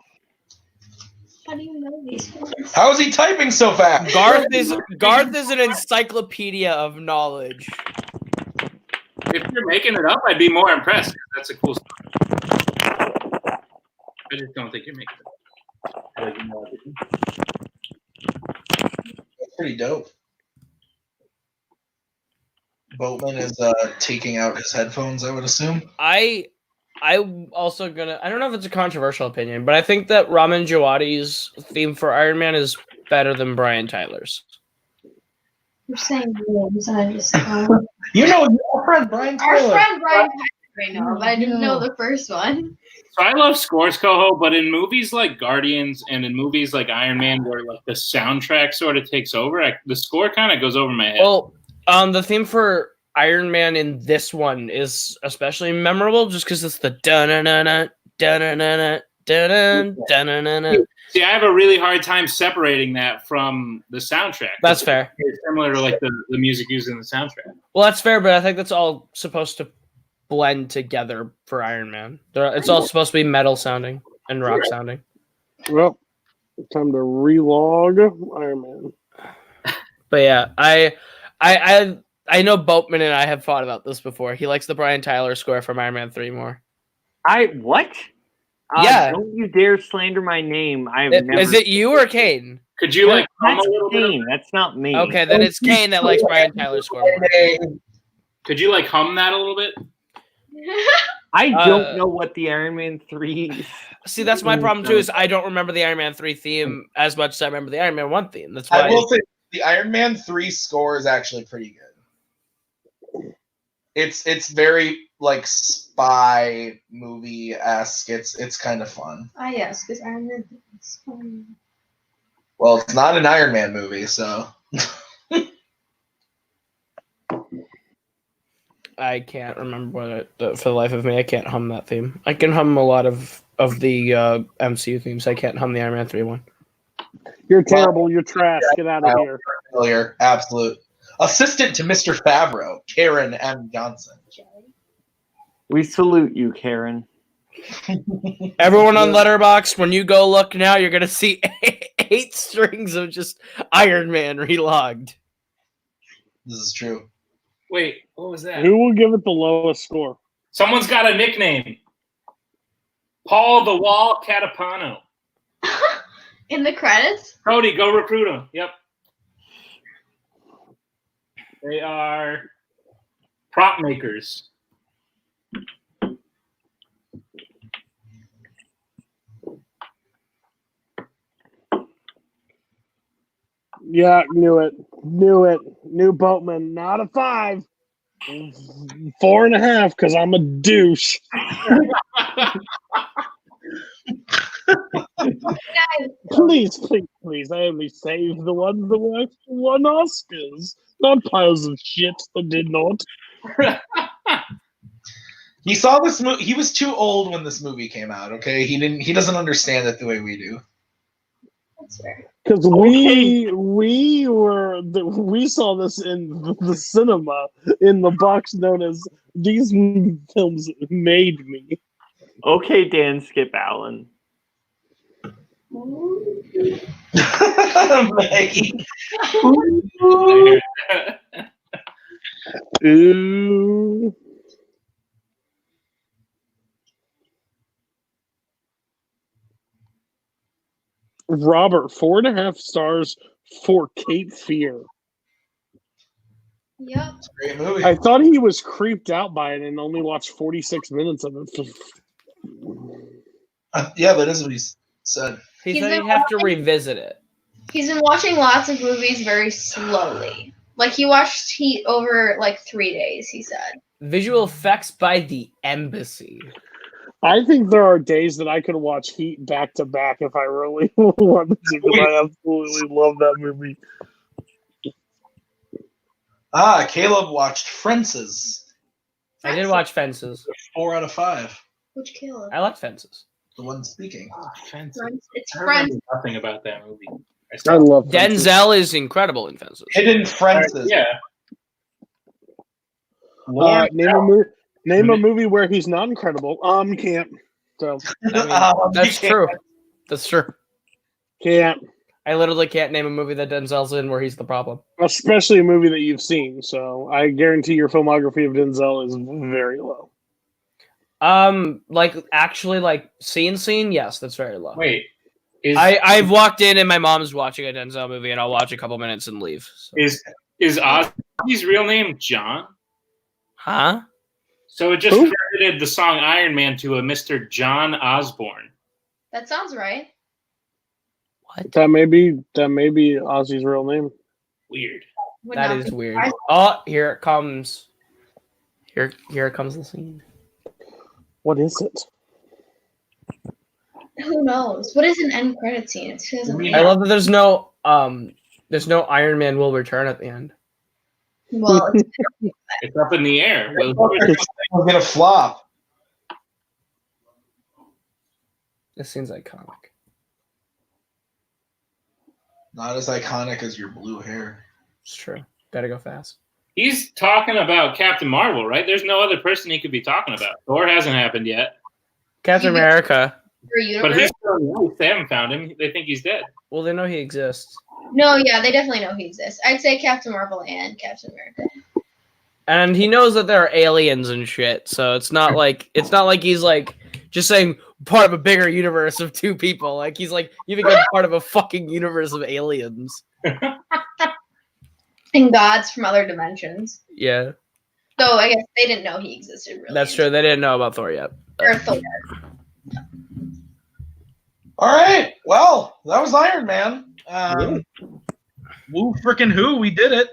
How do you know these things? How is he typing so fast? Garth is an encyclopedia of knowledge. If you're making it up, I'd be more impressed. That's a cool story. I just don't think you're making it up. That's pretty dope. Boatman is taking out his headphones, I would assume. I also I don't know if it's a controversial opinion, but I think that Ramin Djawadi's theme for Iron Man is better than Brian Tyler's. You're saying names, and I just You know, our friend Brian our Tyler. friend Brian right now, but I didn't know the first one. So I love scores, Koho, but in movies like Guardians and in movies like Iron Man, where like the soundtrack sort of takes over, the score kind of goes over my head. Well, the theme for Iron Man in this one is especially memorable just because it's the da-na-na-na, da-na-na-na, da-na, da-na-na-na. See, I have a really hard time separating that from the soundtrack. That's fair. It's similar to like the music used in the soundtrack. Well, that's fair, but I think that's all supposed to blend together for Iron Man. It's all supposed to be metal sounding and rock sounding. Well, time to relog Iron Man. But yeah, I know Boatman and I have thought about this before. He likes the Brian Tyler score from Iron Man 3 more. What? Yeah. Don't you dare slander my name. I've never. Is it you or Kane? Could you like hum That's a little Kane. bit? That's not me. Okay, then it's Kane that likes Brian Tyler's score more. Could you like hum that a little bit? I don't know what the Iron Man 3. See, that's my problem too. Is I don't remember the Iron Man 3 theme as much as I remember the Iron Man 1 theme. That's why I will say the Iron Man 3 score is actually pretty good. It's very like spy movie-esque. It's kind of fun. Ah, yes, because Iron Man is fun. Well, it's not an Iron Man movie, so. I can't remember for the life of me. I can't hum that theme. I can hum a lot of the MCU themes. I can't hum the Iron Man 3 one. You're terrible. You're trash. Get out of here. Familiar, absolute. Assistant to Mr. Favreau, Karen M. Johnson. We salute you, Karen. Everyone on Letterboxd, when you go look now, you're gonna see 8 strings of just Iron Man relogged. This is true. Wait, what was that? Who will give it the lowest score? Someone's got a nickname. Paul the Wall Catapano. In the credits? Cody, go recruit him. Yep. They are prop makers. Yeah, knew it. New Boatman, not a 5. 4.5, because I'm a douche. Please. I only saved the ones that were won Oscars, not piles of shit that did not. He saw this movie. He was too old when this movie came out. Okay, he doesn't understand it the way we do. That's fair. Because we saw this in the cinema in the box known as These Films Made Me. Okay, Dan Skip Allen. Maggie. Ooh. Robert, 4.5 stars for Cape Fear. Yep. It's a great movie. I thought he was creeped out by it and only watched 46 minutes of it. Yeah, that is what he said. He He's said been you have to watching- revisit it. He's been watching lots of movies very slowly. Like, he watched Heat over, like, 3 days, he said. Visual effects by the Embassy. I think there are days that I could watch Heat back to back if I really wanted to, because I absolutely love that movie. Caleb watched Fences. I did watch Fences. 4 out of 5. Which Caleb? I like Fences. The one speaking. Friends. It's I remember Friends. nothing about that movie. I love Fences. Denzel is incredible in Fences. Hidden Fences. Yeah. Name a movie where he's not incredible. Can't. So That's true. That's true. can't. I literally can't name a movie that Denzel's in where he's the problem. Especially a movie that you've seen. So I guarantee your filmography of Denzel is very low. Like actually, like scene, yes, that's very low. Wait. I've walked in and my mom's watching a Denzel movie and I'll watch a couple minutes and leave. So. Is Ozzy's real name John? Huh? So it just credited the song Iron Man to a Mr. John Osborne. That sounds right. What? That may be Ozzy's real name. Weird. Would That not is be weird. surprised. Oh, here it comes. Here comes the scene. What is it? Who knows? What is an end credit scene? It's 2008. I love that there's no Iron Man will return at the end. Well, it's It's up in the air. Will We're gonna flop. This scene's iconic. Not as iconic as your blue hair. It's true. Gotta go fast. He's talking about Captain Marvel, right? There's no other person he could be talking about. Thor hasn't happened yet. Captain America. your But universe. he's still alive. They haven't found him. They think he's dead. Well, they know he exists. No, yeah, they definitely know he exists. I'd say Captain Marvel and Captain America. And he knows that there are aliens and shit, so it's not like he's like just saying part of a bigger universe of two people. Like he's like you become part of a fucking universe of aliens. And gods from other dimensions. Yeah. So I guess they didn't know he existed really. That's true. They didn't know about Thor yet. Or Thor. All right. Well, that was Iron Man. Woo freaking who, we did it.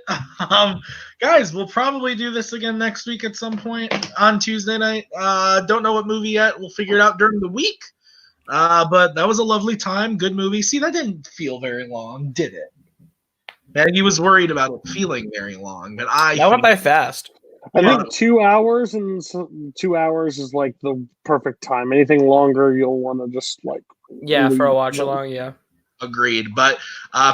Guys, we'll probably do this again next week at some point on Tuesday night. Don't know what movie yet. We'll figure it out during the week. But that was a lovely time. Good movie. See, that didn't feel very long, did it? Maggie was worried about it feeling very long, but That went by fast. I think 2 hours and 2 hours is like the perfect time. Anything longer, you'll want to just like for a watch along. Yeah. Agreed. But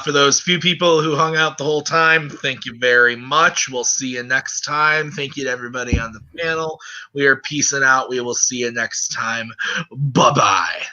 for those few people who hung out the whole time, thank you very much. We'll see you next time. Thank you to everybody on the panel. We are peacing out. We will see you next time. Bye-bye.